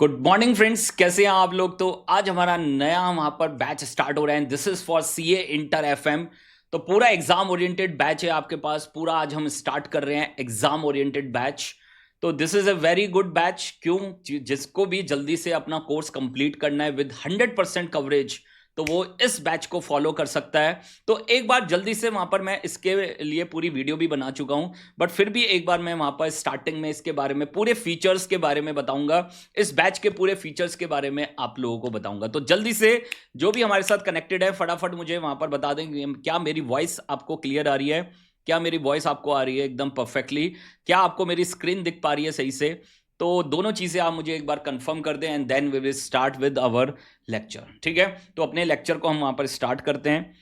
Good morning friends, कैसे हैं आप लोग। तो आज हमारा नया वहां पर बैच स्टार्ट हो रहा है। This is for CA inter FM. तो पूरा एग्जाम ओरिएंटेड बैच है आपके पास। पूरा आज हम स्टार्ट कर रहे हैं एग्जाम ओरिएंटेड बैच। तो this is a very good batch. क्यों? जिसको भी जल्दी से अपना कोर्स कंप्लीट करना है विद 100% कवरेज, तो वो इस बैच को फॉलो कर सकता है। तो एक बार जल्दी से वहां पर मैं इसके लिए पूरी वीडियो भी बना चुका हूं, बट फिर भी एक बार मैं वहां पर स्टार्टिंग में इसके बारे में पूरे फीचर्स के बारे में बताऊंगा। इस बैच के पूरे फीचर्स के बारे में आप लोगों को बताऊंगा। तो जल्दी से जो भी हमारे साथ कनेक्टेड है फटाफट मुझे वहां पर बता दें क्या मेरी वॉइस आपको क्लियर आ रही है, क्या मेरी वॉइस आपको आ रही है एकदम परफेक्टली, क्या आपको मेरी स्क्रीन दिख पा रही है सही से। तो दोनों चीजें आप मुझे एक बार कंफर्म कर दें and then we will start with our lecture. ठीक है, तो अपने लेक्चर को हम वहां पर स्टार्ट करते हैं।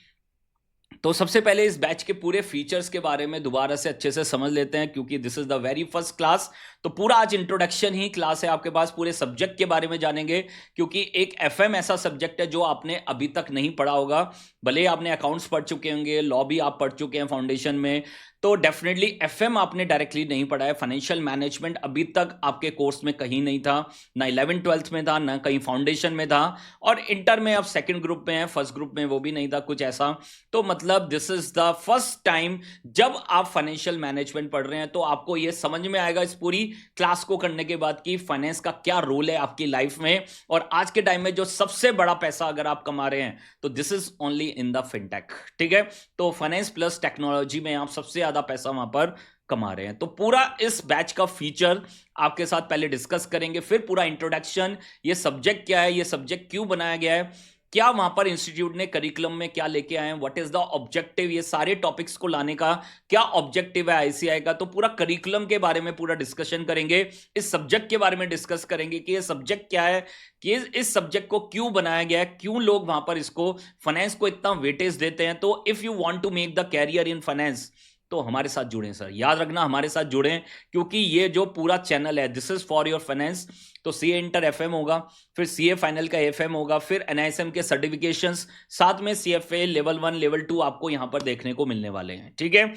तो सबसे पहले इस बैच के पूरे फीचर्स के बारे में दोबारा से अच्छे से समझ लेते हैं, क्योंकि this is the very first class. तो पूरा आज इंट्रोडक्शन ही क्लास है आपके पास। पूरे सब्जेक्ट के बारे में जानेंगे, क्योंकि एक एफएम ऐसा सब्जेक्ट है जो आपने अभी तक नहीं पढ़ा होगा। भले आपने अकाउंट्स पढ़ चुके होंगे, लॉ भी आप पढ़ चुके हैं फाउंडेशन में, तो डेफिनेटली एफएम आपने डायरेक्टली नहीं पढ़ा है। फाइनेंशियल मैनेजमेंट अभी तक आपके कोर्स में कहीं नहीं था, ना 11th 12th में था, ना कहीं फाउंडेशन में था, और इंटर में आप सेकंड ग्रुप में है, फर्स्ट ग्रुप में वो भी नहीं था कुछ ऐसा। तो मतलब this is the first time जब आप फाइनेंशियल मैनेजमेंट पढ़ रहे हैं, तो आपको ये समझ में आएगा इस पूरी क्लास को करने के बाद कि फाइनेंस का क्या रोल है आपकी लाइफ में। और आज के टाइम में जो सबसे बड़ा पैसा अगर आप कमा रहे हैं, तो this is only in the fintech. ठीक है, तो फाइनेंस प्लस टेक्नोलॉजी में आप सबसे ज्यादा पैसा वहां पर कमा रहे हैं। तो पूरा इस बैच का फीचर आपके साथ पहले डिस्कस करेंगे, फिर पूरा इंट्रोडक्शन, ये सब्जेक्ट क्या है, ये सब्जेक्ट क्यों बनाया गया है, क्या वहां पर इंस्टीट्यूट ने करिकुलम में क्या लेके आए हैं, व्हाट इज द ऑब्जेक्टिव, ये सारे टॉपिक्स को लाने का क्या ऑब्जेक्टिव है आईसीआई का। तो पूरा करिकुलम के बारे में पूरा डिस्कशन करेंगे, इस सब्जेक्ट के बारे में डिस्कस करेंगे कि ये सब्जेक्ट क्या है, कि इस सब्जेक्ट को क्यों बनाया गया है, क्यों लोग वहां पर इसको फाइनेंस को इतना वेटेज देते हैं। तो if you want to make the career in finance, तो हमारे साथ जुड़ें सर, याद रखना हमारे साथ जुड़ें, क्योंकि ये जो पूरा चैनल है this is for your finance. तो सीए इंटर एफएम होगा, फिर सीए फाइनल का एफएम होगा, फिर एनआईएसएम के सर्टिफिकेशंस, साथ में सीएफए लेवल 1 लेवल 2 आपको यहां पर देखने को मिलने वाले हैं। ठीक है,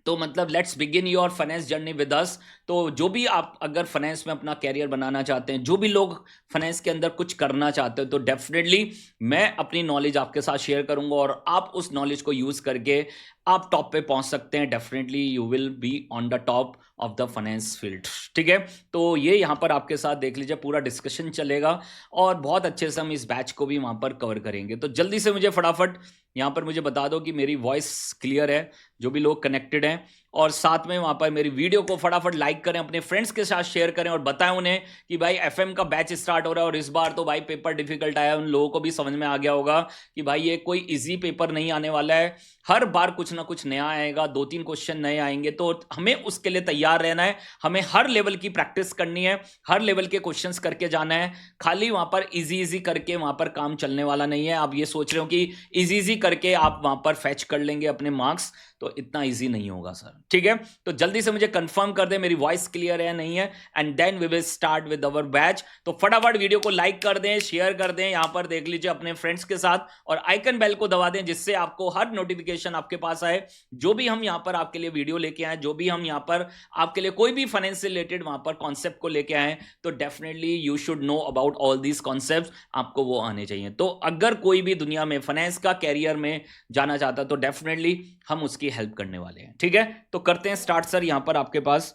तो मतलब let's begin your finance journey with us. तो जो भी आप अगर फाइनेंस में अपना कैरियर बनाना चाहते हैं, जो भी लोग फाइनेंस के अंदर कुछ करना चाहते हो, तो डेफिनेटली मैं अपनी नॉलेज आपके साथ शेयर करूंगा और आप उस नॉलेज को यूज करके आप टॉप पे पहुंच सकते हैं। Definitely you will be on the top of the finance field. ठीक है, तो ये यहां पर आपके साथ देख लीजिए, पूरा डिस्कशन चलेगा और बहुत अच्छे से हम इस बैच को भी वहां पर कवर करेंगे। तो जल्दी से मुझे फटाफट यहां पर मुझे बता दो कि मेरी वॉइस क्लियर है, जो भी लोग कनेक्टेड हैं, और साथ में वहां पर मेरी वीडियो को फटाफट लाइक करें, अपने फ्रेंड्स के साथ शेयर करें और बताएं उन्हें कि भाई एफएम का बैच स्टार्ट हो रहा है। और इस बार तो भाई पेपर डिफिकल्ट आया, उन लोगों को भी समझ में आ गया होगा कि भाई ये कोई इजी पेपर नहीं आने वाला है, हर बार कुछ ना कुछ नया आएगा, 2-3 क्वेश्चन नए आएंगे। तो हमें उसके लिए तैयार रहना है, हमें हर लेवल की प्रैक्टिस करनी है, हर लेवल के क्वेश्चंस करके जाना है। खाली वहां पर इजी इजी करके वहां पर काम चलने वाला नहीं है। आप ये सोच रहे हो कि इजी इजी करके आप वहां पर फैच कर लेंगे अपने मार्क्स, तो इतना इजी नहीं होगा सर। ठीक है, तो जल्दी से मुझे कंफर्म कर दे मेरी वॉइस क्लियर है या नहीं है, and then we will start with our batch. तो फटाफट वीडियो को लाइक कर दें, शेयर कर दें, यहां पर देख लीजिए अपने फ्रेंड्स के साथ, और आइकन बेल को दबा दें, जिससे आपको हर नोटिफिकेशन आपके पास आए। जो भी हम यहां पर आपके लिए वीडियो लेके आए, जो भी हम यहां पर आपके लिए कोई भी फाइनेंस से रिलेटेड वहां पर कॉन्सेप्ट को लेके आए, तो definitely you should know about all these concept, आपको वो आने चाहिए। तो अगर कोई भी दुनिया में फाइनेंस का कैरियर में जाना चाहता है, तो डेफिनेटली हम उसकी हेल्प करने वाले हैं। ठीक है, तो करते हैं स्टार्ट सर। यहां पर आपके पास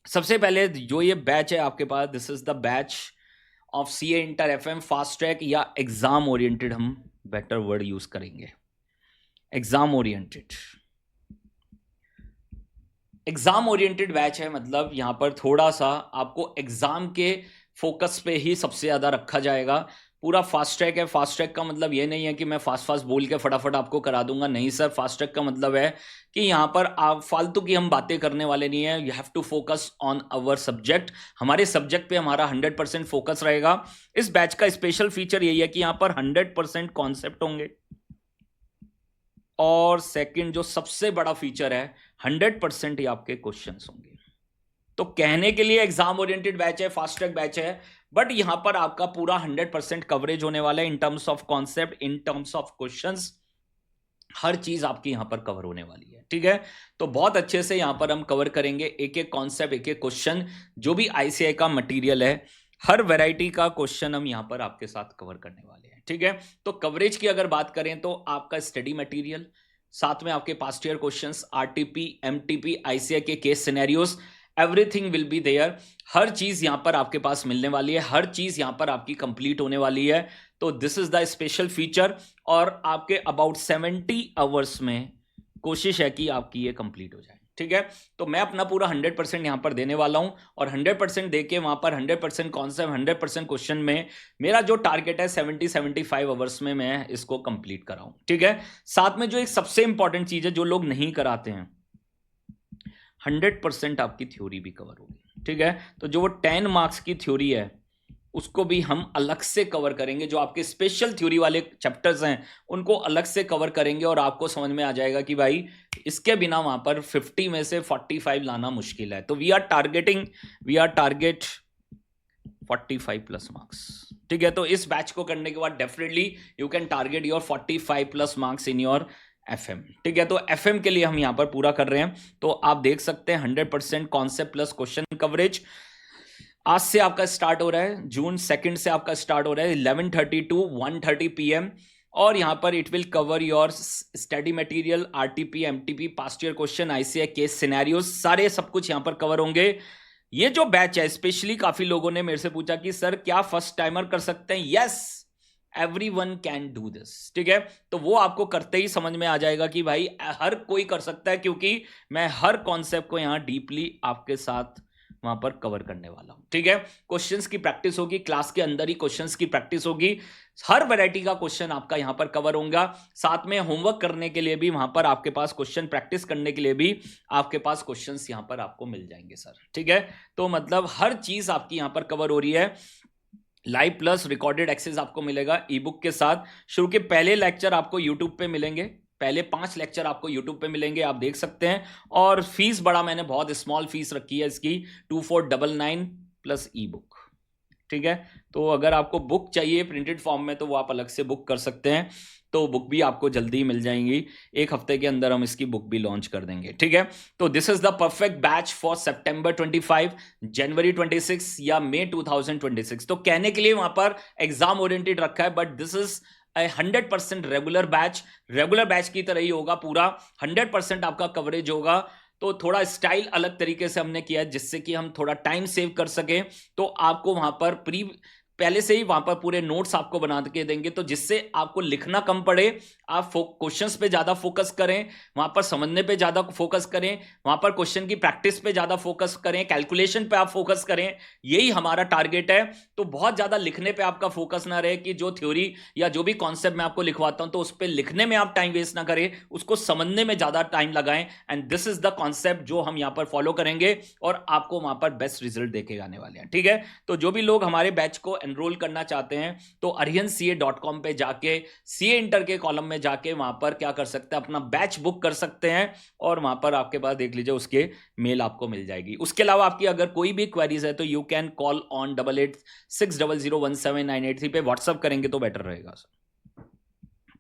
सबसे पहले जो ये बैच है आपके पास, this is the batch of CA inter FM fast track, या एग्जाम ओरिएंटेड, हम बेटर वर्ड यूज करेंगे, exam oriented. Exam oriented batch है, मतलब यहां पर थोड़ा सा आपको एग्जाम के फोकस पे ही सबसे ज्यादा रखा जाएगा। पूरा फास्ट ट्रैक है। फास्ट ट्रैक का मतलब ये नहीं है कि मैं फास्ट फास्ट बोल के फटाफट आपको करा दूंगा, नहीं सर। फास्ट ट्रैक का मतलब है कि यहां पर आप फालतू की हम बातें करने वाले नहीं है। You have to focus on our subject, हमारे सब्जेक्ट पे हमारा 100% फोकस रहेगा। इस बैच का स्पेशल फीचर यही है कि यहां पर 100% कॉन्सेप्ट होंगे, और सेकंड जो सबसे बड़ा फीचर है, 100% ही आपके क्वेश्चंस होंगे। तो कहने के लिए एग्जाम ओरिएंटेड बैच है, फास्ट ट्रैक बैच है, बट यहां पर आपका पूरा 100% कवरेज होने वाला है in terms of concept, in terms of questions, हर चीज आपकी यहां पर कवर होने वाली है। ठीक है, तो बहुत अच्छे से यहां पर हम कवर करेंगे एक एक कॉन्सेप्ट, एक एक क्वेश्चन, जो भी आईसीआई का मटेरियल है, हर वैरायटी का क्वेश्चन हम यहाँ पर आपके साथ कवर करने वाले हैं, ठीक है। तो कवरेज की अगर बात करें तो आपका स्टडी मटेरियल, साथ में आपके past year questions, RTP, MTP, ICI के case scenarios, everything will be there. हर चीज यहां पर आपके पास मिलने वाली है, हर चीज यहां पर आपकी कंप्लीट होने वाली है। तो this is the special feature, और आपके अबाउट 70 आवर्स में कोशिश है कि आपकी ये कंप्लीट हो जाए, ठीक है। तो मैं अपना पूरा 100% यहां पर देने वाला हूं, और 100% देके वहां पर 100% कॉन्सेप्ट, 100% क्वेश्चन में मेरा जो टारगेट है 70-75 आवर्स में मैं इसको कंप्लीट कराऊं, ठीक है। साथ में जो एक सबसे इंपॉर्टेंट चीज है जो लोग नहीं कराते हैं, 100% आपकी थ्योरी भी कवर होगी, ठीक है। तो जो वो 10 मार्क्स की थ्योरी है उसको भी हम अलग से कवर करेंगे, जो आपके स्पेशल थ्योरी वाले चैप्टर्स हैं उनको अलग से कवर करेंगे, और आपको समझ में आ जाएगा कि भाई इसके बिना वहां पर 50 में से 45 लाना मुश्किल है। तो we are target 45 plus marks, ठीक है। तो इस बैच को करने के बाद definitely you can target your 45 plus marks in your FM, ठीक है। तो एफएम के लिए हम यहां पर पूरा कर रहे हैं। तो आप देख सकते हैं 100% कॉन्सेप्ट प्लस क्वेश्चन कवरेज आज से आपका स्टार्ट हो रहा है, जून 2 से आपका स्टार्ट हो रहा है 11:30 to 1:30 PM, और यहां पर it will cover your study material, RTP, MTP, past year question, ICI case scenarios, सारे सब कुछ यहां पर कवर होंगे। ये जो बैच है, स्पेशली काफी लोगों ने मेरे से पूछा कि सर क्या फर्स्ट टाइमर कर सकते हैं? Yes, everyone can do this, ठीक है। तो वो आपको करते ही समझ में आ जाएगा कि भाई हर कोई कर सकता है, क्योंकि मैं हर कॉन्सेप्ट को यहां डीपली आपके साथ वहां पर कवर करने वाला हूं, ठीक है। क्वेश्चंस की प्रैक्टिस होगी, क्लास के अंदर ही क्वेश्चंस की प्रैक्टिस होगी, हर वैरायटी का क्वेश्चन आपका यहां पर कवर होगा। साथ में होमवर्क करने के लिए भी वहां पर आपके पास, क्वेश्चन प्रैक्टिस करने के लिए भी आपके पास क्वेश्चंस यहां पर आपको मिल जाएंगे सर, ठीक है। तो मतलब हर चीज आपकी यहां पर कवर हो रही है। लाइव प्लस रिकॉर्डेड एक्सेस आपको मिलेगा ई बुक के साथ। शुरू के पहले लेक्चर आपको यूट्यूब पे मिलेंगे, पहले 5 लेक्चर आपको यूट्यूब पे मिलेंगे, आप देख सकते हैं। और फीस बड़ा मैंने बहुत स्मॉल फीस रखी है इसकी, 2499 प्लस ई बुक, ठीक है। तो अगर आपको बुक चाहिए प्रिंटेड फॉर्म में तो वो आप अलग से बुक कर सकते हैं, तो बुक भी आपको जल्दी मिल जाएंगी। एक हफ्ते के अंदर हम इसकी बुक भी लॉन्च कर देंगे, ठीक है। तो this is the perfect batch for September 25, January 26 या मई 2026। तो कहने के लिए वहां पर एग्जाम ओरिएंटेड रखा है, but this is 100% regular batch की तरह ही होगा पूरा। 100% आपका कवरेज होगा। तो थोड़ा स्टाइल अलग तरीके से हमने किया है, जिससे कि हम थोड़ा टाइम सेव कर सके। तो आपको वहां पर पहले से ही वहां पर पूरे नोट्स आपको बना के देंगे, तो जिससे आपको लिखना कम पड़े, आप क्वेश्चंस पे ज्यादा फोकस करें, वहां पर समझने पे ज्यादा फोकस करें, वहां पर क्वेश्चन की प्रैक्टिस पे ज्यादा फोकस करें, कैलकुलेशन पे आप फोकस करें, यही हमारा टारगेट है। तो बहुत ज्यादा लिखने पे आपका फोकस ना रहे, कि जो थ्योरी या जो भी कॉन्सेप्ट मैं आपको लिखवाता हूं तो उस पर लिखने में आप टाइम वेस्ट ना करें, उसको समझने में ज्यादा टाइम लगाएं। And this is the concept जो हम यहां पर फॉलो करेंगे, और आपको वहां पर बेस्ट रिजल्ट देके आने वाले हैं, ठीक है। तो जो भी लोग हमारे बैच को एनरोल करना चाहते हैं तो aryanca.com पे जाके सीए इंटर के कॉलम में जाके वहां पर क्या कर सकते हैं, अपना बैच बुक कर सकते हैं, और वहां पर आपके पास देख लीजिए उसके मेल आपको मिल जाएगी। उसके अलावा आपकी अगर कोई भी क्वेरीज है तो यू कैन कॉल ऑन 8860017983 पे व्हाट्सअप करेंगे तो बेटर रहेगा सर,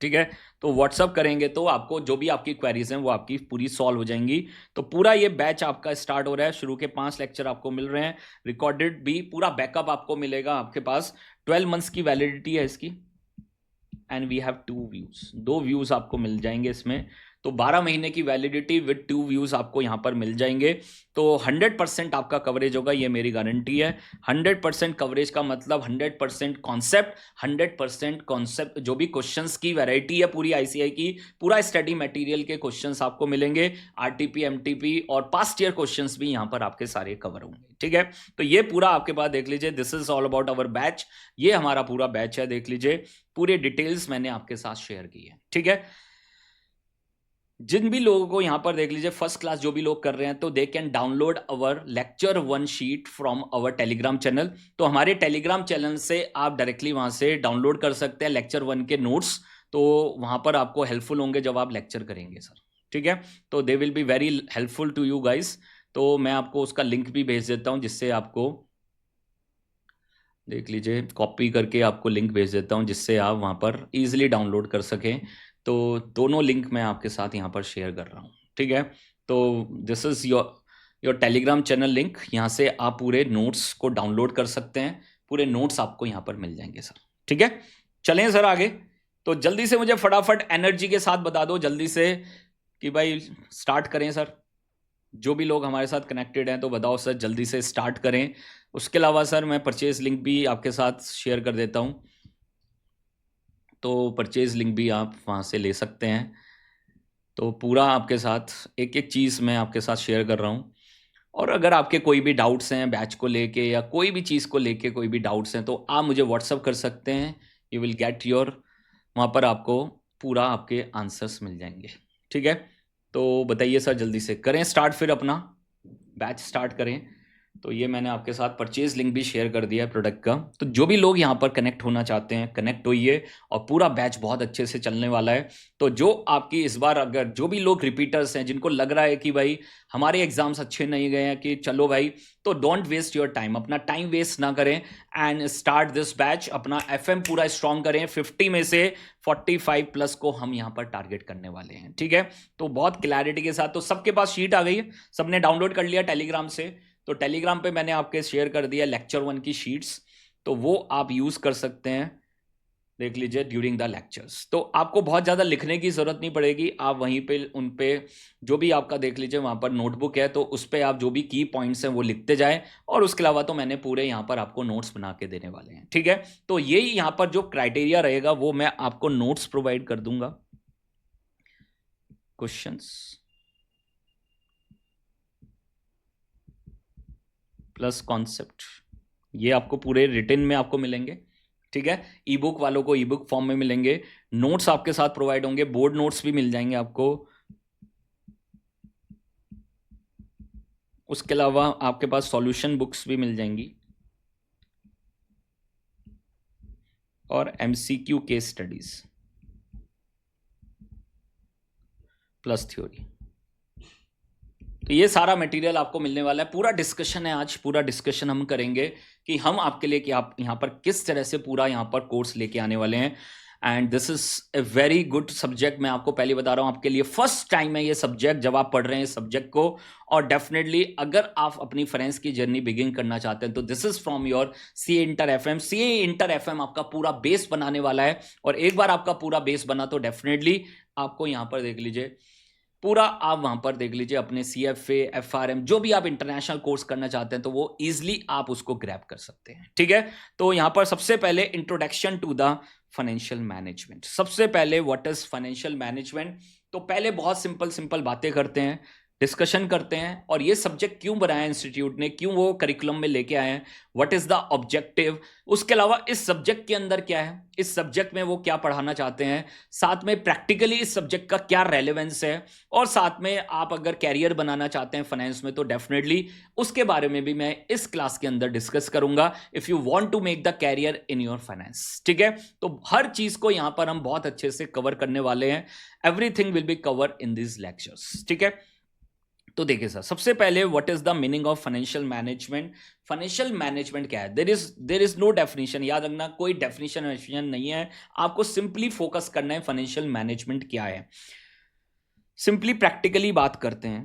ठीक है। तो व्हाट्सअप करेंगे तो आपको जो भी आपकी क्वेरीज हैं वो आपकी पूरी सॉल्व हो जाएंगी। तो पूरा ये बैच आपका स्टार्ट हो रहा है, शुरू के 5 लेक्चर आपको मिल रहे हैं, रिकॉर्डेड भी पूरा बैकअप आपको मिलेगा। आपके पास 12 मंथ्स की वैलिडिटी है इसकी, and we have 2 views, 2 views आपको मिल जाएंगे इसमें। तो 12 महीने की वैलिडिटी विद 2 व्यूज आपको यहां पर मिल जाएंगे। तो 100% आपका कवरेज होगा, ये मेरी गारंटी है। 100% कवरेज का मतलब 100% कॉन्सेप्ट, 100% कॉन्सेप्ट, जो भी क्वेश्चंस की वैरायटी है पूरी आईसीआई की, पूरा स्टडी मटेरियल के क्वेश्चंस आपको मिलेंगे, आरटीपी, एमटीपी और पास्ट ईयर क्वेश्चंस भी यहां पर आपके सारे कवर होंगे, ठीक है। तो ये पूरा आपके पास देख लीजिए, this is all about our batch, ये हमारा पूरा बैच है, देख लीजिए पूरे डिटेल्स मैंने आपके साथ शेयर की है, ठीक है। जिन भी लोगों को यहां पर देख लीजिए फर्स्ट क्लास जो भी लोग कर रहे हैं, तो they can download our lecture 1 sheet from our Telegram channel. तो हमारे टेलीग्राम चैनल से आप डायरेक्टली वहां से डाउनलोड कर सकते हैं लेक्चर 1 के नोट्स। तो वहां पर आपको हेल्पफुल होंगे जब आप लेक्चर करेंगे सर, ठीक है। तो they will be very helpful to you guys. तो मैं आपको उसका लिंक भी भेज देता हूं, जिससे आपको देख लीजिए कॉपी करके आपको लिंक भेज देता हूं, जिससे आप वहां पर इजीली डाउनलोड कर सकें। तो दोनों लिंक मैं आपके साथ यहाँ पर शेयर कर रहा हूँ, ठीक है। तो this is your Telegram channel link, यहाँ से आप पूरे नोट्स को डाउनलोड कर सकते हैं, पूरे नोट्स आपको यहाँ पर मिल जाएंगे सर। ठीक है, चलें सर आगे। तो जल्दी से मुझे फटाफट एनर्जी के साथ बता दो जल्दी से कि भाई स्टार्ट करें सर। जो भी लोग हमारे साथ कनेक्टेड हैं तो बताओ सर, जल्दी से स्टार्ट करें। उसके अलावा सर मैं परचेज लिंक भी आपके साथ शेयर कर देता हूं, तो परचेज लिंक भी आप वहां से ले सकते हैं। तो पूरा आपके साथ एक एक चीज़ मैं आपके साथ शेयर कर रहा हूं। और अगर आपके कोई भी डाउट्स हैं बैच को लेके या कोई भी चीज़ को लेके कोई भी डाउट्स हैं तो आप मुझे व्हाट्सअप कर सकते हैं। यू विल गेट योर, वहाँ पर आपको पूरा आपके आंसर्स मिल जाएंगे। ठीक है, तो बताइए सर, जल्दी से करें स्टार्ट, फिर अपना बैच स्टार्ट करें। तो ये मैंने आपके साथ परचेज लिंक भी शेयर कर दिया है प्रोडक्ट का। तो जो भी लोग यहाँ पर कनेक्ट होना चाहते हैं कनेक्ट होइए, और पूरा बैच बहुत अच्छे से चलने वाला है। तो जो आपकी इस बार अगर जो भी लोग रिपीटर्स हैं जिनको लग रहा है कि भाई हमारे एग्जाम्स अच्छे नहीं गए हैं, कि चलो भाई, तो डोंट वेस्ट योर टाइम, अपना टाइम वेस्ट ना करें एंड स्टार्ट दिस बैच। अपना एफएम पूरा स्ट्रॉन्ग करें। 50 में से 45 प्लस को हम यहाँ पर टारगेट करने वाले हैं। ठीक है, तो बहुत क्लैरिटी के साथ। तो सबके पास शीट आ गई है, सबने डाउनलोड कर लिया टेलीग्राम से। तो टेलीग्राम पे मैंने आपके शेयर कर दिया लेक्चर 1 की शीट्स, तो वो आप यूज कर सकते हैं, देख लीजिए ड्यूरिंग द लेक्चर्स। तो आपको बहुत ज़्यादा लिखने की ज़रूरत नहीं पड़ेगी, आप वहीं पे उन पे जो भी आपका देख लीजिए वहाँ पर नोटबुक है, तो उस पर आप जो भी की पॉइंट्स हैं वो लिखते जाएं। और उसके अलावा तो मैंने पूरे यहाँ पर आपको नोट्स बना के देने वाले हैं। ठीक है, तो यही यहाँ पर जो क्राइटेरिया रहेगा वो मैं आपको नोट्स प्रोवाइड कर दूंगा। क्वेश्चंस प्लस कॉन्सेप्ट, ये आपको पूरे रिटन में आपको मिलेंगे। ठीक है, ई बुक वालों को ई बुक फॉर्म में मिलेंगे, नोट्स आपके साथ प्रोवाइड होंगे, बोर्ड नोट्स भी मिल जाएंगे आपको। उसके अलावा आपके पास सॉल्यूशन बुक्स भी मिल जाएंगी और MCQ case studies plus theory. तो ये सारा मटेरियल आपको मिलने वाला है। पूरा डिस्कशन है आज, पूरा डिस्कशन हम करेंगे कि हम आपके लिए कि आप यहाँ पर किस तरह से पूरा यहाँ पर कोर्स लेके आने वाले हैं। And this is a very good subject. मैं आपको पहले बता रहा हूँ, आपके लिए फर्स्ट टाइम है ये सब्जेक्ट जब आप पढ़ रहे हैं इस सब्जेक्ट को। और डेफिनेटली अगर आप अपनी फाइनेंस की जर्नी बिगिन करना चाहते हैं तो this is from your CA inter FM. CA inter FM आपका पूरा बेस बनाने वाला है। और एक बार आपका पूरा बेस बना तो डेफिनेटली आपको यहाँ पर देख लीजिए पूरा, आप वहां पर देख लीजिए अपने CFA FRM जो भी आप इंटरनेशनल कोर्स करना चाहते हैं तो वो इजीली आप उसको ग्रैब कर सकते हैं। ठीक है, तो यहां पर सबसे पहले introduction to the financial management. सबसे पहले व्हाट इज फाइनेंशियल मैनेजमेंट। तो पहले बहुत सिंपल सिंपल बातें करते हैं, डिस्कशन करते हैं, और ये सब्जेक्ट क्यों बनाया इंस्टीट्यूट ने, क्यों वो करिकुलम में लेके आए हैं, व्हाट इज द ऑब्जेक्टिव। उसके अलावा इस सब्जेक्ट के अंदर क्या है, इस सब्जेक्ट में वो क्या पढ़ाना चाहते हैं, साथ में प्रैक्टिकली इस सब्जेक्ट का क्या रेलेवेंस है, और साथ में आप अगर कैरियर बनाना चाहते हैं फाइनेंस में तो डेफिनेटली उसके बारे में भी मैं इस क्लास के अंदर डिस्कस करूंगा, if you want to make the career in your finance. ठीक है, तो हर चीज को यहां पर हम बहुत अच्छे से कवर करने वाले हैं। Everything will B cover in this lectures. ठीक है, तो देखिए सर, सबसे पहले what is the meaning of financial management. Financial management क्या है, देर इज नो डेफिनेशन। याद रखना, कोई डेफिनेशन नहीं है, आपको सिंपली फोकस करना है फाइनेंशियल मैनेजमेंट क्या है। सिंपली प्रैक्टिकली बात करते हैं।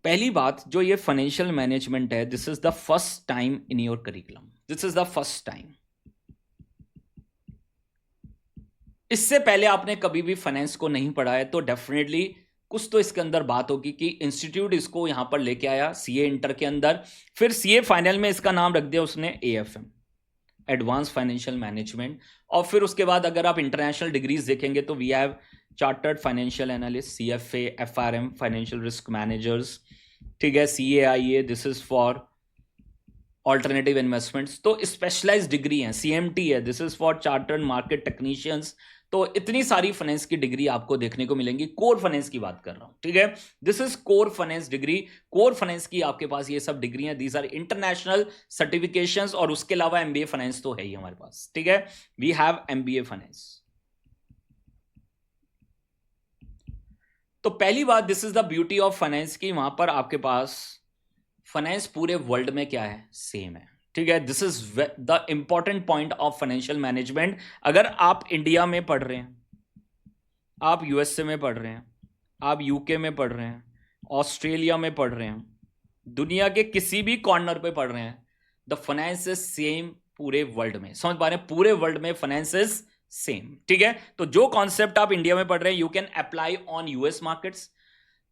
पहली बात जो ये फाइनेंशियल मैनेजमेंट है, this is the first time in your curriculum, this is the first time. इससे पहले आपने कभी भी फाइनेंस को नहीं पढ़ा है तो डेफिनेटली कुछ तो इसके अंदर बात होगी कि इंस्टीट्यूट इसको यहां पर लेके आया सीए इंटर के अंदर, फिर सीए फाइनल में इसका नाम रख दिया उसने AFM, एडवांस फाइनेंशियल मैनेजमेंट। और फिर उसके बाद अगर आप इंटरनेशनल डिग्रीज देखेंगे तो we have chartered financial analyst, CFA FRM financial risk managers. ठीक है, CAIA, this is for alternative investments. तो स्पेशलाइज डिग्री है, CMT है, this is for chartered market technicians. तो इतनी सारी फाइनेंस की डिग्री आपको देखने को मिलेंगी। कोर फाइनेंस की बात कर रहा हूं। ठीक है, this is core finance degree. Core finance की आपके पास ये सब डिग्री हैं, दीज आर इंटरनेशनल सर्टिफिकेशंस। और उसके अलावा MBA फाइनेंस तो है ही हमारे पास। ठीक है, वी हैव MBA फाइनेंस। तो पहली बात, this is the beauty of finance की वहां पर आपके पास फाइनेंस पूरे वर्ल्ड में क्या है, सेम है। ठीक है, this is the important point of financial management. अगर आप इंडिया में पढ़ रहे हैं, आप USA में पढ़ रहे हैं, आप UK में पढ़ रहे हैं, ऑस्ट्रेलिया में पढ़ रहे हैं, दुनिया के किसी भी कॉर्नर पे पढ़ रहे हैं, द फाइनेंस इज सेम पूरे वर्ल्ड में, समझ पा रहे हैं, पूरे वर्ल्ड में फाइनेंस इज सेम, ठीक है। तो जो कॉन्सेप्ट आप इंडिया में पढ़ रहे हैं you can apply on US markets,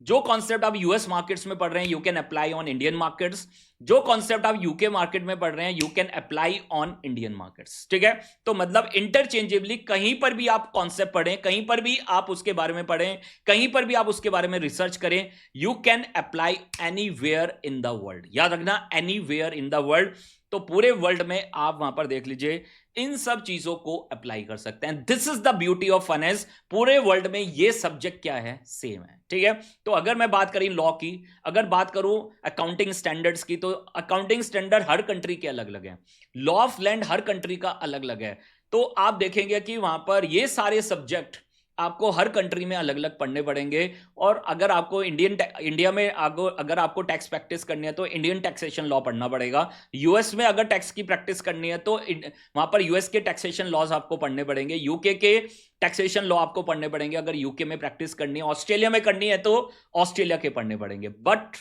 जो कॉन्सेप्ट आप यूएस मार्केट्स में पढ़ रहे हैं you can apply on Indian markets, जो कॉन्सेप्ट आप यूके मार्केट में पढ़ रहे हैं you can apply on Indian markets, ठीक है। तो मतलब इंटरचेंजेबली कहीं पर भी आप कॉन्सेप्ट पढ़ें, कहीं पर भी आप उसके बारे में पढ़ें, कहीं पर भी आप उसके बारे में रिसर्च करें, you can apply anywhere in the world. याद रखना, एनीवेयर इन द वर्ल्ड। तो पूरे वर्ल्ड में आप वहां पर देख लीजिए इन सब चीजों को अप्लाई कर सकते हैं। This is the beauty of finance. पूरे वर्ल्ड में ये सब्जेक्ट क्या है, सेम है, ठीक है। तो अगर मैं बात करी लॉ की, अगर बात करूं अकाउंटिंग स्टैंडर्ड्स की, तो अकाउंटिंग स्टैंडर्ड हर कंट्री के अलग अलग हैं, law of land her country का अलग अलग है। तो आप देखेंगे कि वहां पर ये सारे सब्जेक्ट आपको हर कंट्री में अलग अलग पढ़ने पड़ेंगे। और अगर आपको इंडिया में अगर आपको टैक्स प्रैक्टिस करनी है तो इंडियन टैक्सेशन लॉ पढ़ना पड़ेगा। यूएस में अगर टैक्स की प्रैक्टिस करनी है तो वहां पर यूएस के टैक्सेशन लॉज आपको पढ़ने पड़ेंगे, यूके के टैक्सेशन लॉ आपको पढ़ने पड़ेंगे अगर यूके में प्रैक्टिस करनी है। ऑस्ट्रेलिया में करनी है तो ऑस्ट्रेलिया के पढ़ने पड़ेंगे। बट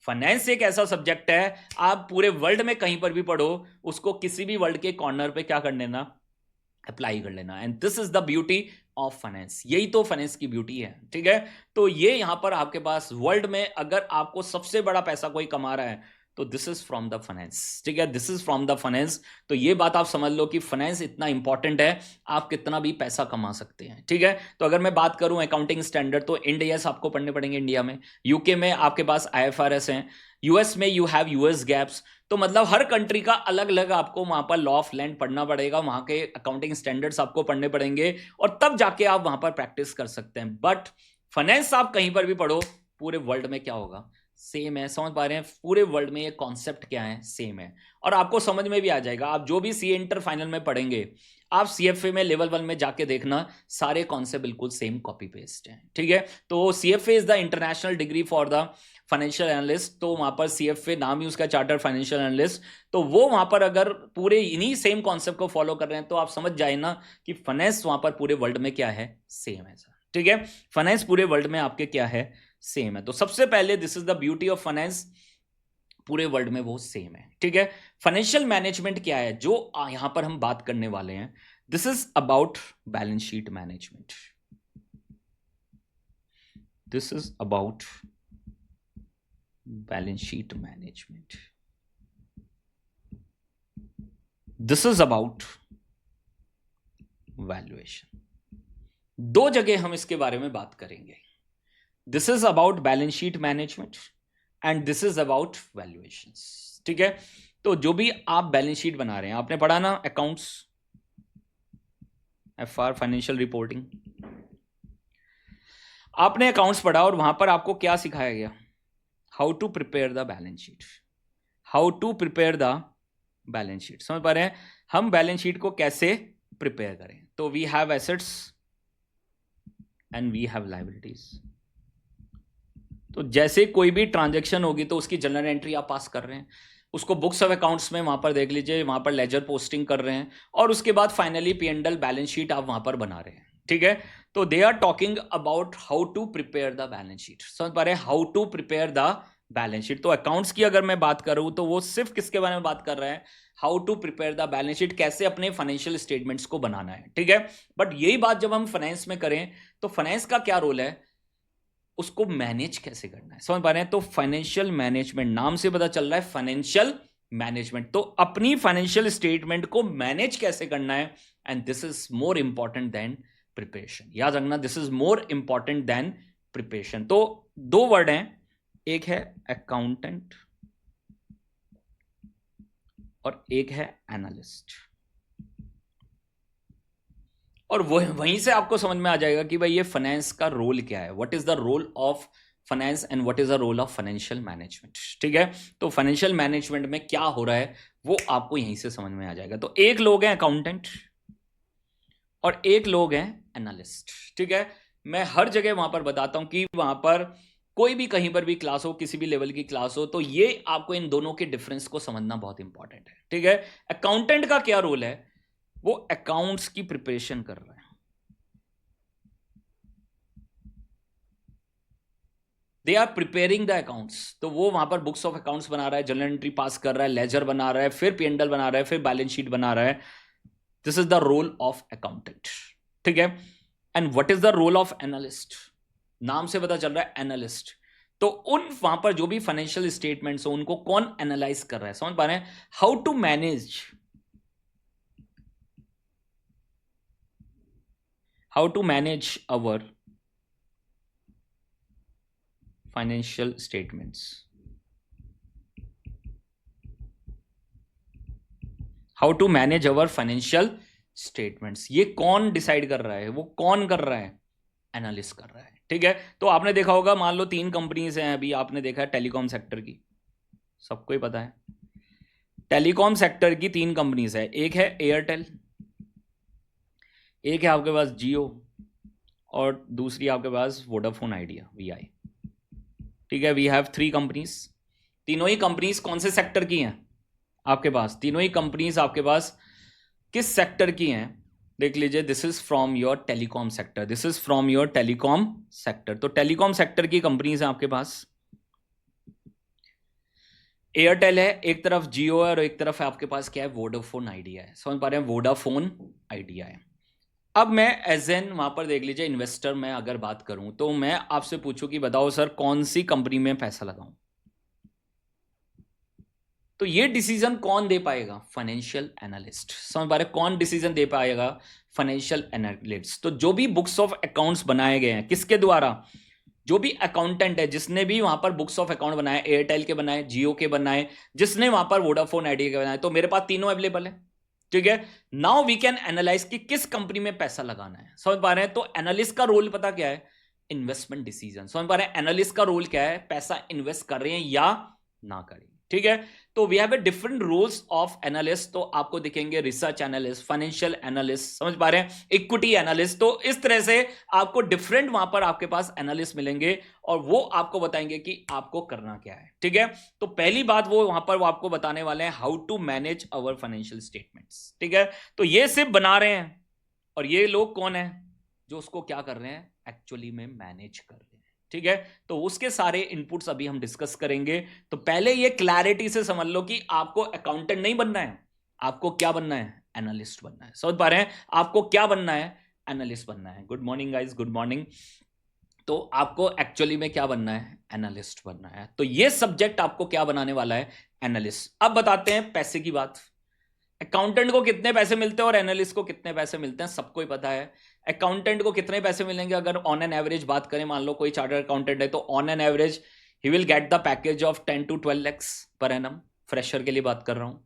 फाइनेंस एक ऐसा सब्जेक्ट है, आप पूरे वर्ल्ड में कहीं पर भी पढ़ो, उसको किसी भी वर्ल्ड के कॉर्नर पे क्या कर लेना, अप्लाई कर लेना। And this is the beauty of finance, यही तो फाइनेंस की ब्यूटी है, ठीक है। तो ये यहां पर आपके पास वर्ल्ड में अगर आपको सबसे बड़ा पैसा कोई कमा रहा है तो this is from the finance, ठीक है, this is from the finance. तो ये बात आप समझ लो कि फाइनेंस इतना इंपॉर्टेंट है, आप कितना भी पैसा कमा सकते हैं, ठीक है। तो अगर मैं बात करूं अकाउंटिंग स्टैंडर्ड, तो इंड एएस आपको पढ़ने पड़ेंगे इंडिया में, यूके में आपके पास आईएफआरएस हैं, यूएस में यू हैव यूएस गैप्स। तो मतलब हर कंट्री का अलग अलग आपको वहां पर लॉ ऑफ लैंड पढ़ना पड़ेगा, वहां के अकाउंटिंग स्टैंडर्ड्स आपको पढ़ने पड़ेंगे और तब जाके आप वहां पर प्रैक्टिस कर सकते हैं। बट फाइनेंस आप कहीं पर भी पढ़ो, पूरे वर्ल्ड में क्या होगा, सेम है। समझ पा रहे हैं, पूरे वर्ल्ड में ये कॉन्सेप्ट क्या है, सेम है। और आपको समझ में भी आ जाएगा, आप जो भी सीए इंटर फाइनल में पढ़ेंगे, आप सीएफए में लेवल 1 में जाके देखना, सारे कॉन्सेप्ट बिल्कुल सेम कॉपी पेस्ट है, ठीक है। तो CFA is the international degree for the financial analyst. तो वहां पर सीएफए नाम ही उसका, चार्टर्ड फाइनेंशियल एनालिस्ट। तो वो वहां पर अगर पूरे इन्हीं सेम कॉन्सेप्ट को फॉलो कर रहे हैं तो आप समझ जाए ना कि फाइनेंस वहां पर पूरे वर्ल्ड में क्या है, सेम है, ठीक है। फाइनेंस पूरे वर्ल्ड में आपके क्या है, सेम है। तो सबसे पहले this is the beauty of finance, पूरे वर्ल्ड में वो सेम है, ठीक है। फाइनेंशियल मैनेजमेंट क्या है जो यहां पर हम बात करने वाले हैं, this is about balance sheet management. This is about balance sheet management, this is about valuation. दो जगह हम इसके बारे में बात करेंगे, this is about balance sheet management and this is about valuations, ठीक है। तो जो भी आप बैलेंस शीट बना रहे हैं, आपने पढ़ा ना अकाउंट्स, एफआर फाइनेंशियल रिपोर्टिंग, आपने अकाउंट्स पढ़ा और वहां पर आपको क्या सिखाया गया, how to prepare the balance sheet, how to prepare the balance sheet. समझ पा रहे हैं, हम बैलेंस शीट को कैसे प्रिपेयर करें। तो we have assets and we have liabilities. तो जैसे कोई भी ट्रांजैक्शन होगी तो उसकी जनरल एंट्री आप पास कर रहे हैं, उसको बुक्स ऑफ अकाउंट्स में वहां पर देख लीजिए, वहां पर लेजर पोस्टिंग कर रहे हैं और उसके बाद फाइनली P&L बैलेंस शीट आप वहां पर बना रहे हैं, ठीक है। तो they are talking about how to prepare the balance sheet. समझ पा रहे हैं, how to prepare the balance sheet. तो अकाउंट्स की अगर मैं बात करूं तो वो सिर्फ किसके बारे में बात कर रहा है, how to prepare the balance sheet, कैसे अपने फाइनेंशियल स्टेटमेंट्स को बनाना है, ठीक है। बट यही बात जब हम फाइनेंस में करें तो फाइनेंस का क्या रोल है, उसको मैनेज कैसे करना है। समझ पा रहे हैं, तो फाइनेंशियल मैनेजमेंट, नाम से पता चल रहा है फाइनेंशियल मैनेजमेंट, तो अपनी फाइनेंशियल स्टेटमेंट को मैनेज कैसे करना है। And this is more important than preparation. याद रखना, this is more important than preparation. तो दो वर्ड हैं, एक है अकाउंटेंट और एक है एनालिस्ट। और वहीं से आपको समझ में आ जाएगा कि भाई ये फाइनेंस का रोल क्या है, what is the role of finance and what is the role of financial management, ठीक है। तो फाइनेंशियल मैनेजमेंट में क्या हो रहा है वो आपको यहीं से समझ में आ जाएगा। तो एक लोग हैं अकाउंटेंट और एक लोग हैं एनालिस्ट, ठीक है। मैं हर जगह वहां पर बताता हूं कि वहां पर कोई भी कहीं पर भी क्लास हो, किसी भी लेवल की क्लास हो, तो ये आपको इन दोनों के डिफरेंस को समझना बहुत इंपॉर्टेंट है, ठीक है। अकाउंटेंट का क्या रोल है, वो अकाउंट्स की प्रिपरेशन कर रहा है, they are preparing the accounts, तो वो वहां पर बुक्स ऑफ अकाउंट्स बना रहा है, जर्नल एंट्री पास कर रहा है, लेजर बना रहा है, फिर P&L बना रहा है, फिर बैलेंस शीट बना रहा है. This is the role of accountant. ठीक है. And what is the role of analyst? नाम से पता चल रहा है एनालिस्ट. तो उन वहां पर जो भी फाइनेंशियल स्टेटमेंट्स हो उनको कौन एनालाइज कर रहा है? समझ पा रहे हैं? How to manage, how to manage our financial statements. How to manage our financial statements, ये कौन डिसाइड कर रहा है? वो कौन कर रहा है? एनालिस्ट कर रहा है. ठीक है. तो आपने देखा होगा, मान लो 3 कंपनीज हैं, अभी आपने देखा है टेलीकॉम सेक्टर की, सबको ही पता है टेलीकॉम सेक्टर की 3 कंपनीज है. एक है एयरटेल, एक है आपके पास जियो, और दूसरी आपके पास वोडाफोन आइडिया, VI. ठीक है. We have 3 companies. तीनों ही कंपनीज कौन से सेक्टर की हैं आपके पास? तीनों ही कंपनीज आपके पास किस सेक्टर की हैं? देख लीजिए, this is from your telecom sector, this is from your telecom sector. तो टेलीकॉम सेक्टर की कंपनीज हैं आपके पास. एयरटेल है एक तरफ, जियो है, और एक तरफ है आपके पास क्या है? वोडाफोन आइडिया है. समझ पा रहे हैं? वोडाफोन आइडिया है. अब मैं एज एन वहां पर देख लीजिए इन्वेस्टर में अगर बात करूं, तो मैं आपसे पूछूं कि बताओ सर कौन सी कंपनी में पैसा लगाऊं, तो ये डिसीजन कौन दे पाएगा? Financial analyst. समझ पा रहे? कौन डिसीजन दे पाएगा? Financial analyst. तो जो भी बुक्स ऑफ अकाउंट्स बनाए गए हैं किसके द्वारा? जो भी अकाउंटेंट है जिसने भी वहां पर बुक्स ऑफ अकाउंट बनाए, एयरटेल के बनाए, जियो के बनाए, जिसने वहां पर वोडाफोन आइडिया के बनाए, तो मेरे पास तीनों अवेलेबल है. ठीक है. नाउ वी कैन एनालाइज कि किस कंपनी में पैसा लगाना है. समझ पा रहे हैं? तो एनालिस्ट का रोल पता क्या है? Investment decision. समझ पा रहे हैं? एनालिस्ट का रोल क्या है? पैसा इन्वेस्ट कर रहे हैं या ना करें. ठीक है. तो we have a different roles of analyst. तो आपको दिखेंगे रिसर्च एनालिस्ट, फाइनेंशियल एनालिस्ट, समझ पा रहे हैं, इक्विटी एनालिस्ट. तो इस तरह से आपको डिफरेंट वहां पर आपके पास एनालिस्ट मिलेंगे और वो आपको बताएंगे कि आपको करना क्या है. ठीक है. तो पहली बात वो वहां पर वो आपको बताने वाले हैं how to manage our financial statements. ठीक है. तो ये सिर्फ बना रहे हैं, और ये लोग कौन है जो उसको क्या कर रहे हैं? एक्चुअली में मैनेज कर रहे हैं. ठीक है. तो उसके सारे इनपुट्स अभी हम डिस्कस करेंगे. तो पहले ये क्लैरिटी से समझ लो कि आपको अकाउंटेंट नहीं बनना है, आपको क्या बनना है? एनालिस्ट बनना है. समझ पा रहे हैं? आपको क्या बनना है? एनालिस्ट बनना है. Good morning guys, good morning. तो आपको एक्चुअली में क्या बनना है? एनालिस्ट बनना है. तो ये सब्जेक्ट आपको क्या बनाने वाला है? एनालिस्ट. अब बताते हैं पैसे की बात. अकाउंटेंट को कितने पैसे मिलते हैं और एनालिस्ट को कितने पैसे मिलते हैं सबको ही पता है. अकाउंटेंट को कितने पैसे मिलेंगे अगर ऑन एन एवरेज बात करें? मान लो कोई चार्टर्ड अकाउंटेंट है, तो on an average he will get the package of 10 to 12 lakhs per annum. Fresher के लिए बात कर रहा हूं.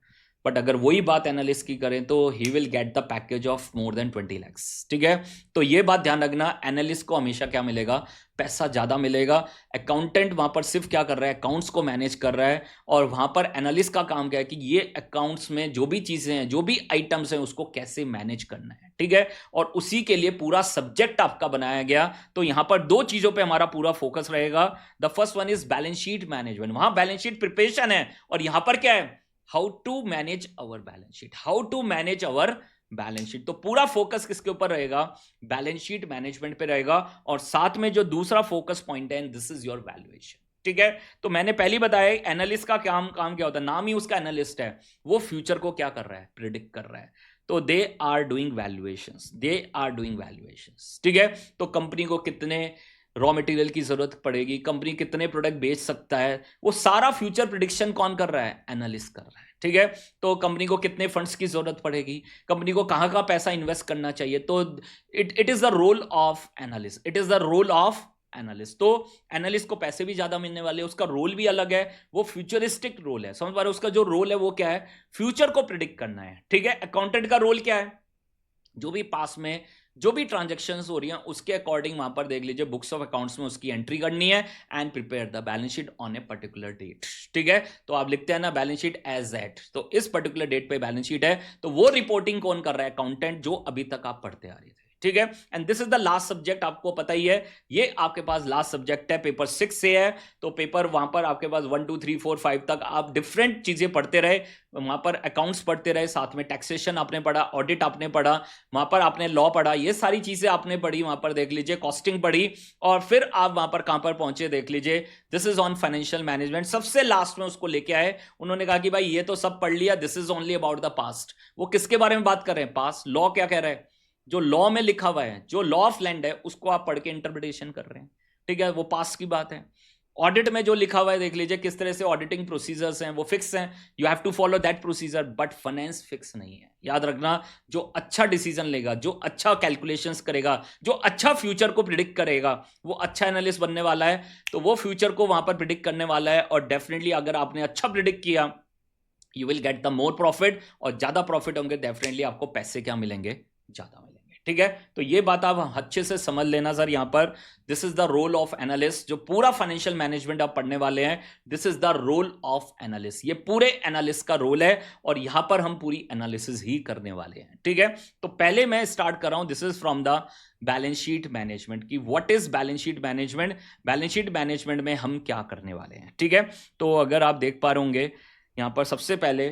बट अगर वही बात एनालिस्ट की करें तो he will get the package of more than 20 lakhs. ठीक है. तो ये बात ध्यान रखना, एनालिस्ट को हमेशा क्या मिलेगा? पैसा ज्यादा मिलेगा. अकाउंटेंट वहां पर सिर्फ क्या कर रहा है? अकाउंट्स को मैनेज कर रहा है. और वहां पर एनालिस्ट का काम क्या है कि ये अकाउंट्स में जो भी चीजें हैं, जो भी आइटम्स हैं, उसको कैसे मैनेज करना है. ठीक है. और उसी के लिए पूरा सब्जेक्ट आपका बनाया गया. तो यहां पर 2 चीजों पे हमारा पूरा फोकस रहेगा. The first one is balance sheet management. वहां बैलेंस शीट प्रिपरेशन है, और यहां पर क्या है? How to manage our balance sheet. How to manage our balance sheet. तो पूरा फोकस किसके ऊपर रहेगा? बैलेंस शीट मैनेजमेंट पे रहेगा. और साथ में जो दूसरा फोकस पॉइंट है, दिस इज योर वैल्यूएशन. ठीक है. तो मैंने पहले बताया एनालिस्ट का काम क्या होता है? नाम ही उसका एनालिस्ट है. वो फ्यूचर को क्या कर रहा है? प्रिडिक्ट कर रहा है. तो they are doing valuations, they are doing valuations. ठीक है. तो कंपनी को कितने रॉ मटेरियल की जरूरत पड़ेगी, कंपनी कितने प्रोडक्ट बेच सकता है, वो सारा फ्यूचर प्रिडिक्शन कौन कर रहा है? एनालिस्ट कर रहा है. ठीक है. तो कंपनी को कितने फंड्स की जरूरत पड़ेगी, कंपनी को कहां कहां पैसा इन्वेस्ट करना चाहिए, तो it is the role of analyst. It is the role of analyst. तो एनालिस्ट को पैसे भी ज्यादा मिलने वाले, उसका रोल भी अलग है, वो फ्यूचरिस्टिक रोल है. समझ पा रहे हो? उसका जो रोल है वो क्या है? फ्यूचर को प्रिडिक्ट करना है. ठीक है. अकाउंटेंट का रोल क्या है? जो भी पास में जो भी ट्रांजैक्शंस हो रही हैं उसके अकॉर्डिंग वहां पर देख लीजिए बुक्स ऑफ अकाउंट्स में उसकी एंट्री करनी है and prepare the balance sheet on a particular date. ठीक है. तो आप लिखते हैं ना बैलेंस शीट एज दैट, तो इस पर्टिकुलर डेट पे बैलेंस शीट है. तो वो रिपोर्टिंग कौन कर रहा है? अकाउंटेंट, जो अभी तक आप पढ़ते आ रहे थे. ठीक है। And this is the last subject, आपको पता ही है ये आपके पास लास्ट सब्जेक्ट है, पेपर 6 से है। तो पेपर वहां पर आपके पास 1 2 3 4 5 तक आप डिफरेंट चीजें पढ़ते रहे, वहां पर अकाउंट्स पढ़ते रहे, साथ में टैक्सेशन आपने पढ़ा, ऑडिट आपने पढ़ा, वहां पर आपने लॉ पढ़ा, ये सारी चीजें आपने पढ़ी, वहां पर देख लीजिए कॉस्टिंग पढ़ी, और फिर आप वहां पर कहां पर पहुंचे देख लीजिए, this is on financial management. सबसे लास्ट में उसको लेके आए, उन्होंने कहा कि भाई ये तो सब पढ़ लिया, this is only about the past. वो किसके बारे में बात कर रहे हैं? पास्ट। लॉ क्या कह रहा है? जो लॉ में लिखा हुआ है, जो लॉ ऑफ लैंड है, उसको आप पढ़ के इंटरप्रिटेशन कर रहे हैं, ठीक है, वो पास्ट की बात है। ऑडिट में जो लिखा हुआ है देख लीजिए किस तरह से ऑडिटिंग प्रोसीजर्स हैं, वो फिक्स हैं, you have to follow that procedure, but finance fix नहीं है। याद रखना, जो अच्छा डिसीजन लेगा, जो अच्छा कैलकुलेशंस करेगा, जो अच्छा फ्यूचर को प्रिडिक्ट करेगा, वो अच्छा एनालिस्ट बनने वाला है। तो वो फ्यूचर को वहां पर प्रिडिक्ट करने वाला है, और डेफिनेटली अगर आपने अच्छा प्रिडिक्ट किया, you will get the more profit, और ज्यादा प्रॉफिट होंगे, डेफिनेटली आपको पैसे क्या मिलेंगे? ज्यादा मिलेंगे, ठीक है। तो ये बात आप अच्छे से समझ लेना सर। यहां पर this is the role of analyst, जो पूरा फाइनेंशियल मैनेजमेंट आप पढ़ने वाले हैं, this is the role of analyst, ये पूरे एनालिस्ट का रोल है, और यहां पर हम पूरी एनालिसिस ही करने वाले हैं, ठीक है। तो पहले मैं स्टार्ट कर रहा हूं, this is from the balance sheet management, की what is balance sheet management. Balance sheet management में हम क्या करने वाले हैं, ठीक है। तो अगर आप देख पा रहे होंगे यहां पर सबसे पहले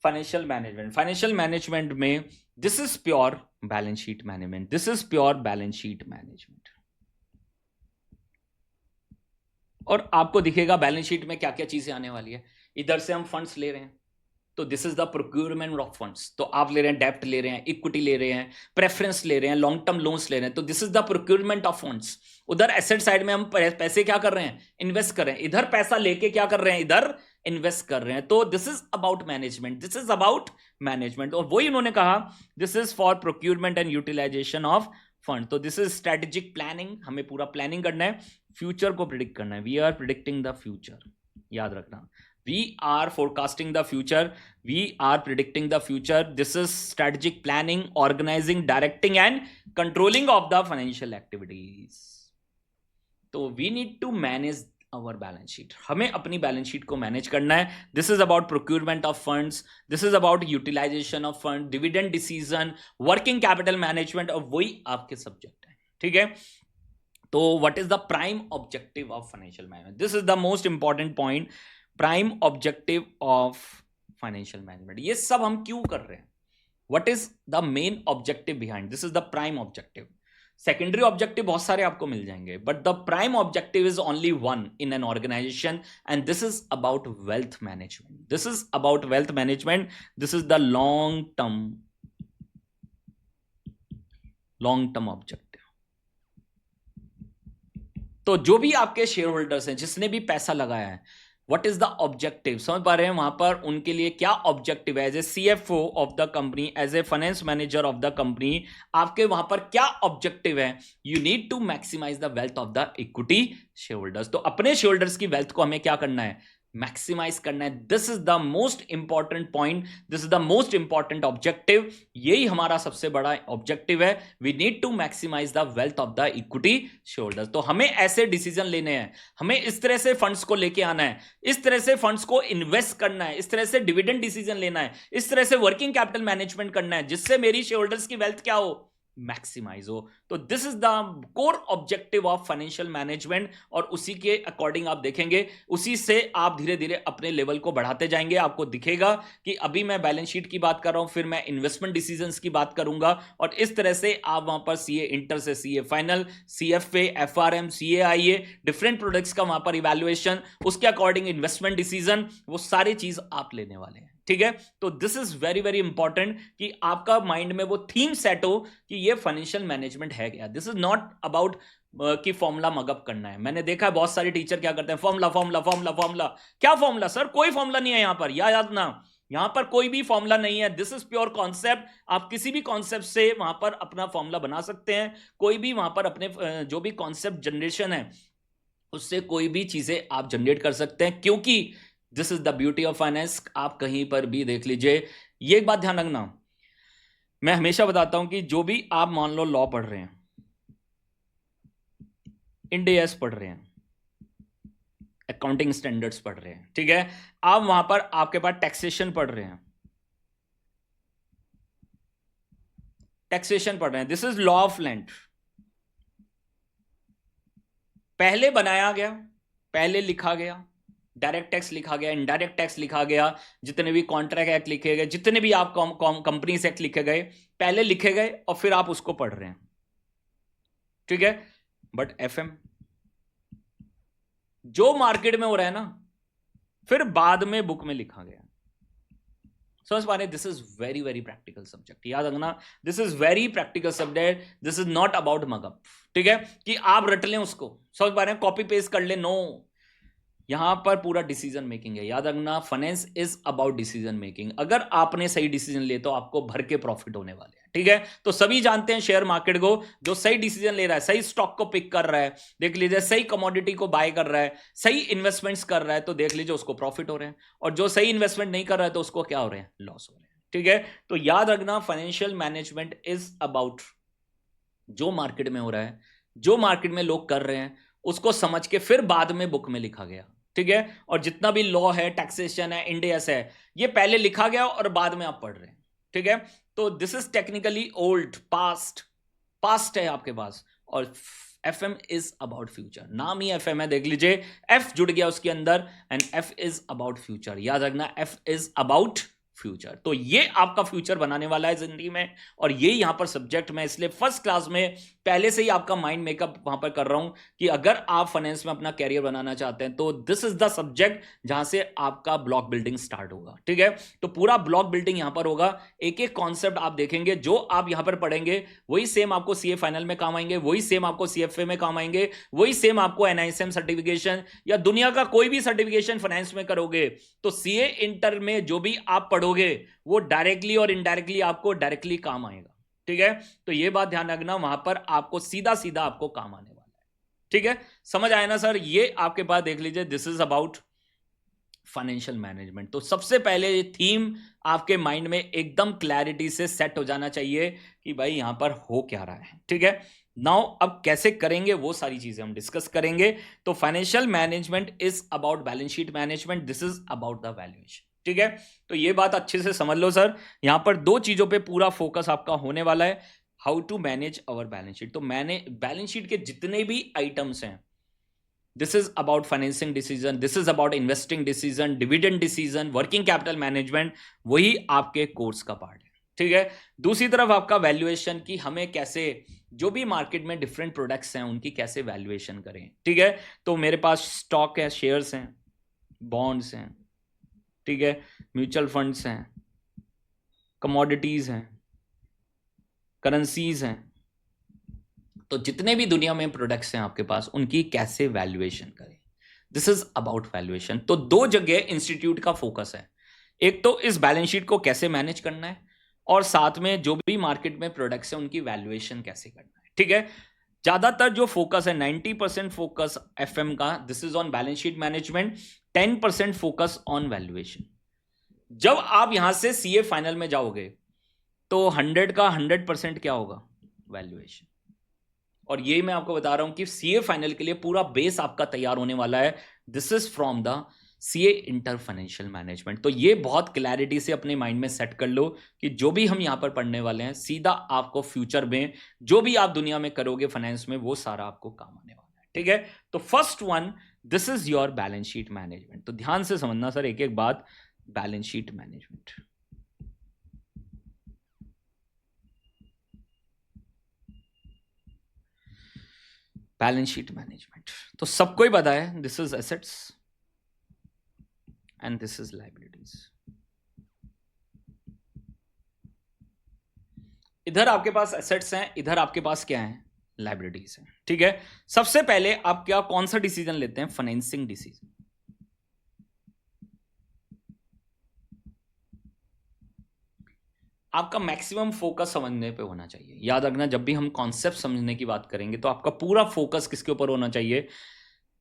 फाइनेंशियल मैनेजमेंट, फाइनेंशियल मैनेजमेंट में this is pure balance sheet management, this is pure balance sheet management. और आपको दिखेगा बैलेंस शीट में क्या क्या चीजें आने वाली है। इधर से हम फंड्स ले रहे हैं, तो this is the procurement of funds, तो आप ले रहे हैं डेप्ट ले रहे हैं, इक्विटी ले रहे हैं, प्रेफरेंस ले रहे हैं, लॉन्ग टर्म लोन्स ले रहे हैं, तो this is the procurement of funds. उधर एसेट साइड में हम पैसे क्या कर रहे हैं? इन्वेस्ट कर रहे हैं। इधर पैसा लेके क्या कर रहे हैं? इधर इन्वेस्ट कर रहे हैं। तो this is about management, this is about management. और वही उन्होंने कहा, this is for procurement and utilisation of fund. तो दिस इज स्ट्रेटेजिक प्लानिंग, हमें पूरा प्लानिंग करना है, फ्यूचर को प्रिडिक्ट करना है, we are predicting the future. याद रखना, we are forecasting the future, we are predicting the future, this is strategic planning, organizing, directing and controlling of the financial activities. तो we need to manage our balance sheet, हमें अपनी balance sheet को manage करना है। This is about procurement of funds, this is about utilisation of fund, dividend decision, working capital management, और वही आपके subject है, ठीक है। तो what is the prime objective of financial management? This is the most important point, prime objective of financial management. ये सब हम क्यों कर रहे हैं? What is the main objective behind? This is the prime objective. Secondary objective बहुत सारे आपको मिल जाएंगे, but the prime objective is only one in an organisation, and this is about wealth management, this is about wealth management, this is the long term objective. तो जो भी आपके share holders हैं, जिसने भी पैसा लगाया है, व्हाट इज द ऑब्जेक्टिव? समझ पा रहे हैं वहां पर उनके लिए क्या ऑब्जेक्टिव है? As a CFO of the company, as a finance manager of the company, आपके वहां पर क्या ऑब्जेक्टिव है? You need to maximise the wealth of the equity share holders. तो अपने शेयर होल्डर्स की वेल्थ को हमें क्या करना है? मैक्सिमाइज करना है। This is the most important point, this is the most important objective, यही हमारा सबसे बड़ा ऑब्जेक्टिव है। We need to maximise the wealth of the equity share holders. तो हमें ऐसे डिसीजन लेने हैं, हमें इस तरह से फंड्स को लेके आना है, इस तरह से फंड्स को इन्वेस्ट करना है, इस तरह से डिविडेंड डिसीजन लेना है, इस तरह से वर्किंग कैपिटल मैनेजमेंट करना है, जिससे मेरी शेयर होल्डर्स की वेल्थ क्या हो? मैक्सिमाइज हो। तो this is the core objective of financial management, और उसी के अकॉर्डिंग आप देखेंगे, उसी से आप धीरे धीरे अपने लेवल को बढ़ाते जाएंगे। आपको दिखेगा कि अभी मैं बैलेंस शीट की बात कर रहा हूं, फिर मैं इन्वेस्टमेंट डिसीजंस की बात करूंगा, और इस तरह से आप वहां पर CA इंटर से CA final, CFA, FRM, CAIA, different products का वहां पर इवैल्यूएशन, उसके अकॉर्डिंग इन्वेस्टमेंट डिसीजन, वो सारी चीज आप लेने वाले हैं, ठीक है। तो this is very very important कि आपका माइंड में वो थीम सेट हो कि ये फाइनेंशियल मैनेजमेंट है क्या। दिस इज नॉट अबाउट कि फॉर्मूला मगअप करना है। मैंने देखा है बहुत सारे टीचर क्या करते हैं, फॉर्मूला फॉर्मूला फॉर्मूला फॉर्मूला। क्या फॉर्मूला सर? कोई फॉर्मूला नहीं है यहां पर, याद ना, यहां पर कोई भी फॉर्मूला नहीं है। This is pure concept. आप किसी भी कॉन्सेप्ट से वहां पर अपना फॉर्मूला बना सकते हैं, कोई भी वहां पर अपने जो भी कॉन्सेप्ट जनरेशन है उससे कोई भी चीजें आप जनरेट कर सकते हैं, क्योंकि this is the beauty of finance. आप कहीं पर भी देख लीजिए, ये एक बात ध्यान रखना, मैं हमेशा बताता हूं कि जो भी आप मान लो लॉ पढ़ रहे हैं, इंड AS पढ़ रहे हैं, अकाउंटिंग स्टैंडर्ड्स पढ़ रहे हैं, ठीक है, आप वहां पर आपके पास टैक्सेशन पढ़ रहे हैं, टैक्सेशन पढ़ रहे हैं, this is law of land. पहले बनाया गया, पहले लिखा गया, डायरेक्ट टैक्स लिखा गया, इनडायरेक्ट टैक्स लिखा गया, जितने भी कॉन्ट्रैक्ट एक्ट लिखे गए, जितने भी आप कंपनीज एक्ट लिखे गए, पहले लिखे गए और फिर आप उसको पढ़ रहे हैं, ठीक है। बट एफएम जो मार्केट में हो रहा है ना, फिर बाद में बुक में लिखा गया। समझ पा रहे? This is very very practical subject, याद रखना, this is very practical subject, this is not about mug up, ठीक है, कि आप रट लें उसको, समझ पा रहे हैं, कॉपी पेस्ट कर ले, नो, यहां पर पूरा डिसीजन मेकिंग है। याद रखना, finance is about decision making. अगर आपने सही डिसीजन लिए तो आपको भर के प्रॉफिट होने वाले हैं, ठीक है। तो सभी जानते हैं शेयर मार्केट को, जो सही डिसीजन ले रहा है, सही स्टॉक को पिक कर रहा है, देख लीजिए, सही कमोडिटी को बाय कर रहा है, सही इन्वेस्टमेंट्स कर रहा है, तो देख लीजिए उसको प्रॉफिट हो रहे हैं, और जो सही इन्वेस्टमेंट नहीं कर रहा है तो उसको क्या हो रहे हैं, लॉस हो रहे हैं, ठीक है। तो याद रखना, फाइनेंशियल मैनेजमेंट इज अबाउट जो मार्केट में हो रहा है, जो मार्केट में लोग कर रहे हैं, उसको समझ के फिर बाद में बुक में लिखा गया, ठीक है। और जितना भी लॉ है, टैक्सेशन है, इंड एस है, ये पहले लिखा गया और बाद में आप पढ़ रहे हैं, ठीक है। तो this is technically old, past है आपके पास, और एफएम इज अबाउट फ्यूचर। नाम ही एफएम है, देख लीजिए, एफ जुड़ गया उसके अंदर, and F is about future. याद रखना, एफ इज अबाउट फ्यूचर। तो ये आपका फ्यूचर बनाने वाला है जिंदगी में, और ये यहां पर सब्जेक्ट मैं इसलिए फर्स्ट क्लास में पहले से ही आपका माइंड मेकअप वहां पर कर रहा हूं कि अगर आप फाइनेंस में अपना कैरियर बनाना चाहते हैं तो दिस इज द सब्जेक्ट जहां से आपका ब्लॉक बिल्डिंग स्टार्ट होगा, ठीक है। तो पूरा ब्लॉक बिल्डिंग यहां पर होगा, एक एक कॉन्सेप्ट आप देखेंगे, जो आप यहां पर पढ़ेंगे वही सेम आपको सीए फाइनल में काम आएंगे, वही सेम आपको सीएफए में काम आएंगे, वही सेम आपको एनआईएसएम सर्टिफिकेशन या दुनिया का कोई भी सर्टिफिकेशन फाइनेंस में करोगे तो सीए इंटर में जो भी आप पढ़ोगे वो डायरेक्टली और इनडायरेक्टली आपको डायरेक्टली काम आएगा, ठीक है। तो ये बात ध्यान रखना, वहां पर आपको सीधा सीधा आपको काम आने वाला है, ठीक है। समझ आया ना सर? ये आपके पास देख लीजिए, this is about financial management. तो सबसे पहले थीम आपके माइंड में एकदम क्लैरिटी से सेट हो जाना चाहिए कि भाई यहां पर हो क्या रहा है, ठीक है। नाउ अब कैसे करेंगे वो सारी चीजें हम डिस्कस करेंगे। तो financial management is about balance sheet management, this is about the valuation, ठीक है। तो ये बात अच्छे से समझ लो सर, यहां पर दो चीजों पे पूरा फोकस आपका होने वाला है, how to manage our balance sheet. तो मैंने बैलेंस शीट के जितने भी आइटम्स हैं, this is about financing decision, this is about investing decision, dividend decision, working capital management, वही आपके कोर्स का पार्ट है, ठीक है। दूसरी तरफ आपका वैल्यूएशन, की हमें कैसे जो भी मार्केट में डिफरेंट प्रोडक्ट्स हैं उनकी कैसे वैल्यूएशन करें, ठीक है। तो मेरे पास स्टॉक है, शेयर्स हैं, बॉन्ड्स हैं, ठीक है, म्यूचुअल फंड्स हैं, कमोडिटीज हैं, करेंसीज हैं, तो जितने भी दुनिया में प्रोडक्ट्स हैं आपके पास उनकी कैसे वैल्यूएशन करें, दिस इज अबाउट वैल्यूएशन। तो दो जगह इंस्टीट्यूट का फोकस है, एक तो इस बैलेंस शीट को कैसे मैनेज करना है, और साथ में जो भी मार्केट में प्रोडक्ट्स हैं उनकी वैल्यूएशन कैसे करना है, ठीक है। ज्यादातर जो फोकस है, 90% फोकस एफएम का, this is on balance sheet management, 10% focus on valuation. जब आप यहां से सीए फाइनल में जाओगे तो 100 का 100% क्या होगा, वैल्यूएशन। और ये मैं आपको बता रहा हूं कि सीए फाइनल के लिए पूरा बेस आपका तैयार होने वाला है, this is from the CA inter financial management. तो ये बहुत क्लैरिटी से अपने माइंड में सेट कर लो कि जो भी हम यहां पर पढ़ने वाले हैं, सीधा आपको फ्यूचर में जो भी आप दुनिया में करोगे फाइनेंस में, वो सारा आपको काम आने वाला है, ठीक है। तो first one, this is your balance sheet management. तो ध्यान से समझना सर एक एक बात, balance sheet management. Balance sheet management तो सबको ही पता है, this is assets and this is liabilities. इधर आपके पास एसेट्स हैं, इधर आपके पास क्या है, लायबिलिटीज हैं, ठीक है। सबसे पहले आप क्या कौन सा डिसीजन लेते हैं, फाइनेंसिंग डिसीजन। आपका मैक्सिमम फोकस समझने पे होना चाहिए। याद रखना, जब भी हम कॉन्सेप्ट समझने की बात करेंगे तो आपका पूरा फोकस किसके ऊपर होना चाहिए,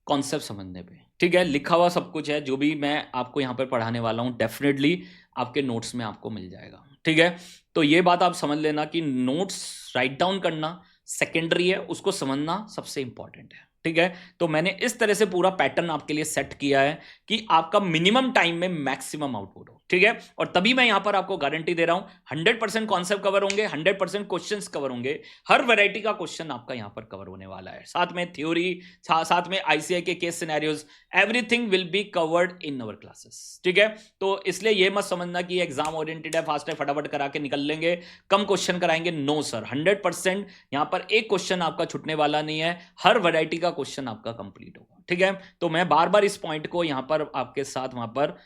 कॉन्सेप्ट समझने पे, ठीक है। लिखा हुआ सब कुछ है, जो भी मैं आपको यहाँ पर पढ़ाने वाला हूँ डेफिनेटली आपके नोट्स में आपको मिल जाएगा, ठीक है। तो ये बात आप समझ लेना कि नोट्स राइट डाउन करना सेकेंडरी है, उसको समझना सबसे इंपॉर्टेंट है, ठीक है। तो मैंने इस तरह से पूरा पैटर्न आपके लिए सेट किया है कि आपका मिनिमम टाइम में मैक्सिमम आउटपुट हो, ठीक है। और तभी मैं यहां पर आपको गारंटी दे रहा हूं 100% कॉन्सेप्ट कवर होंगे, 100% क्वेश्चंस कवर होंगे, हर वैरायटी का क्वेश्चन आपका यहां पर कवर होने वाला है, साथ में थ्योरी, साथ में आईसीआई के case scenarios, everything will be covered in our classes, ठीक है। तो इसलिए यह मत समझना कि एग्जाम ओरिएंटेड है, फास्ट है, फटाफट करा के निकल लेंगे, कम क्वेश्चन कराएंगे। नो सर, 100% यहां पर एक क्वेश्चन आपका छूटने वाला नहीं है, हर वैरायटी का क्वेश्चन आपका कंप्लीट होगा, ठीक है। तो मैं बार बार इस पॉइंट को यहां पर आपके साथ वहां पर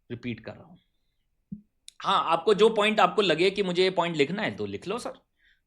रिपीट कर रहा हूं। हाँ, आपको जो पॉइंट आपको लगे कि मुझे ये पॉइंट लिखना है तो लिख लो सर,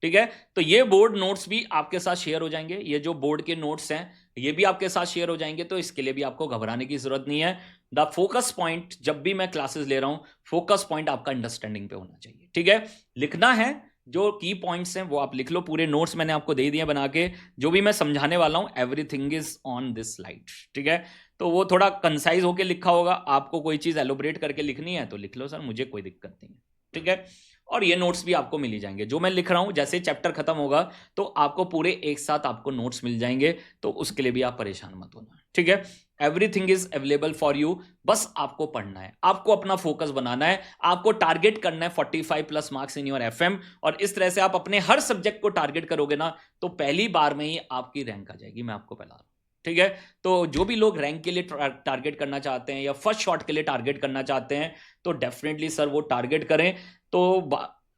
ठीक है। तो ये बोर्ड नोट्स भी आपके साथ शेयर हो जाएंगे, ये जो बोर्ड के नोट्स हैं ये भी आपके साथ शेयर हो जाएंगे, तो इसके लिए भी आपको घबराने की जरूरत नहीं है। द फोकस पॉइंट, जब भी मैं क्लासेस ले रहा हूं, फोकस पॉइंट आपका अंडरस्टैंडिंग पे होना चाहिए, ठीक है। लिखना है, जो की पॉइंट्स हैं वो आप लिख लो, पूरे नोट्स मैंने आपको दे दिए बना के, जो भी मैं समझाने वाला हूं everything is on this slide, ठीक है। तो वो थोड़ा कंसाइज होके लिखा होगा, आपको कोई चीज एलोबरेट करके लिखनी है तो लिख लो सर, मुझे कोई दिक्कत नहीं है, ठीक है। और ये नोट्स भी आपको मिल ही जाएंगे, जो मैं लिख रहा हूं, जैसे चैप्टर खत्म होगा तो आपको पूरे एक साथ आपको नोट्स मिल जाएंगे, तो उसके लिए भी आप परेशान मत होना, ठीक है। Everything is available for you, बस आपको पढ़ना है, आपको अपना फोकस बनाना है, आपको टारगेट करना है 45+ मार्क्स इन योर एफएम, और इस तरह से आप अपने हर सब्जेक्ट को टारगेट करोगे ना तो पहली बार में ही आपकी रैंक आ जाएगी, मैं आपको बता रहा हूं, ठीक है। तो जो भी लोग रैंक के लिए टारगेट करना चाहते हैं या फर्स्ट शॉट के लिए टारगेट करना चाहते हैं तो डेफिनेटली सर वो टारगेट करें, तो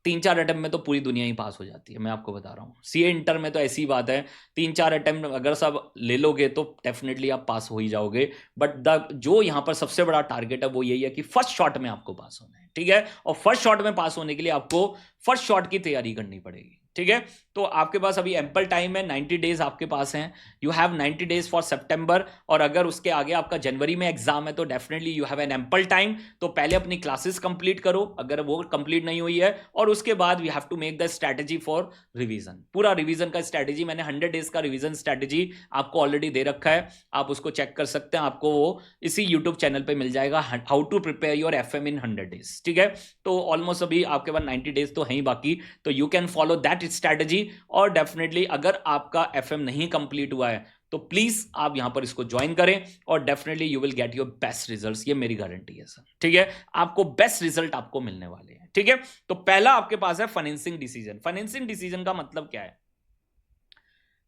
3-4 अटेम्प्ट में तो पूरी दुनिया ही पास हो जाती है, मैं आपको बता रहा हूँ। सीए इंटर में तो ऐसी बात है, 3-4 अटेम्प्ट अगर सब ले लोगे तो डेफिनेटली आप पास हो ही जाओगे, बट द जो यहाँ पर सबसे बड़ा टारगेट है वो यही है कि फर्स्ट शॉट में आपको पास होना है, ठीक है। और फर्स्ट शॉट में पास होने के लिए आपको फर्स्ट शॉट की तैयारी करनी पड़ेगी, ठीक है। तो आपके पास अभी एम्पल टाइम है, 90 डेज आपके पास हैं, यू हैव 90 डेज फॉर सितंबर, और अगर उसके आगे आपका जनवरी में एग्जाम है तो definitely you have an ample time. तो पहले अपनी क्लासेस कंप्लीट करो अगर वो कंप्लीट नहीं हुई है, और उसके बाद we have to make the strategy for revision. पूरा रिवीजन का स्ट्रेटेजी मैंने 100 डेज का रिवीजन स्ट्रेटेजी आपको ऑलरेडी दे रखा है, आप उसको चेक कर सकते हैं, आपको वो इसी यूट्यूब चैनल पर मिल जाएगा, how to prepare your FM in 100 days, ठीक है। तो ऑलमोस्ट अभी आपके पास 90 डेज तो है ही बाकी, तो you can follow that strategy. और डेफिनेटली अगर आपका एफएम नहीं कंप्लीट हुआ है तो प्लीज आप यहां पर इसको ज्वाइन करें, और definitely you will get your best results, ये मेरी गारंटी है सर, ठीक है। आपको बेस्ट रिजल्ट आपको मिलने वाले हैं, ठीक है। तो पहला आपके पास है फाइनेंसिंग डिसीजन। फाइनेंसिंग डिसीजन का मतलब क्या है?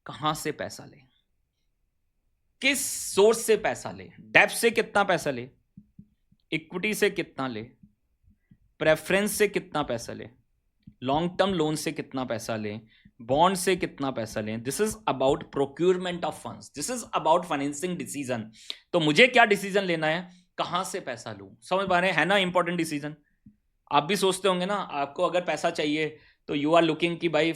कहां से पैसा लें, किस सोर्स से पैसा लें, डेब्ट से कितना पैसा ले, इक्विटी से कितना ले, प्रेफरेंस से कितना पैसा ले, लॉन्ग टर्म लोन से कितना पैसा लें, बॉन्ड से कितना पैसा लें। This is about procurement of funds, this is about financing decision. तो मुझे क्या डिसीजन लेना है, कहां से पैसा लूं, समझ पा रहे हैं, है ना इंपॉर्टेंट डिसीजन। आप भी सोचते होंगे ना, आपको अगर पैसा चाहिए तो यू आर लुकिंग कि भाई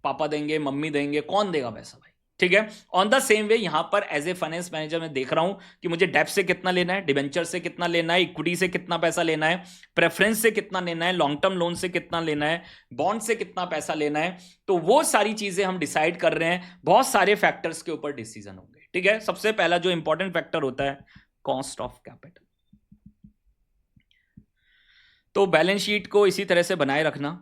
पापा देंगे, मम्मी देंगे, कौन देगा पैसा भाई, ठीक है। ऑन द सेम वे यहां पर एज ए फाइनेंस मैनेजर मैं देख रहा हूं कि मुझे डेब्ट से कितना लेना है, डिबेंचर से कितना लेना है, इक्विटी से कितना पैसा लेना है, प्रेफरेंस से कितना लेना है, लॉन्ग टर्म लोन से कितना लेना है, बॉन्ड से कितना पैसा लेना है। तो वो सारी चीजें हम डिसाइड कर रहे हैं, बहुत सारे फैक्टर्स के ऊपर डिसीजन होंगे, ठीक है। सबसे पहला जो इंपॉर्टेंट फैक्टर होता है कॉस्ट ऑफ कैपिटल। तो बैलेंस शीट को इसी तरह से बनाए रखना,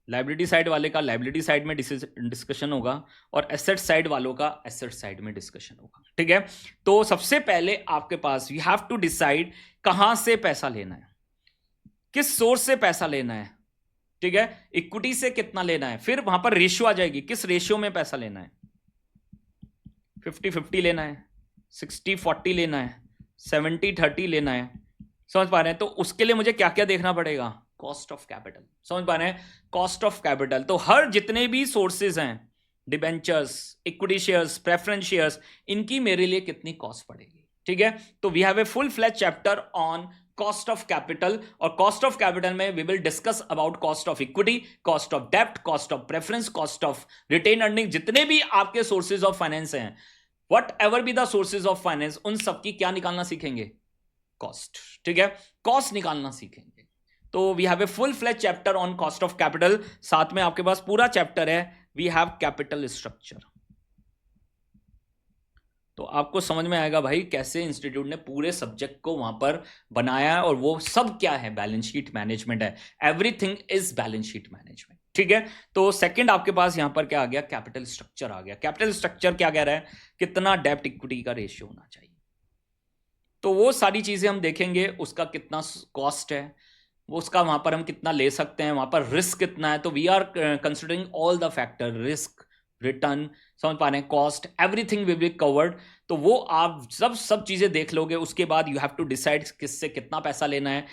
लाइबिलिटी साइड वाले का लाइबिलिटी साइड में डिस्कशन होगा, और एसेट साइड वालों का एसेट साइड में डिस्कशन होगा, ठीक है। तो सबसे पहले आपके पास यू हैव टू डिसाइड कहां से पैसा लेना है, किस सोर्स से पैसा लेना है, ठीक है। इक्विटी से कितना लेना है, फिर वहां पर रेशियो आ जाएगी, किस रेशियो में पैसा लेना है, 50-50 लेना है, 60-40 लेना है, 70-30 लेना है, समझ पा रहे हैं। तो उसके लिए मुझे क्या क्या देखना पड़ेगा, कॉस्ट ऑफ कैपिटल, समझ पा रहे हैं, कॉस्ट ऑफ कैपिटल। तो हर जितने भी सोर्सेज हैं, debentures, equity shares, preference shares, इनकी मेरे लिए कितनी कॉस्ट पड़ेगी, ठीक है। तो we have a full flash chapter on cost of capital, और कॉस्ट ऑफ कैपिटल में we will discuss about cost of equity, cost of डेब्ट, cost of preference, cost of retained earning, जितने भी आपके सोर्सेज ऑफ फाइनेंस हैं, whatever be the sources of finance, उन सबकी क्या निकालना सीखेंगे, कॉस्ट, ठीक है, कॉस्ट निकालना सीखेंगे। तो we have a full flash chapter on cost of capital, साथ में आपके पास पूरा चैप्टर है वी हैव कैपिटल स्ट्रक्चर। तो आपको समझ में आएगा भाई कैसे इंस्टीट्यूट ने पूरे सब्जेक्ट को वहां पर बनाया है, और वो सब क्या है, बैलेंस शीट मैनेजमेंट है, everything is balance sheet management, ठीक है। तो सेकंड आपके पास यहां पर क्या आ गया, कैपिटल स्ट्रक्चर आ गया। कैपिटल स्ट्रक्चर क्या कह रहा है, कितना डेब्ट इक्विटी का रेशियो होना चाहिए। तो वो सारी चीजें हम देखेंगे, उसका कितना कॉस्ट है, वो उसका वहां पर हम कितना ले सकते हैं, वहां पर रिस्क कितना है। तो we are considering all the factor, risk, return, समझ पा रहे हैं, cost, everything will be covered. तो वो आप सब चीजें देख लोगे, उसके बाद यू हैव टू डिसाइड किससे कितना पैसा लेना है,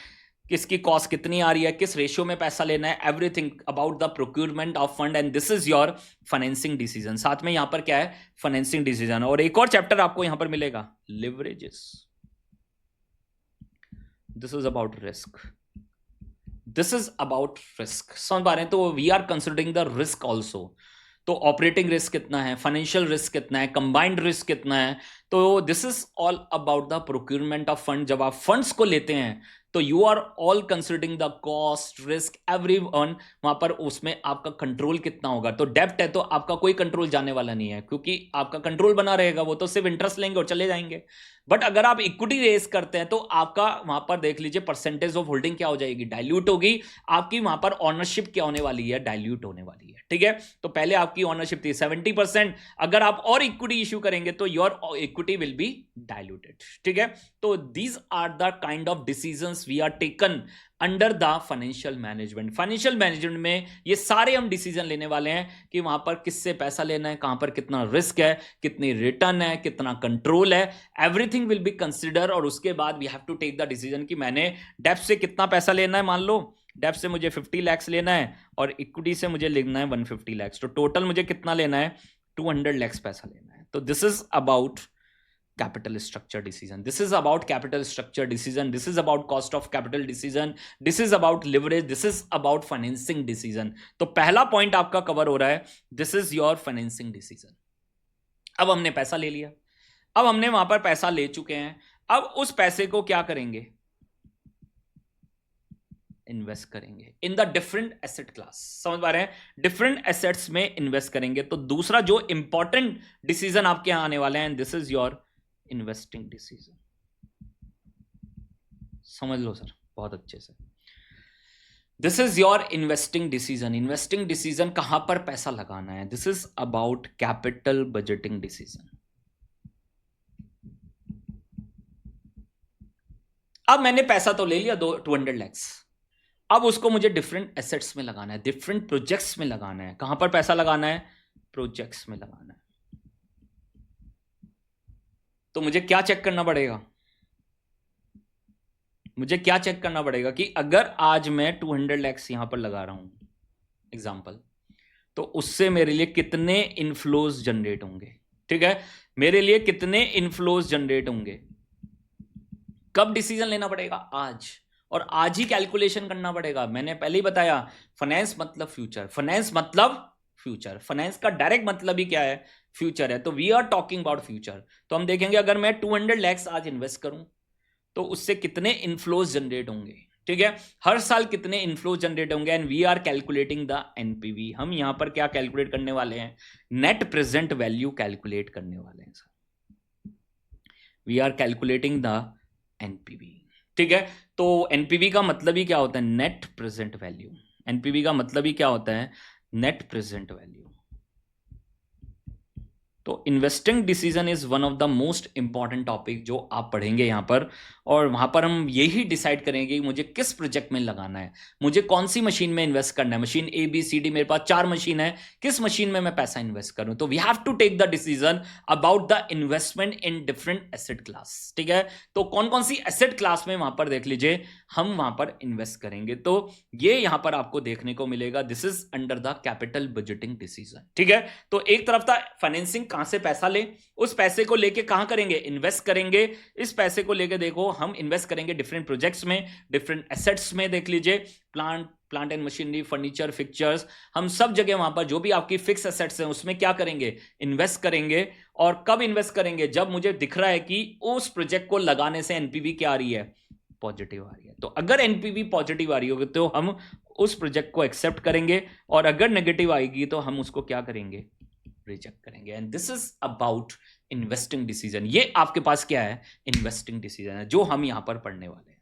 किसकी कॉस्ट कितनी आ रही है, किस रेशियो में पैसा लेना है, everything about the procurement of fund, and this is your financing decision. साथ में यहां पर क्या है, फाइनेंसिंग डिसीजन। और एक और चैप्टर आपको यहां पर मिलेगा, leverages. This is about risk, this is about risk, समझ पा रहे हैं। तो we are considering the risk also. तो ऑपरेटिंग रिस्क कितना है, फाइनेंशियल रिस्क कितना है, कंबाइंड रिस्क कितना है। तो this is all about the procurement of fund. जब आप फंड्स को लेते हैं तो you are all considering the cost, risk, every one. वहां पर उसमें आपका कंट्रोल कितना होगा। तो डेब्ट है तो आपका कोई कंट्रोल जाने वाला नहीं है, क्योंकि आपका कंट्रोल बना रहेगा, वो तो सिर्फ इंटरेस्ट लेंगे और चले जाएंगे। बट अगर आप इक्विटी रेस करते हैं तो आपका वहां पर देख लीजिए परसेंटेज ऑफ होल्डिंग क्या हो जाएगी, डाइल्यूट होगी। आपकी वहां पर ऑनरशिप क्या होने वाली है, डाइल्यूट होने वाली है। ठीक है। तो पहले आपकी ऑनरशिप थी 70%, अगर आप और इक्विटी इश्यू करेंगे तो your equity will be diluted. ठीक है। तो these are the kind of decisions we are taken under the financial management. Financial management में ये सारे हम डिसीजन लेने वाले हैं कि वहां पर किससे पैसा लेना है, कहां पर कितना रिस्क है, कितनी रिटर्न है, कितना कंट्रोल है, एवरीथिंग विल बी कंसिडर। और उसके बाद we have to take the decision कि मैंने डेब्ट से कितना पैसा लेना है। मान लो डेब्ट से मुझे 50 लाख लेना है और इक्विटी से मुझे लेना है 150 लाख, तो टोटल मुझे कितना लेना है, 200 लाख पैसा लेना है। तो this is about capital structure decision, this is about capital structure decision, this is about cost of capital decision, this is about leverage, this is about financing decision। तो पहला पॉइंट आपका कवर हो रहा है, this is your financing decision। अब हमने पैसा ले लिया, अब हमने वहां पर पैसा ले चुके हैं, अब उस पैसे को क्या करेंगे, इन्वेस्ट करेंगे in the different asset class. समझ पा रहे हैं, डिफरेंट एसेट्स में इन्वेस्ट करेंगे। तो दूसरा जो इंपॉर्टेंट डिसीजन आपके यहां आने वाले हैं, this is your investing decision. समझ लो सर बहुत अच्छे से, this is your investing decision. Investing decision कहां पर पैसा लगाना है, this is about capital budgeting decision. अब मैंने पैसा तो ले लिया 200 लाख, अब उसको मुझे डिफरेंट एसेट्स में लगाना है, डिफरेंट प्रोजेक्ट्स में लगाना है। कहां पर पैसा लगाना है, प्रोजेक्ट्स में लगाना है। तो मुझे क्या चेक करना पड़ेगा, मुझे क्या चेक करना पड़ेगा कि अगर आज मैं 200 लाख यहां पर लगा रहा हूं एग्जांपल, तो उससे मेरे लिए कितने इनफ्लोज जनरेट होंगे। ठीक है, मेरे लिए कितने इनफ्लोज जनरेट होंगे। कब डिसीजन लेना पड़ेगा, आज, और आज ही कैलकुलेशन करना पड़ेगा। मैंने पहले ही बताया, फाइनेंस मतलब फ्यूचर, फाइनेंस मतलब फ्यूचर, फाइनेंस का डायरेक्ट मतलब ही क्या है, फ्यूचर है। तो we are talking about future. तो हम देखेंगे अगर मैं 200 लाख आज इन्वेस्ट करूं तो उससे कितने इनफ्लोज जनरेट होंगे। ठीक है, हर साल कितने इनफ्लोज जनरेट होंगे, and we are calculating the NPV. हम यहां पर क्या कैलकुलेट करने वाले हैं, नेट प्रेजेंट वैल्यू कैलकुलेट करने वाले हैं sir. We are calculating the NPV. ठीक है, तो एनपीवी का मतलब ही क्या होता है, नेट प्रेजेंट वैल्यू। एनपीवी का मतलब ही क्या होता है, नेट प्रेजेंट वैल्यू। तो investing decision is one of the most important topic जो आप पढ़ेंगे यहाँ पर, और वहां पर हम यही डिसाइड करेंगे कि मुझे किस प्रोजेक्ट में लगाना है, मुझे कौन सी मशीन में इन्वेस्ट करना है। Machine A B C D, मेरे पास 4 मशीन है, किस मशीन में मैं पैसा इन्वेस्ट करूं। तो we have to take the decision about the investment in different asset class. ठीक है, तो कौन कौन सी एसेट क्लास में वहां पर देख लीजिए हम वहां पर इन्वेस्ट करेंगे। तो ये यहां पर आपको देखने को मिलेगा, this is under the capital budgeting decision. ठीक है, तो एक तरफ था फाइनेंसिंग, कहां से पैसा ले, उस पैसे को लेके कहां करेंगे, इन्वेस्ट करेंगे। इस पैसे को लेके देखो हम इन्वेस्ट करेंगे डिफरेंट प्रोजेक्ट्स में, डिफरेंट एसेट्स में। देख लीजिए plant and machinery, furniture, fixtures, हम सब जगह वहां पर जो भी आपकी फिक्स एसेट्स हैं उसमें क्या करेंगे, इन्वेस्ट करेंगे। और कब इन्वेस्ट करेंगे, जब मुझे दिख रहा है कि उस प्रोजेक्ट को लगाने से एनपीवी क्या आ रही है, पॉजिटिव आ रही है। तो अगर एनपीवी पॉजिटिव आ रही होगी तो हम उस प्रोजेक्ट को एक्सेप्ट करेंगे, और अगर नेगेटिव आएगी तो हम उसको क्या करेंगे, रिजेक्ट करेंगे। And this is about investing decision. ये आपके पास क्या है, इन्वेस्टिंग डिसीजन है जो हम यहां पर पढ़ने वाले हैं।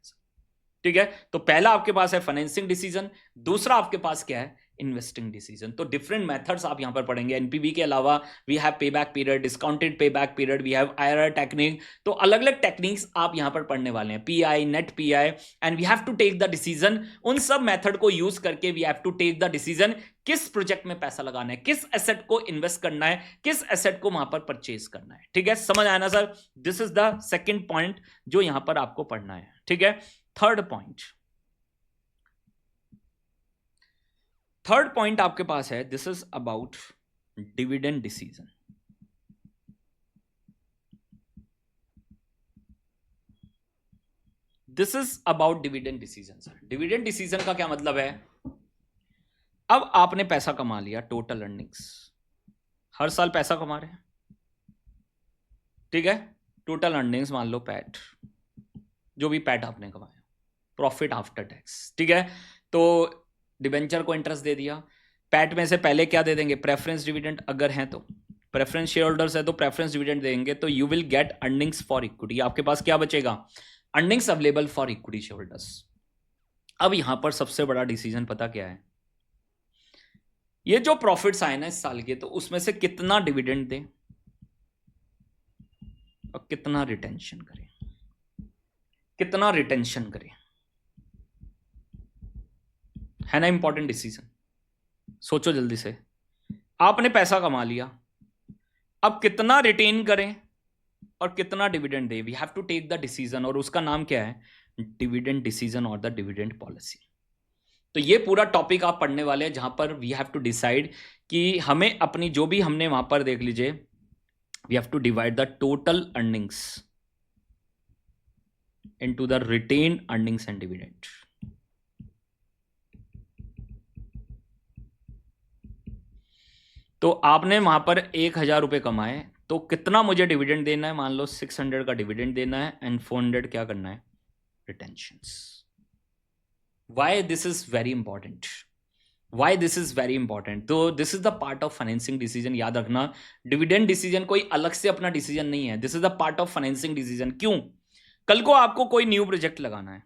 ठीक है, तो पहला आपके पास है फाइनेंसिंग डिसीजन, दूसरा आपके पास क्या है, इन्वेस्टिंग डिसीजन। तो डिफरेंट मेथड्स आप यहां पर पढ़ेंगे। एनपीवी के अलावा we have pay back period, discounted pay back period, we have IRR technique. तो अलग अलग टेक्निक्स आप यहां पर पढ़ने वाले हैं, PI, net PI, and we have to take the decision. उन सब मेथड को यूज करके we have to take the decision, किस प्रोजेक्ट में पैसा लगाना है, किस एसेट को इन्वेस्ट करना है, किस एसेट को वहां पर परचेज करना है। ठीक है, समझ आया ना sir? This is the second point जो यहां पर आपको पढ़ना है। ठीक है, थर्ड पॉइंट आपके पास है, this is about dividend decision. This is about dividend decision. Sir dividend decision का क्या मतलब है? अब आपने पैसा कमा लिया, टोटल अर्निंग्स, हर साल पैसा कमा रहे हैं, ठीक है, टोटल अर्निंग्स मान लो पैट, जो भी पैट आपने कमाया, प्रॉफिट आफ्टर टैक्स, ठीक है। तो डिबेंचर को इंटरेस्ट दे दिया, पैट में से पहले क्या दे देंगे, प्रेफरेंस डिविडेंड, अगर हैं तो प्रेफरेंस शेयर होल्डर्स है तो प्रेफरेंस डिविडेंड देंगे, तो you will get earnings for equity. आपके पास क्या बचेगा, earnings available for equity share holders. अब यहां पर सबसे बड़ा डिसीजन पता क्या है, ये जो प्रॉफिट्स आए ना इस साल के, तो उसमें से कितना डिविडेंड दें और कितना रिटेंशन करें, कितना रिटेंशन करें, है ना इंपॉर्टेंट डिसीजन। सोचो जल्दी से, आपने पैसा कमा लिया, अब कितना रिटेन करें और कितना डिविडेंड दें, we have to take the decision, और उसका नाम क्या है, डिविडेंड डिसीजन और द डिविडेंड पॉलिसी। तो ये पूरा टॉपिक आप पढ़ने वाले हैं, जहां पर वी हैव टू डिसाइड कि हमें अपनी जो भी हमने वहां पर देख लीजिए, we have to divide the total earnings into the retained earnings and dividend. तो आपने वहां पर 1,000 रुपए कमाए, तो कितना मुझे डिविडेंड देना है, मान लो 600 का डिविडेंड देना है, एंड 400 क्या करना है, retentions. Why this is very important, why this is very important, तो this is the part of financing decision. याद रखना, डिविडेंड डिसीजन कोई अलग से अपना डिसीजन नहीं है, this is the part of financing decision. क्यों? कल को आपको कोई न्यू प्रोजेक्ट लगाना है,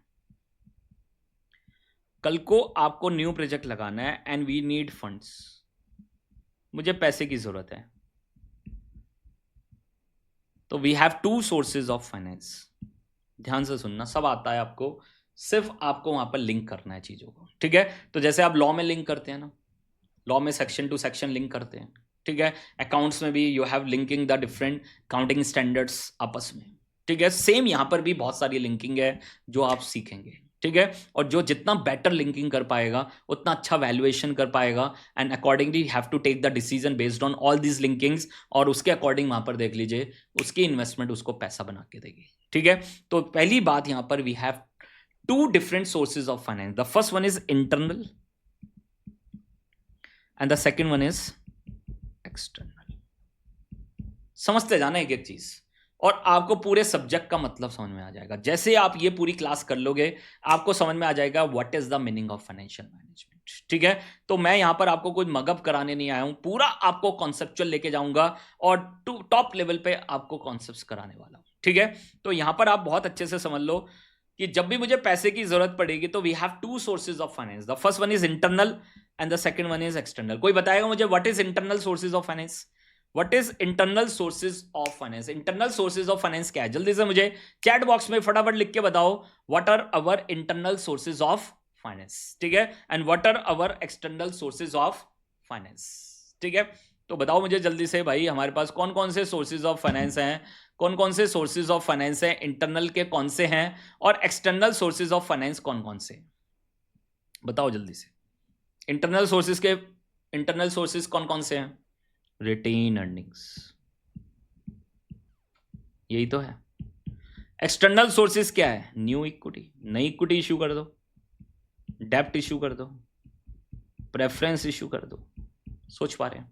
कल को आपको न्यू प्रोजेक्ट लगाना है, एंड वी नीड फंड्स, मुझे पैसे की जरूरत है, तो we have two sources of finance. ध्यान से सुनना, सब आता है आपको, सिर्फ आपको वहां पर लिंक करना है चीजों को, ठीक है। तो जैसे आप लॉ में लिंक करते हैं ना, लॉ में सेक्शन टू सेक्शन लिंक करते हैं, ठीक है। अकाउंट्स में भी you have linking the different counting standards आपस में, ठीक है। सेम यहां पर भी बहुत सारी लिंकिंग है जो आप सीखेंगे, ठीक है। और जो जितना बेटर लिंकिंग कर पाएगा उतना अच्छा वैल्यूएशन कर पाएगा, and accordingly have to take the decision based on all these linkings, और उसके अकॉर्डिंग वहां पर देख लीजिए उसकी इन्वेस्टमेंट उसको पैसा बना के देगी, ठीक है। तो पहली बात यहां पर we have two different sources of finance. The first one is internal and the second one is external. समझते जाना एक एक चीज, और आपको पूरे सब्जेक्ट का मतलब समझ में आ जाएगा। जैसे आप ये पूरी क्लास कर लोगे, आपको समझ में आ जाएगा what is the meaning of financial management, ठीक है। तो मैं यहां पर आपको कोई मगअप कराने नहीं आया हूं, पूरा आपको कॉन्सेप्चुअल लेके जाऊंगा और टॉप लेवल पे आपको कॉन्सेप्ट्स कराने वाला हूं, ठीक है। तो यहां पर आप बहुत अच्छे से समझ लो कि जब भी मुझे पैसे की जरूरत पड़ेगी तो we have two sources of finance, the first one is internal and the second one is external. कोई बताएगा मुझे what is internal sources of finance, what is internal sources of finance? Internal sources of finance क्या है, जल्दी से मुझे chat box में फटाफट लिख के बताओ, what are our internal sources of finance, ठीक है, and what are our external sources of finance, ठीक है। तो बताओ मुझे जल्दी से भाई, हमारे पास कौन कौन से सोर्सेज ऑफ फाइनेंस हैं, कौन कौन से सोर्सेज ऑफ फाइनेंस हैं, इंटरनल के कौन से हैं, और एक्सटर्नल सोर्सेज ऑफ फाइनेंस कौन कौन से, बताओ जल्दी से। इंटरनल सोर्सेज के इंटरनल सोर्सेज कौन कौन से हैं, रिटेन अर्निंग्स, यही तो है। एक्सटर्नल सोर्सेज क्या है, न्यू इक्विटी, नई इक्विटी इश्यू कर दो, डेब्ट इश्यू कर दो, प्रेफरेंस इश्यू कर दो, सोच पा रहे हैं।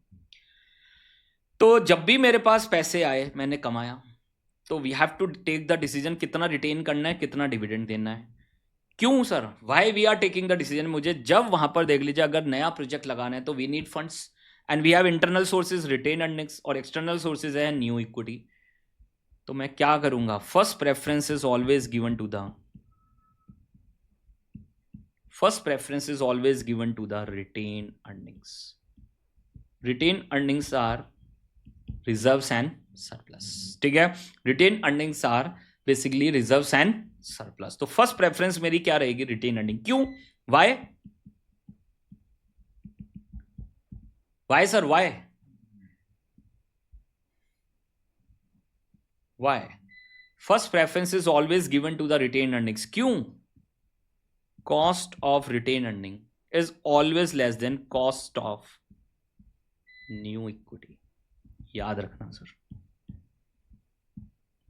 तो जब भी मेरे पास पैसे आए, मैंने कमाया, तो we have to take the decision कितना रिटेन करना है, कितना डिविडेंड देना है। क्यों sir, why we are taking the decision? मुझे जब वहां पर देख लीजिए अगर नया प्रोजेक्ट लगाना है तो we need funds, and we have internal sources retained earnings, और एक्सटर्नल सोर्सेज है न्यू इक्विटी। तो मैं क्या करूंगा, first preference is always given to the first preference is always given to the retained earnings. Retained earnings are reserves and surplus. ठीक है, retained earnings are basically reserves and surplus. तो first preference मेरी क्या रहेगी? retained earning. क्यों? Why? Why sir? Why? Why? First preference is always given to the retained earnings. क्यों? Cost of retained earning is always less than cost of new equity. याद रखना sir.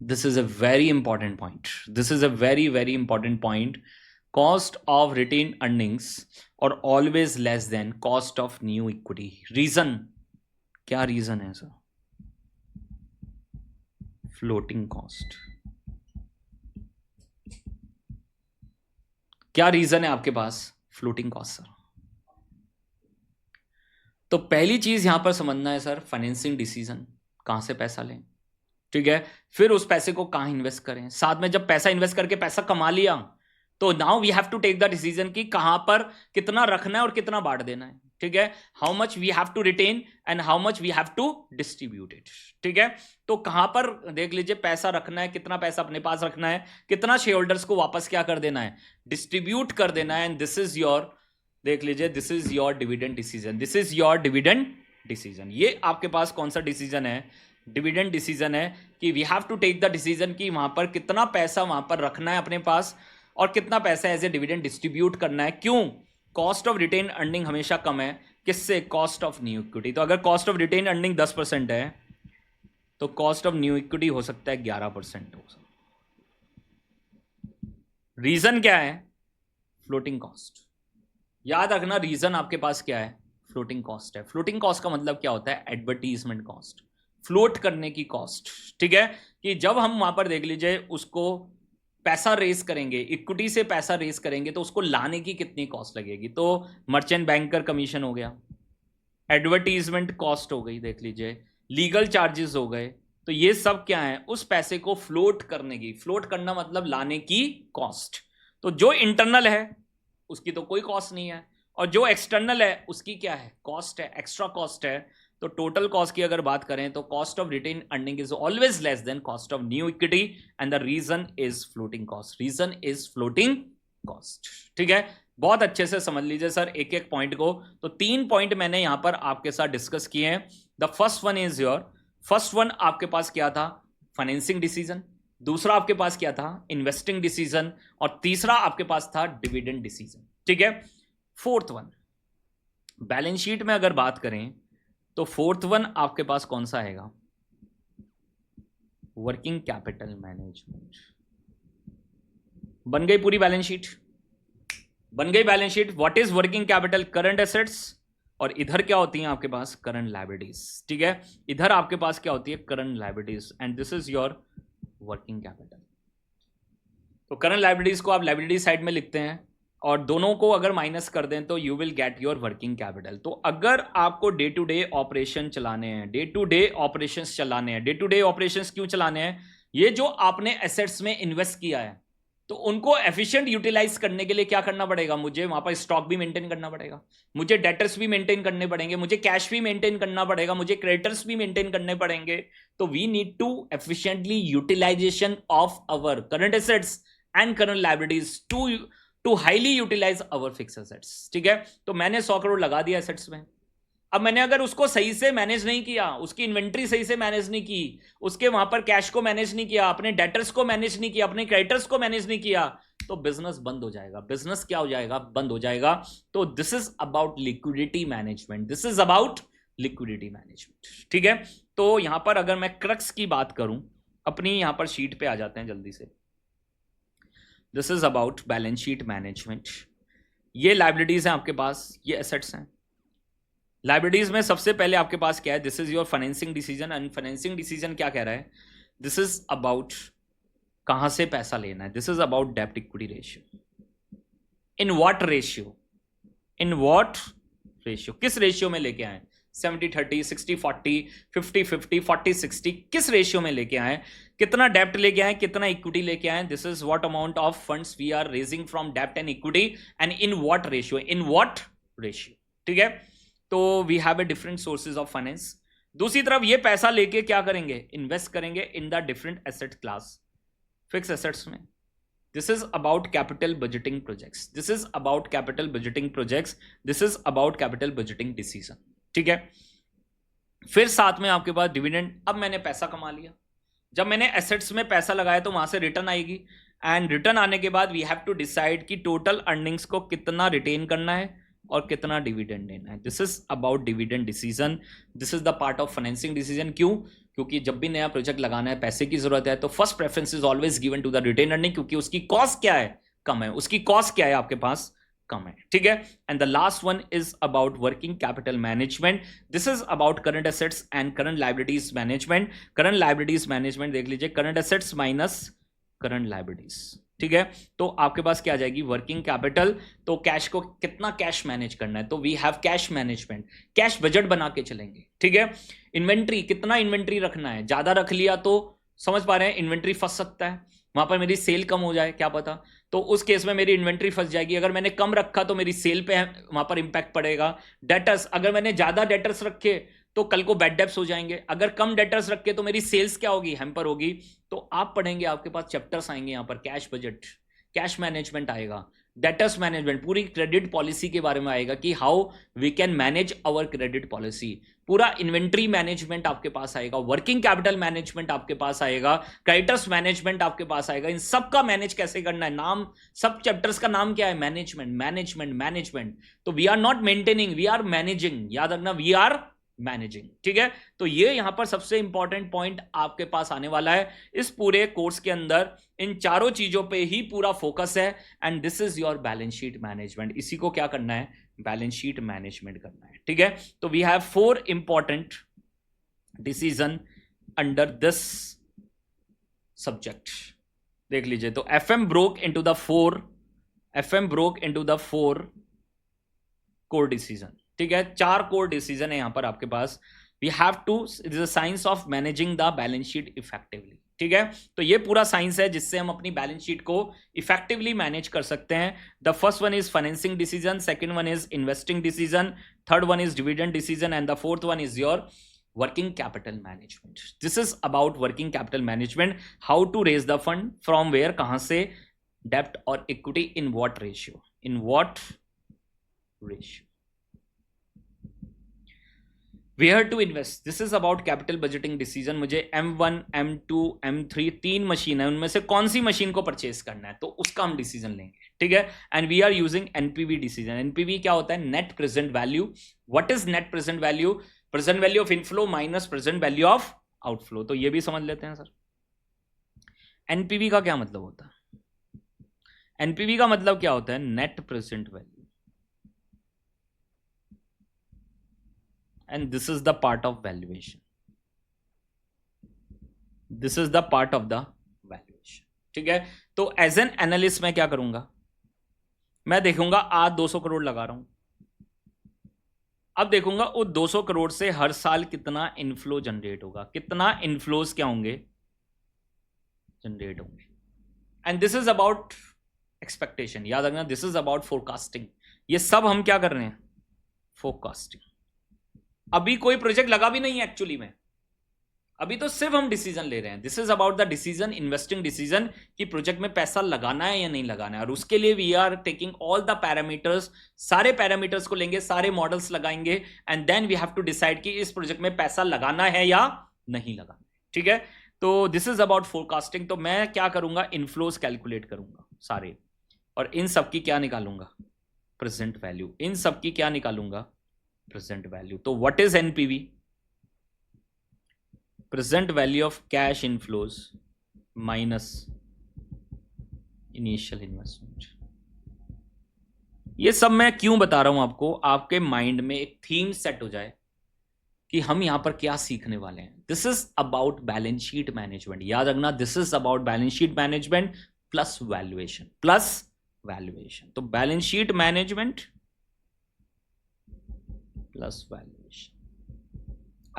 This is a very important point. This is a very, very important point. Cost of retained earnings are always less than cost of new equity. Reason? क्या reason है sir? Floating cost. क्या reason है आपके पास? Floating cost sir. तो पहली चीज यहां पर समझना है सर, फाइनेंसिंग डिसीजन, कहां से पैसा लें. ठीक है, फिर उस पैसे को कहां इन्वेस्ट करें. साथ में जब पैसा इन्वेस्ट करके पैसा कमा लिया तो now we have to take the decision कि कहां पर कितना रखना है और कितना बांट देना है. ठीक है, how much we have to retain and how much we have to distribute it. ठीक है, तो कहां पर देख लीजिए पैसा रखना है, कितना पैसा अपने पास रखना है, कितना शेयर होल्डर्स को वापस क्या कर देना है, डिस्ट्रीब्यूट कर देना है. एंड दिस इज योर, देख लीजिए, this is your dividend decision. This is your dividend decision. ये आपके पास कौन सा डिसीजन है? डिविडेंड डिसीजन है कि we have to take the decision कि वहां पर कितना पैसा वहां पर रखना है अपने पास और कितना पैसा एज ए डिविडेंड डिस्ट्रीब्यूट करना है. क्यों? कॉस्ट ऑफ रिटेन अर्निंग हमेशा कम है. किससे? Cost of new equity. तो अगर कॉस्ट ऑफ रिटेन अर्निंग 10% है तो कॉस्ट ऑफ न्यू इक्विटी हो सकता है 11% हो सकता. रीजन क्या है? Floating cost. याद रखना, रीजन आपके पास क्या है? फ्लोटिंग कॉस्ट है. फ्लोटिंग कॉस्ट का मतलब क्या होता है? एडवर्टीजमेंट कॉस्ट, फ्लोट करने की कॉस्ट. ठीक है, कि जब हम वहां पर देख लीजिए उसको पैसा रेस करेंगे, इक्विटी से पैसा रेस करेंगे तो उसको लाने की कितनी कॉस्ट लगेगी. तो मर्चेंट बैंकर कमीशन हो गया, एडवर्टीजमेंट कॉस्ट हो गई, देख लीजिए लीगल चार्जेस हो गए. तो ये सब क्या है? उस पैसे को फ्लोट करने की, फ्लोट करना मतलब लाने की कॉस्ट. तो जो इंटरनल है उसकी तो कोई कॉस्ट नहीं है और जो एक्सटर्नल है उसकी क्या है? कॉस्ट है, एक्स्ट्रा कॉस्ट है. तो टोटल कॉस्ट की अगर बात करें तो cost of retained earning is always less than cost of new equity and the reason is floating cost. Reason is floating cost. ठीक है, बहुत अच्छे से समझ लीजिए सर एक एक पॉइंट को. तो 3 पॉइंट मैंने यहां पर आपके साथ डिस्कस किए हैं. The first one is your, first one आपके पास क्या था? Financing decision. दूसरा आपके पास क्या था? Investing decision. और तीसरा आपके पास था डिविडेंड डिसीजन. ठीक है, फोर्थ वन बैलेंस शीट में अगर बात करें तो फोर्थ वन आपके पास कौन सा आएगा? Working capital management. बन गई पूरी बैलेंस शीट, बन गई balance sheet. What is working capital? Current assets. और इधर क्या होती हैं आपके पास? Current liabilities. ठीक है, इधर आपके पास क्या होती है? Current liabilities. And this is your working capital. तो करंट लायबिलिटीज को आप लायबिलिटी साइड में लिखते हैं और दोनों को अगर माइनस कर दें तो you will get your working capital. तो अगर आपको डे टू डे ऑपरेशन चलाने हैं, डे टू डे ऑपरेशंस चलाने हैं, डे टू डे ऑपरेशंस क्यों चलाने हैं? ये जो आपने एसेट्स में इन्वेस्ट किया है तो उनको एफिशिएंट यूटिलाइज करने के लिए क्या करना पड़ेगा? मुझे वहां पर स्टॉक भी मेंटेन करना पड़ेगा, मुझे डेटर्स भी मेंटेन करने पड़ेंगे, मुझे कैश भी मेंटेन करना पड़ेगा, मुझे क्रेडिटर्स भी मेंटेन करने पड़ेंगे. तो we need to efficiently utilization of our current assets and current liabilities to highly utilize our fix assets. ठीक है, तो मैंने 100 करोड़ लगा दिया एसेट्स में. अब मैंने अगर उसको सही से मैनेज नहीं किया, उसकी इन्वेंट्री सही से मैनेज नहीं की, उसके वहां पर कैश को मैनेज नहीं किया, अपने डेटर्स को मैनेज नहीं किया, अपने क्रेडिटर्स को मैनेज नहीं किया, तो बिजनेस बंद हो जाएगा. बिजनेस क्या हो जाएगा? बंद हो जाएगा. तो this is about liquidity management. This is about liquidity management. ठीक है, तो यहां पर अगर मैं क्रक्स की बात करूं, अपनी यहां पर शीट पे आ जाते हैं जल्दी से. This is about balance sheet management. ये लायबिलिटीज हैं आपके पास, ये एसेट्स हैं. लायबिलिटीज में सबसे पहले आपके पास क्या है? This is your financing decision. And financing decision क्या कह रहा है? दिस इज अबाउट कहां से पैसा लेना है. दिस इज अबाउट डेब्ट equity ratio. In what ratio? In what ratio? किस रेशियो में लेके आए? 70-30, 60-40, 50-50, 40-60 किस रेशियो में लेके आए, कितना डेप्ट लेके आए, कितना इक्विटी लेके आए. This is what amount of funds we are raising from डेप्ट and equity and in what ratio. ठीक है, तो we have a different sources of finance. दूसरी तरफ ये पैसा लेके क्या करेंगे, इन्वेस्ट करेंगे in the different asset class, fix assets में. This is about capital budgeting projects. This is about capital budgeting projects. This is about capital budgeting decision. ठीक है, फिर साथ में आपके पास डिविडेंड. अब मैंने पैसा कमा लिया, जब मैंने एसेट्स में पैसा लगाया तो वहां से रिटर्न आएगी, एंड रिटर्न आने के बाद वी हैव टू डिसाइड कि टोटल अर्निंग्स को कितना रिटेन करना है और कितना डिविडेंड देना है. This is about dividend decision. This is the part of financing decision. क्यों? क्योंकि जब भी नया प्रोजेक्ट लगाना है, पैसे की जरूरत है, तो first preference is always given to the retained earning, क्योंकि उसकी कॉस्ट क्या है, कम है. उसकी कॉस्ट क्या है, आपके पास कम है. ठीक है, and the last one is about working capital management. This is about current assets and current liabilities management. Current liabilities management देख लीजिए, current assets minus current liabilities. ठीक है, तो आपके पास क्या आ जाएगी, वर्किंग कैपिटल. तो कैश को कितना कैश मैनेज करना है, तो we have cash management, cash budget बना के चलेंगे. ठीक है, इन्वेंट्री, कितना इन्वेंट्री रखना है, ज्यादा रख लिया तो समझ पा रहे हैं इन्वेंट्री फंस सकता है, वहां पर मेरी सेल कम हो जाए, क्या पता, तो उस केस में मेरी इन्वेंट्री फंस जाएगी. अगर मैंने कम रखा तो मेरी सेल पे वहां पर इंपैक्ट पड़ेगा. डेटर्स, अगर मैंने ज्यादा डेटर्स रखे तो कल को बैड डेब्ट्स हो जाएंगे. अगर कम डेटर्स रखे तो मेरी सेल्स क्या होगी, हैम्पर होगी. तो आप पढ़ेंगे, आपके पास चैप्टर्स आएंगे यहां पर, कैश बजट, कैश मैनेजमेंट आएगा, डेटर्स मैनेजमेंट, पूरी क्रेडिट पॉलिसी के बारे में आएगा कि how we can manage our credit policy. पूरा इन्वेंट्री मैनेजमेंट आपके पास आएगा, वर्किंग कैपिटल मैनेजमेंट आपके पास आएगा, क्रेडिटर्स मैनेजमेंट आपके पास आएगा. इन सब का मैनेज कैसे करना है, नाम, सब चैप्टर्स का नाम क्या है, मैनेजमेंट, मैनेजमेंट, मैनेजमेंट. तो we are not maintaining, we are managing. याद रखना, वी आर मैनेजिंग. ठीक है, तो ये यहां पर सबसे इंपॉर्टेंट पॉइंट आपके पास आने वाला है इस पूरे कोर्स के अंदर. इन चारों चीजों पे ही पूरा फोकस है, and this is your balance sheet management. इसी को क्या करना है, बैलेंस शीट मैनेजमेंट करना है. ठीक है, तो we have 4 important decision under this subject. देख लीजिए, तो FM broke into the 4 core decision. ठीक है, 4 कोर डिसीजन है यहां पर आपके पास. We have to, it is a science of managing the balance sheet effectively. ठीक है, तो ये पूरा साइंस है जिससे हम अपनी बैलेंस शीट को इफेक्टिवली मैनेज कर सकते हैं. The first one is financing decision, second one is investing decision, third one is dividend decision, and the fourth one is your working capital management. This is about working capital management, how to raise the fund, from where, कहां से, डेप्ट और equity, in what ratio, Where to invest. This is about capital budgeting decision. मुझे M1, M2, M3 3 machine है, उनमें से कौन सी machine को परचेस करना है, तो उसका हम डिसीजन लेंगे. ठीक है, and we are using NPV decision. NPV क्या होता है, net present value. What is net present value, present value of inflow minus present value of outflow. तो ये भी समझ लेते हैं सर. NPV का क्या मतलब होता है, NPV का मतलब क्या होता है, net present value. And this is the part of valuation. This is the part of the valuation. ठीक है, तो एज एन एनालिस्ट मैं क्या करूंगा, मैं देखूंगा आज 200 करोड़ लगा रहा हूं. अब देखूंगा वो 200 करोड़ से हर साल कितना इनफ्लो जनरेट होगा, कितना इनफ्लोज क्या होंगे, जनरेट होंगे. And this is about expectation. याद रखना, दिस इज अबाउट फोरकास्टिंग. ये सब हम क्या कर रहे हैं, फोरकास्टिंग. अभी कोई प्रोजेक्ट लगा भी नहीं है एक्चुअली में, अभी तो सिर्फ हम डिसीजन ले रहे हैं. This is about the decision, investing decision, कि प्रोजेक्ट में पैसा लगाना है या नहीं लगाना है. और उसके लिए we are taking all the parameters, सारे पैरामीटर्स को लेंगे, सारे मॉडल्स लगाएंगे, and then we have to decide कि इस प्रोजेक्ट में पैसा लगाना है या नहीं लगाना है. ठीक है, तो दिस इज अबाउट फोरकास्टिंग. तो मैं क्या करूंगा, इनफ्लोज कैलकुलेट करूंगा सारे, और इन सब की क्या निकालूंगा, प्रेजेंट वैल्यू. इन सब की क्या निकालूंगा, प्रेजेंट वैल्यू. तो what is NPV, present value of cash inflows minus initial investment. ये सब मैं क्यों बता रहा हूं आपको, आपके माइंड में एक थीम सेट हो जाए कि हम यहां पर क्या सीखने वाले हैं. This is about balance sheet management. याद रखना, this is about balance sheet management plus valuation, तो balance sheet management plus valuation.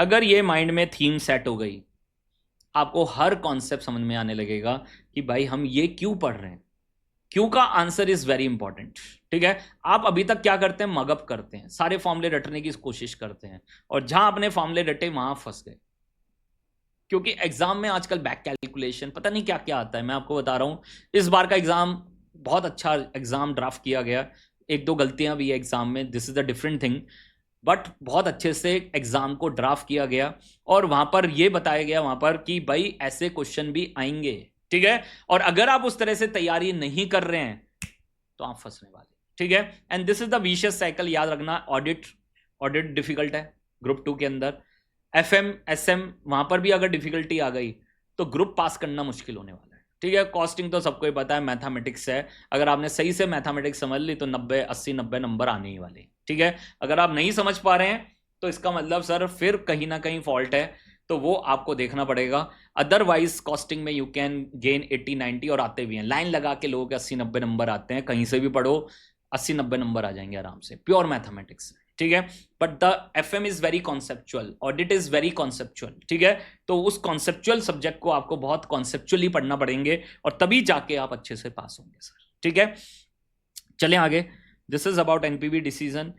अगर ये माइंड में थीम सेट हो गई, आपको हर कॉन्सेप्ट समझ में आने लगेगा कि भाई हम ये क्यों पढ़ रहे हैं। क्यों का आंसर इज वेरी इंपॉर्टेंट। ठीक है, आप अभी तक क्या करते हैं, मगअप करते हैं, सारे फॉर्मूले रटने की कोशिश करते हैं, और जहां अपने फॉर्मूले रटे वहां फंस गए। क्योंकि एग्जाम में आजकल बैक कैलकुलेशन पता नहीं क्या क्या आता है। मैं आपको बता रहा हूं, इस बार का एग्जाम बहुत अच्छा एग्जाम ड्राफ्ट किया गया। एक दो गलतियां भी है एग्जाम में, this is the different thing, but बहुत अच्छे से एग्जाम को ड्राफ्ट किया गया, और वहां पर यह बताया गया वहां पर कि भाई ऐसे क्वेश्चन भी आएंगे। ठीक है, और अगर आप उस तरह से तैयारी नहीं कर रहे हैं तो आप फंसने वाले। ठीक है, and this is the vicious cycle. याद रखना, ऑडिट ऑडिट डिफिकल्ट है ग्रुप 2 के अंदर, एफएम एसएम वहां पर भी अगर डिफिकल्टी आ गई तो ग्रुप पास करना मुश्किल होने वाला है। ठीक है, कॉस्टिंग तो सबको ही पता है, मैथमेटिक्स है। अगर आपने सही से मैथमेटिक्स समझ ली तो 90 80 90 नंबर आने ही वाले। ठीक है, अगर आप नहीं समझ पा रहे हैं तो इसका मतलब सर फिर कहीं ना कहीं फॉल्ट है, तो वो आपको देखना पड़ेगा। अदरवाइज कॉस्टिंग में यू कैन गेन 80 90, और आते भी हैं लाइन लगा के लोगों के 80 90 नंबर आते हैं। कहीं से भी पढ़ो 80 90 नंबर आ जाएंगे आराम से, प्योर मैथमेटिक्स। ठीक है, but the FM is very conceptual, audit is very conceptual. ठीक है, तो उस कॉन्सेप्चुअल सब्जेक्ट को आपको बहुत कॉन्सेप्चुअली पढ़ना पड़ेंगे, और तभी जाके आप अच्छे से पास होंगे सर। ठीक है, चलें आगे। This is about NPV decision.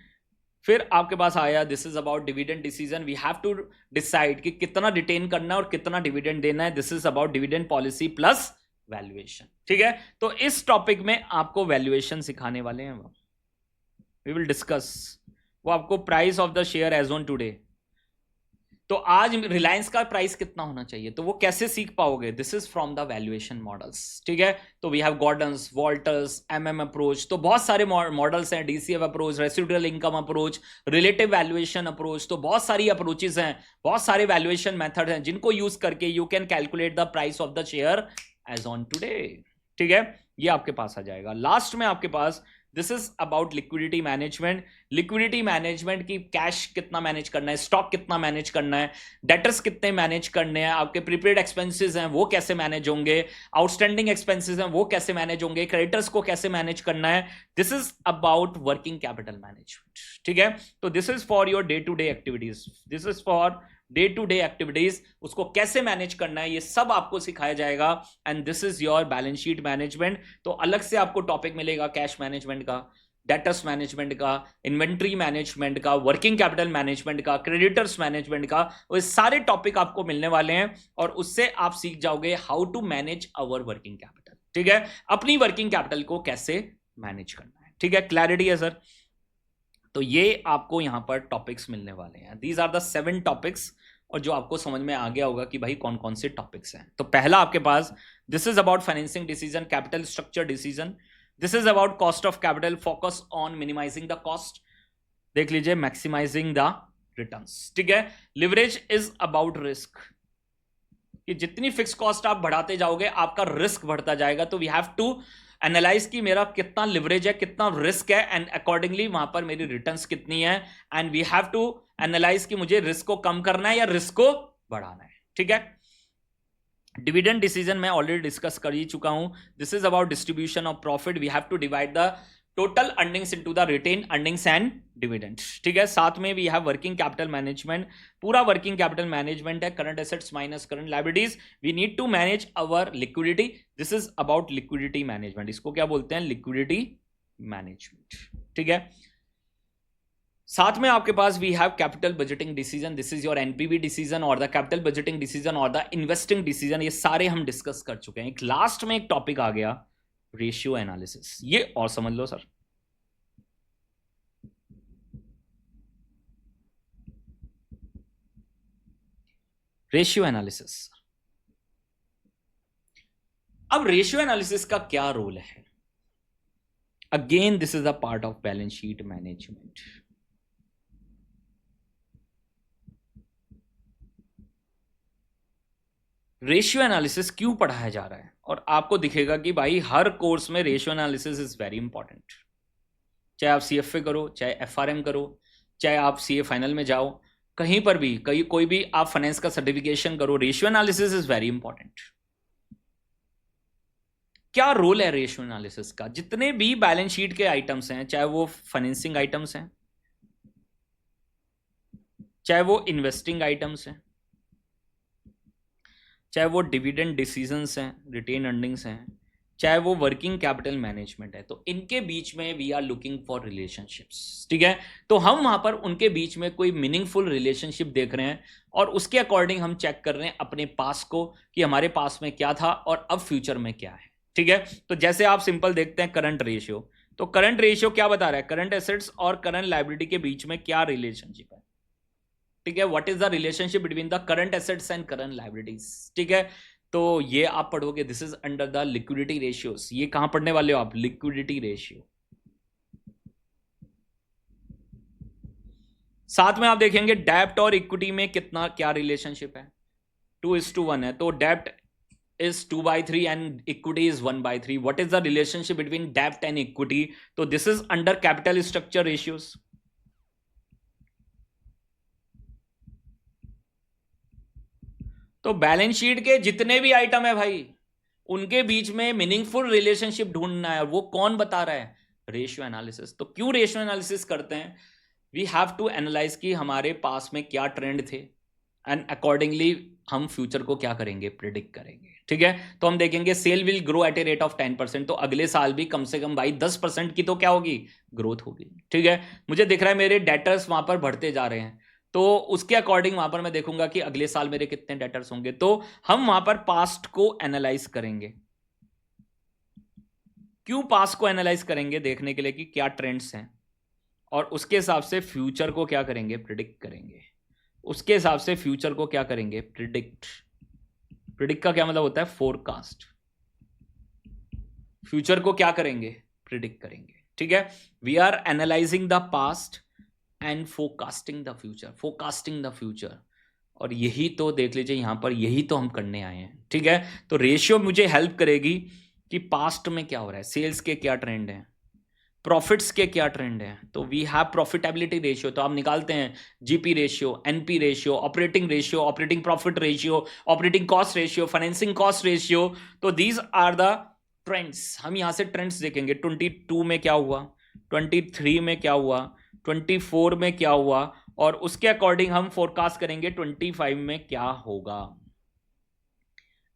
फिर आपके पास आया this is about dividend decision. We have to decide कि कितना रिटेन करना है और कितना डिविडेंड देना है। This is about dividend policy plus valuation. ठीक है, तो इस टॉपिक में आपको वैल्यूएशन सिखाने वाले हैं, वी विल डिस्कस। वो आपको price of the share as on today, तो आज रिलायंस का प्राइस कितना होना चाहिए, तो वो कैसे सीख पाओगे, this is from the valuation models. ठीक है, तो we have Gordon's, Walter's, MM approach, तो बहुत सारे मॉडल्स हैं, DCF approach, residual income approach, relative valuation approach, तो बहुत सारी अप्रोचेस हैं, बहुत सारे वैल्यूएशन मेथड हैं जिनको यूज करके you can calculate the price of the share as on today. ठीक है, ये आपके पास आ जाएगा। लास्ट में आपके पास this is about liquidity management. Liquidity management की कैश कितना मैनेज करना है, स्टॉक कितना मैनेज करना है, डेटर्स कितने मैनेज करने हैं, आपके प्रीपेड एक्सपेंसेस हैं वो कैसे मैनेज होंगे, आउटस्टैंडिंग एक्सपेंसेस हैं वो कैसे मैनेज होंगे, क्रेडिटर्स को कैसे मैनेज करना है। This is about working capital management. ठीक है, तो this is for your day to day activities, this is for day to day activities, उसको कैसे मैनेज करना है ये सब आपको सिखाया जाएगा। And this is your balance sheet management. तो अलग से आपको टॉपिक मिलेगा कैश मैनेजमेंट का, डेटर्स मैनेजमेंट का, इन्वेंट्री मैनेजमेंट का, वर्किंग कैपिटल मैनेजमेंट का, क्रेडिटर्स मैनेजमेंट का, वो सारे टॉपिक आपको मिलने वाले हैं, और उससे आप सीख जाओगे how to manage our working capital. ठीक है, अपनी वर्किंग कैपिटल को कैसे मैनेज करना है। ठीक है, क्लैरिटी है सर। तो ये आपको यहां पर टॉपिक्स मिलने वाले हैं, दीज आर द 7 टॉपिक्स, और जो आपको समझ में आ गया होगा कि भाई कौन कौन से टॉपिक्स हैं। तो पहला आपके पास this is about financing decision, capital structure decision. This is about cost of capital, focus on minimising the cost, देख लीजिए मैक्सिमाइजिंग द रिटर्न्स। ठीक है, लिवरेज इज अबाउट रिस्क, कि जितनी फिक्स कॉस्ट आप बढ़ाते जाओगे आपका रिस्क बढ़ता जाएगा। तो वी हैव टू एनालाइज कि मेरा कितना लिवरेज है, कितना रिस्क है, एंड अकॉर्डिंगली वहां पर मेरी रिटर्न्स कितनी है। And we have to analyse कि मुझे रिस्क को कम करना है या रिस्क को बढ़ाना है। ठीक है, डिविडेंड डिसीजन मैं ऑलरेडी डिस्कस कर ही चुका हूं। This is about distribution of profit, we have to divide the total earnings into the retained earnings and dividends. ठीक है, साथ में we have working capital management, पूरा वर्किंग कैपिटल मैनेजमेंट है, current assets minus current liabilities, we need to manage our liquidity, this is about liquidity management, इसको क्या बोलते हैं, लिक्विडिटी मैनेजमेंट। ठीक है, साथ में आपके पास we have capital budgeting decision, this is your NPV decision और द कैपिटल बजटिंग डिसीजन और द इन्वेस्टिंग डिसीजन, ये सारे हम डिस्कस कर चुके हैं। एक लास्ट में एक टॉपिक आ गया रेशियो एनालिसिस, ये और समझ लो सर। रेशियो एनालिसिस, अब रेशियो एनालिसिस का क्या रोल है, again this is a part of balance sheet management. Ratio analysis क्यों पढ़ाया जा रहा है, और आपको दिखेगा कि भाई हर कोर्स में ratio analysis is very important, चाहे आप सीएफए करो, चाहे एफआरएम करो, चाहे आप सीए फाइनल में जाओ, कहीं पर भी कोई भी आप फाइनेंस का सर्टिफिकेशन करो, ratio analysis is very important. क्या रोल है रेशियो एनालिसिस का, जितने भी बैलेंस शीट के आइटम्स हैं, चाहे वो फाइनेंसिंग आइटम्स हैं, चाहे वो इन्वेस्टिंग आइटम्स हैं, चाहे वो डिविडेंड डिसीजंस हैं, रिटेन अर्निंग्स हैं, चाहे वो वर्किंग कैपिटल मैनेजमेंट है, तो इनके बीच में we are looking for relationships, ठीक है। तो हम वहां पर उनके बीच में कोई मीनिंगफुल रिलेशनशिप देख रहे हैं और उसके अकॉर्डिंग हम चेक कर रहे हैं अपने पास को कि हमारे पास में क्या था और अब फ्यूचर में क्या है, ठीक है। तो जैसे आप सिंपल देखते हैं करंट रेशियो, तो करंट रेशियो क्या बता रहा है, करंट एसेट्स और करंट लायबिलिटी के बीच में क्या रिलेशनशिप है, ठीक है। What is the relationship between the current assets and current liabilities, ठीक है। तो ये आप पढ़ोगे, this is under the liquidity ratios. ये कहां पढ़ने वाले हो आप, लिक्विडिटी रेशियो। साथ में आप देखेंगे डेब्ट और इक्विटी में कितना क्या रिलेशनशिप है, 2:1 है, तो डेब्ट is 2/3 and equity is 1/3. What is the relationship between debt and equity? So this is under capital structure ratios. तो बैलेंस शीट के जितने भी आइटम है भाई, उनके बीच में मीनिंगफुल रिलेशनशिप ढूंढना है, वो कौन बता रहा है, रेशियो एनालिसिस। तो क्यों रेशियो एनालिसिस करते हैं, वी हैव टू एनालाइज कि हमारे पास में क्या ट्रेंड थे एंड अकॉर्डिंगली हम फ्यूचर को क्या करेंगे, प्रिडिक्ट करेंगे, ठीक है। तो हम देखेंगे sale will grow at a rate of 10%, तो अगले साल भी कम से कम भाई 10% की तो क्या होगी, ग्रोथ होगी, ठीक है। मुझे दिख रहा है मेरे डेटर्स वहां पर बढ़ते जा रहे हैं, तो उसके अकॉर्डिंग वहां पर मैं देखूंगा कि अगले साल मेरे कितने डेटर्स होंगे, तो हम वहां पर पास्ट को एनालाइज करेंगे। क्यों पास्ट को एनालाइज करेंगे, देखने के लिए कि क्या ट्रेंड्स हैं, और उसके हिसाब से फ्यूचर को क्या करेंगे, प्रिडिक्ट करेंगे। उसके हिसाब से फ्यूचर को क्या करेंगे, प्रिडिक्ट। प्रिडिक्ट का क्या मतलब होता है, फोरकास्ट। फ्यूचर को क्या करेंगे, प्रिडिक्ट करेंगे, ठीक है। We are analysing the past and forecasting the future, forecasting the future. और यही तो देख लीजिए यहां पर, यही तो हम करने आए हैं, ठीक है। तो रेशियो मुझे हेल्प करेगी कि पास्ट में क्या हो रहा है, सेल्स के क्या ट्रेंड है, प्रॉफिट्स के क्या ट्रेंड है। तो वी हैव प्रॉफिटेबिलिटी रेशियो, तो आप निकालते हैं GP ratio, NP ratio, operating ratio, operating profit ratio, operating cost ratio, financing cost ratio. तो दीज आर द ट्रेंड्स। हम यहां से ट्रेंड्स देखेंगे, 22 में क्या हुआ, 23 में क्या हुआ, 24 में क्या हुआ, और उसके अकॉर्डिंग हम फोरकास्ट करेंगे 25 में क्या होगा।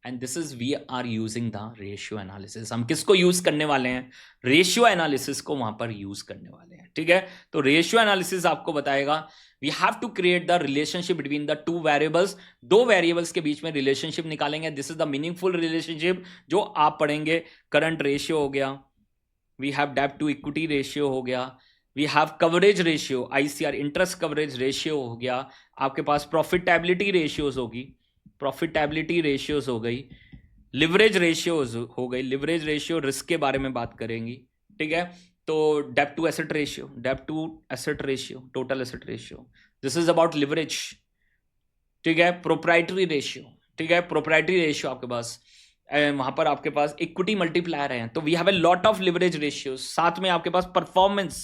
And this is we are using the ratio analysis. हम किसको यूज करने वाले हैं, रेशियो एनालिसिस को वहां पर यूज करने वाले हैं, ठीक है। तो रेशियो एनालिसिस आपको बताएगा we have to create the relationship between the two variables. दो वेरिएबल्स के बीच में रिलेशनशिप निकालेंगे, this is the meaningful relationship जो आप पढ़ेंगे। करंट रेशियो हो गया, वी हैव डेब्ट टू इक्विटी रेशियो हो गया, we have coverage ratio, ICR interest coverage ratio हो गया, आपके पास प्रॉफिटेबिलिटी रेशियोज होगी, प्रॉफिटेबिलिटी रेशियोज हो गई, लिवरेज रेशियोज हो गई, लिवरेज रेशियो रिस्क के बारे में बात करेंगी, ठीक है। तो डेब्ट टू एसेट रेशियो, डेब्ट to asset ratio, total asset ratio, this is about leverage, ठीक है। प्रोप्राइटरी रेशियो, ठीक है, प्रोप्राइटरी रेशियो आपके पास वहां पर आपके पास इक्विटी मल्टीप्लायर है, तो we have a lot of leverage ratios. साथ में आपके पास परफॉर्मेंस,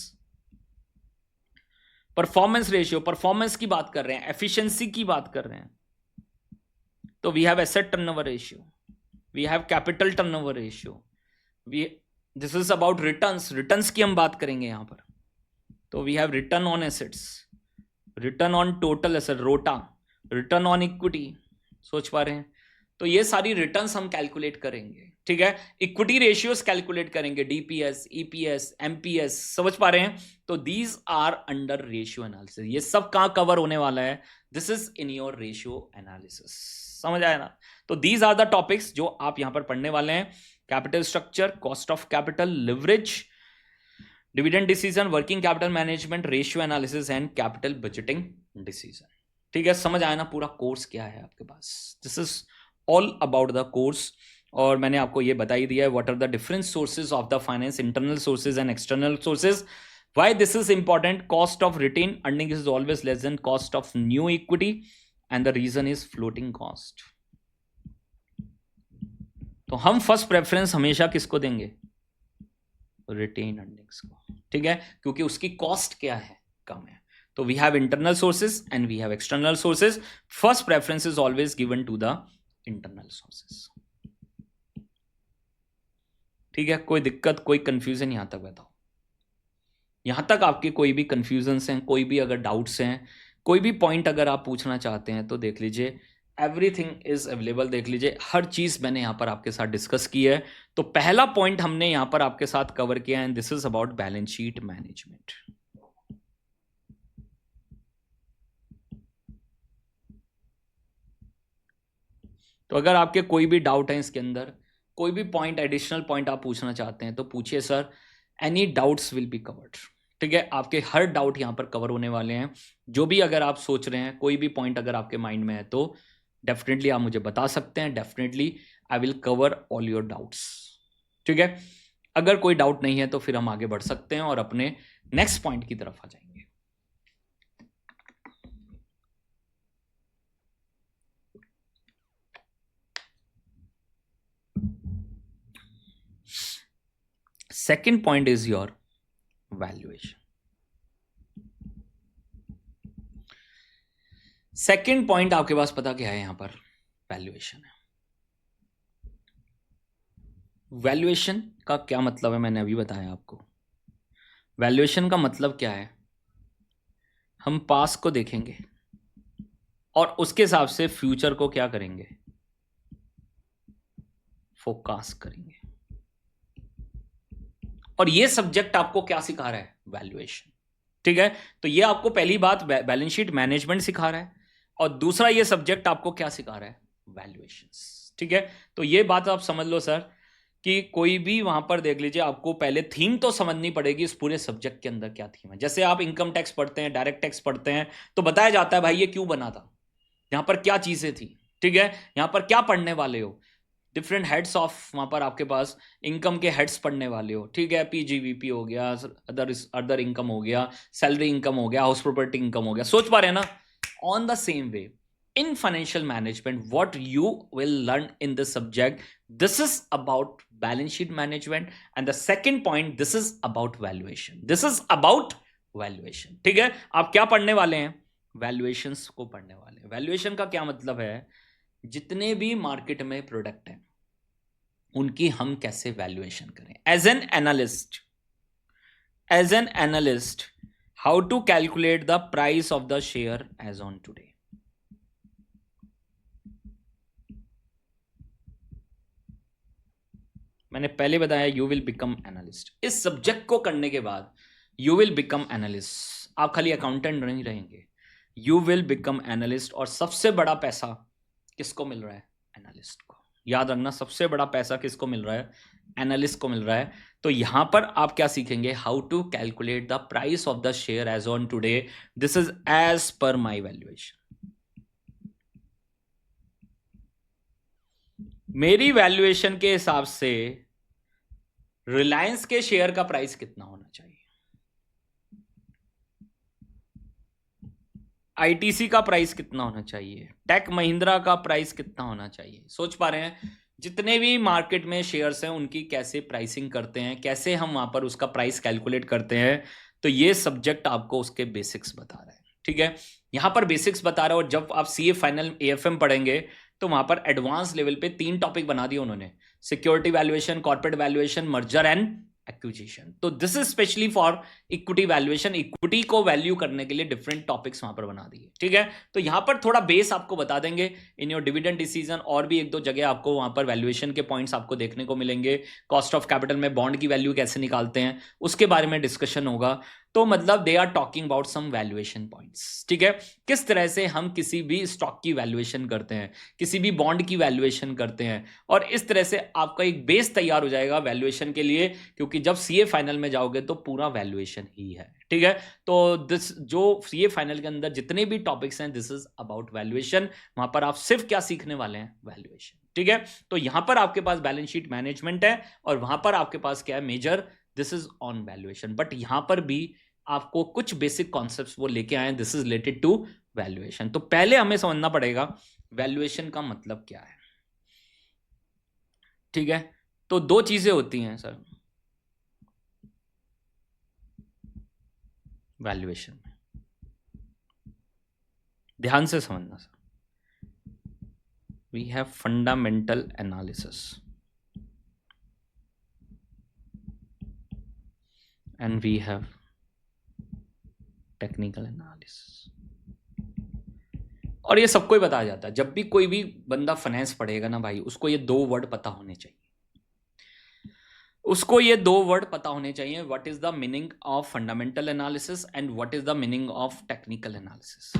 परफॉर्मेंस रेशियो, परफॉर्मेंस की बात कर रहे हैं, एफिशिएंसी की बात कर रहे हैं, तो we have asset turnover ratio, we have capital turnover ratio, we this is about returns, returns की हम बात करेंगे यहां पर। तो we have return on assets, return on total asset, ROTA, return on equity, सोच पा रहे हैं। तो ये सारी रिटर्न्स हम कैलकुलेट करेंगे, ठीक है। इक्विटी रेशियोज कैलकुलेट करेंगे, डीपीएस, ईपीएस, एमपीएस, समझ पा रहे हैं। तो these are under ratio analysis. ये सब कहां कवर होने वाला है, this is in your ratio analysis, समझ आया ना। तो दीज आर द टॉपिक्स जो आप यहां पर पढ़ने वाले हैं, capital structure, cost of capital, leverage, dividend decision, working capital management, ratio analysis and capital budgeting decision, ठीक है। समझ आया ना पूरा कोर्स क्या है आपके पास, this is all about the course. और मैंने आपको ये बता ही दिया है what are the different sources of the finance, internal sources and external sources. Why this is important, cost of retained earning is always less than cost of new equity and the reason is floating cost. तो हम first preference हमेशा किसको देंगे, retain earnings को, ठीक है, क्योंकि उसकी कॉस्ट क्या है, कम है। तो we have internal sources and we have external sources, first preference is always given to the internal sources, ठीक है। कोई दिक्कत, कोई कंफ्यूजन यहां तक बताओ, यहां तक आपके कोई भी कंफ्यूजन हैं, कोई भी अगर डाउट्स हैं, कोई भी पॉइंट अगर आप पूछना चाहते हैं तो देख लीजिए, एवरीथिंग इज अवेलेबल। देख लीजिए, हर चीज मैंने यहाँ पर आपके साथ डिस्कस की है। तो पहला पॉइंट हमने यहाँ पर आपके साथ कवर किया है, this is about balance sheet management. तो अगर आपके कोई भी डाउट है इसके अंदर, कोई भी पॉइंट, एडिशनल पॉइंट आप पूछना चाहते हैं तो पूछिए sir, any doubts will be covered. ठीक है, आपके हर डाउट यहाँ पर कवर होने वाले हैं। जो भी अगर आप सोच रहे हैं, कोई भी पॉइंट अगर आपके माइंड में है तो डेफिनेटली आप मुझे बता सकते हैं। Definitely I will cover all your doubts. ठीक है, अगर कोई डाउट नहीं है तो फिर हम आगे बढ़ सकते हैं और अपने नेक्स्ट पॉइंट की तरफ आ जाएंगे। Second point is your valuation. Second point आपके पास पता क्या है, यहां पर वैल्यूएशन है। वैल्यूएशन का क्या मतलब है, मैंने अभी बताया आपको। वैल्यूएशन का मतलब क्या है, हम पास्ट को देखेंगे और उसके हिसाब से फ्यूचर को क्या करेंगे, फोरकास्ट करेंगे। और ये सब्जेक्ट आपको क्या सिखा रहा है, वैल्यूएशन। ठीक है, तो ये आपको पहली बात बैलेंस शीट मैनेजमेंट सिखा रहा है, और दूसरा ये सब्जेक्ट आपको क्या सिखा रहा है, वैल्यूएशंस। ठीक है, तो ये बात आप समझ लो सर कि कोई भी वहां पर देख लीजिए, आपको पहले थीम तो समझनी पड़ेगी इस पूरे सब्जेक्ट के अंदर क्या थीम है। जैसे आप इनकम टैक्स पढ़ते हैं, डायरेक्ट टैक्स पढ़ते हैं, तो बताया जाता है भाई ये क्यों बना था, यहां पर क्या चीजें थी। ठीक है, यहां पर क्या पढ़ने वाले हो, डिफरेंट हेड्स ऑफ, वहां पर आपके पास इनकम के हेड्स पढ़ने वाले हो। ठीक है, पीजीवीपी हो गया, अदर इनकम हो गया, सैलरी इनकम हो गया, हाउस प्रॉपर्टी इनकम हो गया। सोच पा रहे हैं ना। On the same way in financial management, what you will learn in this subject, this is about balance sheet management, and the second point, this is about valuation. This is about valuation. ठीक है, आप क्या पढ़ने वाले हैं, valuations को पढ़ने वाले हैं। वैल्यूएशन का क्या मतलब है, जितने भी मार्केट में प्रोडक्ट हैं उनकी हम कैसे वैल्यूएशन करें as an analyst. As an analyst, how to calculate the price of the share as on today. मैंने पहले बताया, यू विल बिकम एनालिस्ट। इस सब्जेक्ट को करने के बाद यू विल बिकम एनालिस्ट। आप खाली अकाउंटेंट नहीं रहेंगे, यू विल बिकम एनालिस्ट। और सबसे बड़ा पैसा किसको मिल रहा है, एनालिस्ट को। याद रखना, सबसे बड़ा पैसा किसको मिल रहा है, एनालिस्ट को मिल रहा है। तो यहां पर आप क्या सीखेंगे, how to calculate the price of the share as on today, this is as per my valuation. मेरी वैल्यूएशन के हिसाब से रिलायंस के शेयर का प्राइस कितना होना चाहिए, आईटीसी का प्राइस कितना होना चाहिए, टेक महिंद्रा का प्राइस कितना होना चाहिए। सोच पा रहे हैं, जितने भी मार्केट में शेयर्स हैं उनकी कैसे प्राइसिंग करते हैं, कैसे हम वहां पर उसका प्राइस कैलकुलेट करते हैं। तो ये सब्जेक्ट आपको उसके बेसिक्स बता रहा है। ठीक है, यहां पर बेसिक्स बता रहा है। और जब आप सीए फाइनल एएफएम पढ़ेंगे तो वहां पर एडवांस लेवल पे 3 टॉपिक बना दिए उन्होंने, security valuation, corporate valuation, merger and acquisition. तो this is specially for equity valuation. Equity को वैल्यू करने के लिए डिफरेंट टॉपिक्स वहां पर बना दिए। ठीक है, तो यहां पर थोड़ा बेस आपको बता देंगे इन योर डिविडेंड डिसीजन। और भी एक दो जगह आपको वहां पर वैल्यूएशन के पॉइंट्स आपको देखने को मिलेंगे। कॉस्ट ऑफ कैपिटल में बॉन्ड की वैल्यू कैसे निकालते हैं उसके बारे में डिस्कशन होगा। तो मतलब they are talking about some valuation points. ठीक है, किस तरह से हम किसी भी स्टॉक की वैल्यूएशन करते हैं, किसी भी बॉन्ड की वैल्यूएशन करते हैं, और इस तरह से आपका एक बेस तैयार हो जाएगा वैल्यूएशन के लिए। क्योंकि जब सीए फाइनल में जाओगे तो पूरा वैल्यूएशन ही है। ठीक है, तो दिस जो सीए फाइनल के अंदर जितने भी टॉपिक्स हैं, दिस इज अबाउट वैल्यूएशन। वहां पर आप सिर्फ क्या सीखने वाले हैं, वैल्यूएशन। ठीक है, तो यहां पर आपके पास बैलेंस शीट मैनेजमेंट है और वहां पर आपके पास क्या है, major, this is on valuation. But यहां पर भी आपको कुछ बेसिक कॉन्सेप्ट्स वो लेके आए, this is related to valuation. तो पहले हमें समझना पड़ेगा वैल्यूएशन का मतलब क्या है। ठीक है, तो 2 चीजें होती हैं सर वैल्यूएशन में, ध्यान से समझना sir. We have fundamental analysis and we have technical analysis. और ये सबको ही बताया जाता है। जब भी कोई भी बंदा फाइनेंस पढ़ेगा ना भाई, उसको ये 2 वर्ड पता होने चाहिए। उसको ये 2 वर्ड पता होने चाहिए, what is the meaning of fundamental analysis and what is the meaning of technical analysis.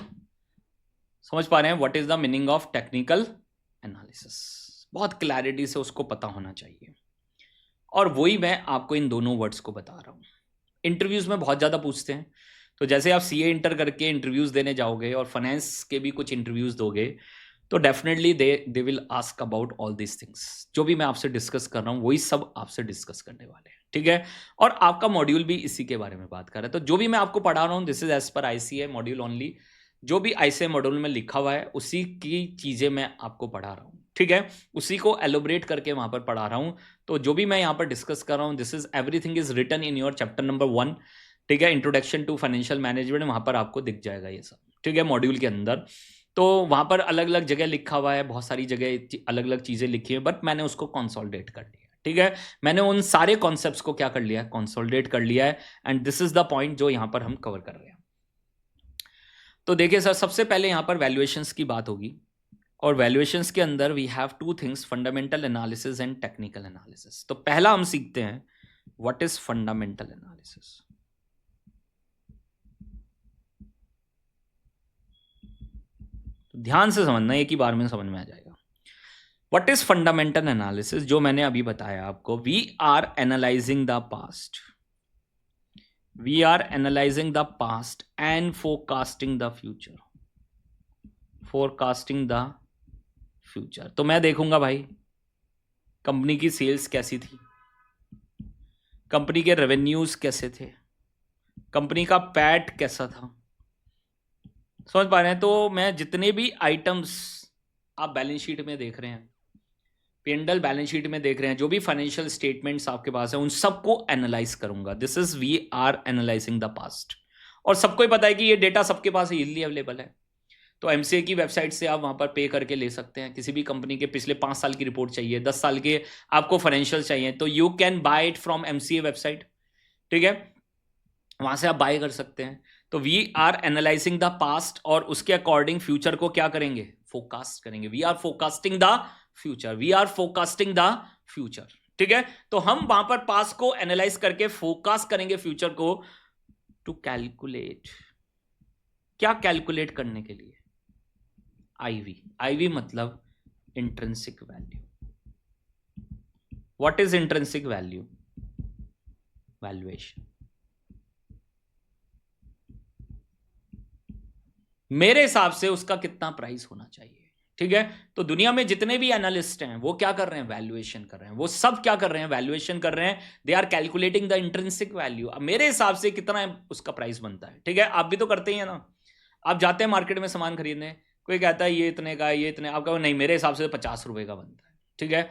समझ पा रहे हैं? What is the meaning of technical analysis, बहुत क्लैरिटी से उसको पता होना चाहिए। और वही मैं आपको इन दोनों वर्ड्स को बता रहा हूं। इंटरव्यूज में बहुत ज़्यादा पूछते हैं, तो जैसे आप सीए इंटर करके इंटरव्यूज देने जाओगे और फाइनेंस के भी कुछ इंटरव्यूज दोगे, तो definitely they will ask about all this things. जो भी मैं आपसे डिस्कस कर रहा हूँ वही सब आपसे डिस्कस करने वाले हैं, ठीक है। और आपका मॉड्यूल भी इसी के बारे में बात कर रहा है। तो जो भी मैं आपको पढ़ा रहा हूँ, this is as per ICA module only. जो भी आईसीए मॉड्यूल में लिखा हुआ है उसी की चीज़ें मैं आपको पढ़ा रहा हूँ, ठीक है। उसी को एलोबरेट करके वहां पर पढ़ा रहा हूँ। तो जो भी मैं यहाँ पर डिस्कस कर रहा हूँ, this is everything is written in your chapter number 1, ठीक है। इंट्रोडक्शन टू फाइनेंशियल मैनेजमेंट, वहां पर आपको दिख जाएगा ये सब, ठीक है, मॉड्यूल के अंदर। तो वहां पर अलग अलग जगह लिखा हुआ है, बहुत सारी जगह अलग अलग चीजें लिखी है, बट मैंने उसको कंसोलिडेट कर लिया, ठीक है। मैंने उन सारे कॉन्सेप्ट्स को क्या कर लिया है, कंसोलिडेट कर लिया है। And this is the point जो यहां पर हम कवर कर रहे हैं। तो देखिए सर, सबसे पहले यहां पर वैल्यूएशंस की बात होगी, और वैल्यूएशंस के अंदर we have 2 things, fundamental analysis and technical analysis. तो पहला हम सीखते हैं व्हाट इज फंडामेंटल एनालिसिस। तो ध्यान से समझना, एक ही बार में समझ में आ जाएगा। व्हाट इज फंडामेंटल एनालिसिस, जो मैंने अभी बताया आपको, we are analysing the past, we are analysing the past and forecasting the future, forecasting the future. तो मैं देखूंगा भाई कंपनी की सेल्स कैसी थी, कंपनी के रेवेन्यूज कैसे थे, कंपनी का पैट कैसा था, समझ पा रहे हैं? तो मैं जितने भी आइटम्स आप बैलेंस शीट में देख रहे हैं, P&L बैलेंस शीट में देख रहे हैं, जो भी फाइनेंशियल स्टेटमेंट्स आपके पास है, उन सबको एनालाइज करूंगा। This is we are analysing the past. और सबको ही पता है कि ये डेटा सबके पास इजीली अवेलेबल है। तो एमसीए की वेबसाइट से आप वहां पर पे करके ले सकते हैं। किसी भी कंपनी के पिछले 5 साल की रिपोर्ट चाहिए, 10 साल के आपको फाइनेंशियल चाहिए, तो you can buy it from MCA website, ठीक है, वहां से आप बाय कर सकते हैं। तो we are analysing the past, और उसके अकॉर्डिंग फ्यूचर को क्या करेंगे, फोरकास्ट करेंगे। We are forecasting the future, we are forecasting the future, ठीक है। तो हम वहां पर पास्ट को एनालाइज करके फोरकास्ट करेंगे फ्यूचर को, टू कैलकुलेट। क्या कैलकुलेट करने के लिए? आईवी। आईवी मतलब intrinsic value. What is intrinsic value? Valuation. मेरे हिसाब से उसका कितना प्राइस होना चाहिए, ठीक है। तो दुनिया में जितने भी एनालिस्ट हैं वो क्या कर रहे हैं, वैल्यूएशन कर रहे हैं। वो सब क्या कर रहे हैं, वैल्यूएशन कर रहे हैं। They are calculating the intrinsic value. अब मेरे हिसाब से कितना उसका प्राइस बनता है, ठीक है। आप भी तो करते ही है ना, आप जाते हैं मार्केट में सामान खरीदने, कोई कहता है ये इतने का, ये इतने, आप कहो नहीं मेरे हिसाब से 50 रुपए का बनता है, ठीक है।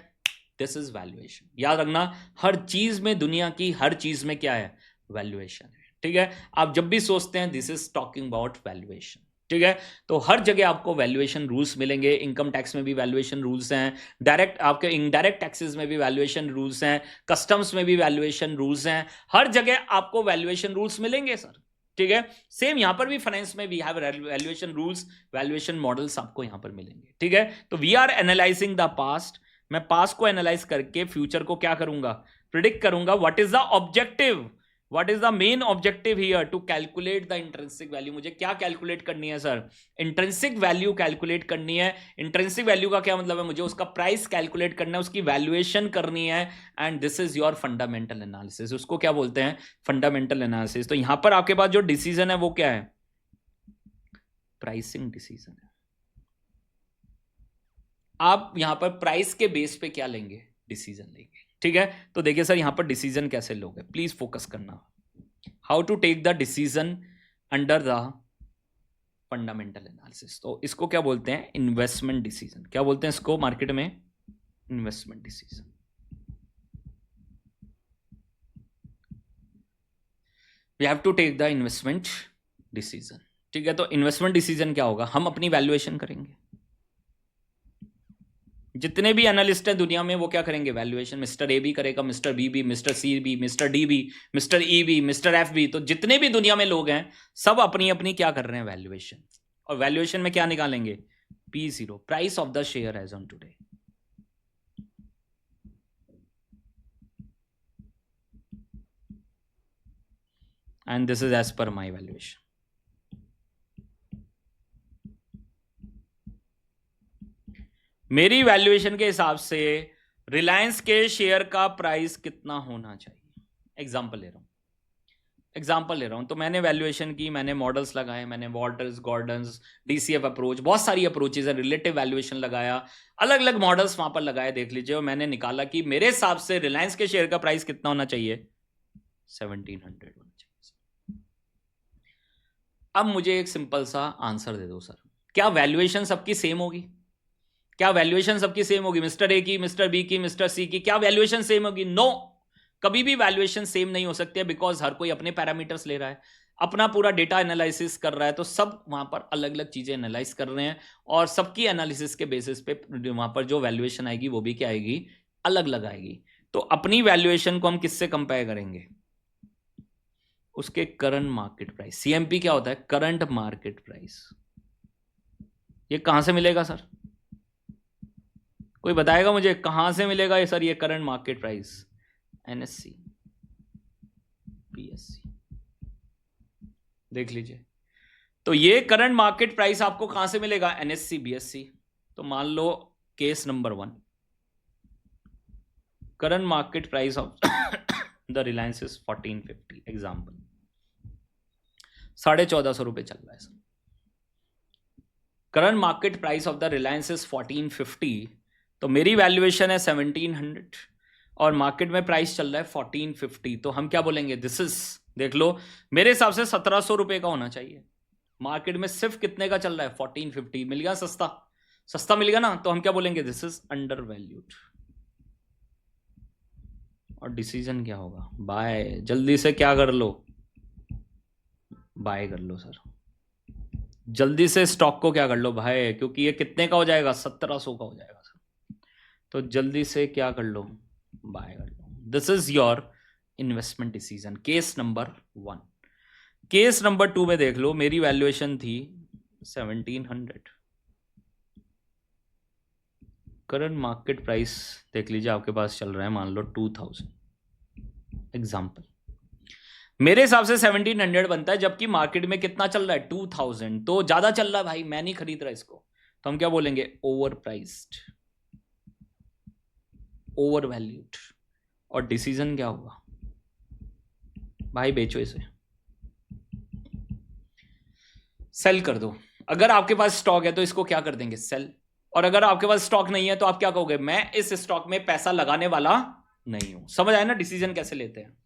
This is valuation. याद रखना, हर चीज में, दुनिया की हर चीज में क्या है, वैल्यूएशन है, ठीक है। आप जब भी सोचते हैं this is talking about valuation, ठीक है। तो हर जगह आपको वैल्यूएशन रूल्स मिलेंगे। इनकम टैक्स में भी वैल्यूएशन रूल्स हैं, डायरेक्ट आपके इनडायरेक्ट टैक्सेस में भी वैल्यूएशन रूल्स हैं, कस्टम्स में भी वैल्यूएशन रूल्स हैं। हर जगह आपको वैल्यूएशन रूल्स मिलेंगे सर, ठीक है। सेम यहां पर भी फाइनेंस में we have valuation rules, valuation models आपको यहां पर मिलेंगे, ठीक है। तो we are analysing the past. मैं पास्ट को एनालाइज करके फ्यूचर को क्या करूंगा, प्रिडिक्ट करूंगा। What is the objective, what is the main objective here, to calculate the intrinsic value. मुझे क्या कैलकुलेट करनी है सर, इंट्रिंसिक वैल्यू कैलकुलेट करनी है। इंट्रिंसिक वैल्यू का क्या मतलब है, मुझे उसका प्राइस कैलकुलेट करना है, उसकी वैल्यूएशन करनी है। And this is your fundamental analysis. उसको क्या बोलते हैं, फंडामेंटल एनालिसिस। तो यहां पर आपके पास जो डिसीजन है वो क्या है, प्राइसिंग डिसीजन है। आप यहां पर प्राइस के बेस पे क्या लेंगे, डिसीजन लेंगे, ठीक है। तो देखिए सर, यहां पर डिसीजन कैसे लोगे, प्लीज फोकस करना। How to take the decision under the fundamental analysis. तो इसको क्या बोलते हैं, इन्वेस्टमेंट डिसीजन। क्या बोलते हैं इसको मार्केट में, investment decision. We have to take the investment decision, ठीक है। तो इन्वेस्टमेंट डिसीजन क्या होगा, हम अपनी वैल्यूएशन करेंगे। जितने भी एनालिस्ट हैं दुनिया में वो क्या करेंगे, वैल्यूएशन। मिस्टर ए भी करेगा, मिस्टर बी भी, मिस्टर सी भी, मिस्टर डी भी, मिस्टर ई भी, मिस्टर एफ भी। तो जितने भी दुनिया में लोग हैं सब अपनी अपनी क्या कर रहे हैं, वैल्यूएशन। और वैल्यूएशन में क्या निकालेंगे, P0, price of the share as on today. And this is as per my valuation. मेरी वैल्यूएशन के हिसाब से रिलायंस के शेयर का प्राइस कितना होना चाहिए। एग्जाम्पल ले रहा हूं तो मैंने वैल्यूएशन की, मैंने मॉडल्स लगाए, मैंने वॉल्टर्स, गॉर्डन्स, DCF अप्रोच, बहुत सारी अप्रोचेज है, रिलेटिव वैल्यूएशन लगाया, अलग अलग मॉडल्स वहां पर लगाए, देख लीजिए, और मैंने निकाला कि मेरे हिसाब से रिलायंस के शेयर का प्राइस कितना होना चाहिए, 1700 होना चाहिए। अब मुझे एक सिंपल सा आंसर दे दो सर, क्या वैल्यूएशन सबकी सेम होगी? क्या वैल्यूएशन सबकी सेम होगी? मिस्टर ए की, मिस्टर बी की, मिस्टर सी की, क्या वैल्यूएशन सेम होगी? नो, कभी भी वैल्यूएशन सेम नहीं हो सकती है, बिकॉज हर कोई अपने पैरामीटर्स ले रहा है, अपना पूरा डेटा एनालिसिस कर रहा है, तो सब वहां पर अलग अलग चीजें एनालाइज कर रहे हैं, और सबकी एनालिसिस के बेसिस पे वहां पर जो वैल्यूएशन आएगी वो भी क्या आएगी, अलग अलग आएगी। तो अपनी वैल्यूएशन को हम किससे कंपेयर करेंगे? उसके करंट मार्केट प्राइस। CMP क्या होता है? Current market price. ये कहां से मिलेगा सर? कोई बताएगा मुझे कहां से मिलेगा ये सर, ये current market price? NSE, PSE, देख लीजिए। तो ये करंट मार्केट प्राइस आपको कहां से मिलेगा? NSE, BSE। तो मान लो case number 1, current market price of the Reliance is 1450, example, 1450 रुपए चल रहा है sir. Current market price of the Reliance is 1450, तो मेरी वैल्यूएशन है 1700 और मार्केट में प्राइस चल रहा है 1450, तो हम क्या बोलेंगे? दिस इज, देख लो, मेरे हिसाब से 1700 रुपए का होना चाहिए। मार्केट में सिर्फ कितने का चल रहा है? 1450। मिल गया सस्ता मिल गया ना, तो हम क्या बोलेंगे? This is under valued. और डिसीजन क्या होगा? बाय। जल्दी से क्या कर लो? बाय कर लो सर, जल्दी से स्टॉक को क्या कर लो भाई, क्योंकि ये कितने का हो जाएगा? 1700 का हो जाएगा सर। तो जल्दी से क्या कर लो? बाय कर लो। This is your investment decision, case number 1। Case number 2 में देख लो, मेरी वैल्यूएशन थी 1700, करंट मार्केट प्राइस देख लीजिए आपके पास चल रहा है मान लो 2000, एग्जाम्पल। मेरे हिसाब से 1700 बनता है, जबकि मार्केट में कितना चल रहा है? 2000। तो ज्यादा चल रहा है भाई, मैं नहीं खरीद रहा इसको, तो हम क्या बोलेंगे? Over priced, over valued. और डिसीजन क्या होगा? भाई बेचो इसे, सेल कर दो। अगर आपके पास स्टॉक है तो इसको क्या कर देंगे? सेल। और अगर आपके पास स्टॉक नहीं है तो आप क्या कहोगे? मैं इस स्टॉक में पैसा लगाने वाला नहीं हूं। समझ आया ना डिसीजन कैसे लेते हैं?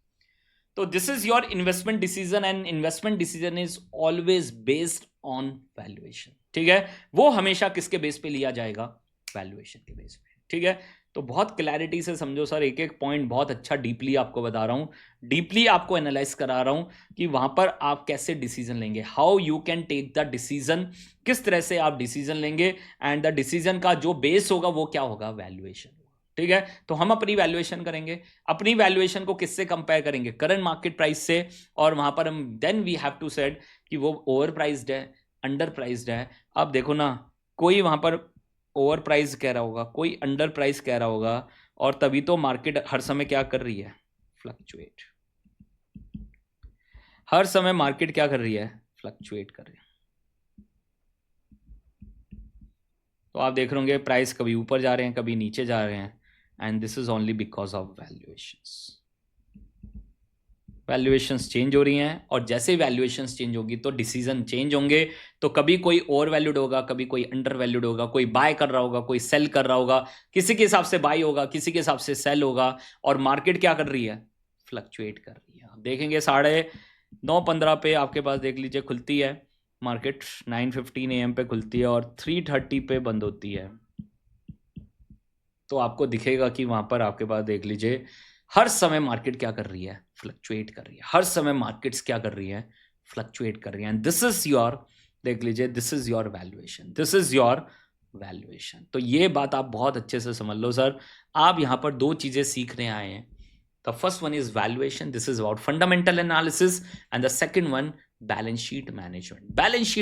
तो this is your investment decision, and investment decision is always based on valuation. ठीक है, वो हमेशा किसके बेस पे लिया जाएगा? वैल्यूएशन के बेस पे। ठीक है, तो बहुत क्लैरिटी से समझो सर, एक एक पॉइंट बहुत अच्छा डीपली आपको बता रहा हूं, डीपली आपको एनालाइज करा रहा हूं कि वहां पर आप कैसे डिसीजन लेंगे, how you can take the decision, किस तरह से आप डिसीजन लेंगे, एंड द डिसीजन का जो बेस होगा वो क्या होगा? वैल्यूएशन। ठीक है, तो हम अपनी वैल्यूएशन करेंगे, अपनी वैल्यूएशन को किससे कंपेयर करेंगे? करंट मार्केट प्राइस से। और वहां पर हम then we have to said कि वो ओवर प्राइस्ड है, अंडर प्राइस्ड है। अब देखो ना, कोई वहां पर ओवर प्राइस कह रहा होगा, कोई अंडर प्राइस कह रहा होगा, और तभी तो मार्केट हर समय क्या कर रही है? फ्लक्चुएट। हर समय मार्केट क्या कर रही है? फ्लक्चुएट कर रही है। तो आप देख रहे होंगे प्राइस कभी ऊपर जा रहे हैं, कभी नीचे जा रहे हैं, and this is only because of valuations. Valuations change हो रही हैं, और जैसे वैल्यूएशंस चेंज होगी तो डिसीजन चेंज होंगे। तो कभी कोई ओवर वैल्यूड होगा, कभी कोई अंडर वैल्यूड होगा, कोई बाय कर रहा होगा, कोई सेल कर रहा होगा, किसी के हिसाब से बाय होगा, किसी के हिसाब से सेल होगा, और मार्केट क्या कर रही है? फ्लक्चुएट कर रही है। देखेंगे 9:15 पे आपके पास देख लीजिए खुलती है मार्केट, 9:15 AM पे खुलती है और 3:30 पे बंद होती है। तो आपको दिखेगा कि वहां पर आपके पास देख लीजिए हर समय मार्केट क्या कर रही है? फ्लक्चुएट कर रही है। हर समय मार्केट्स क्या कर रही है? फ्लक्चुएट कर रही है। एंड दिस इज योर, देख लीजिए, this is your valuation, this is your valuation. तो ये बात आप बहुत अच्छे से समझ लो सर। आप यहां पर 2 चीजें सीखने आए हैं। The first one is valuation, this is about fundamental analysis, and the second one balance sheet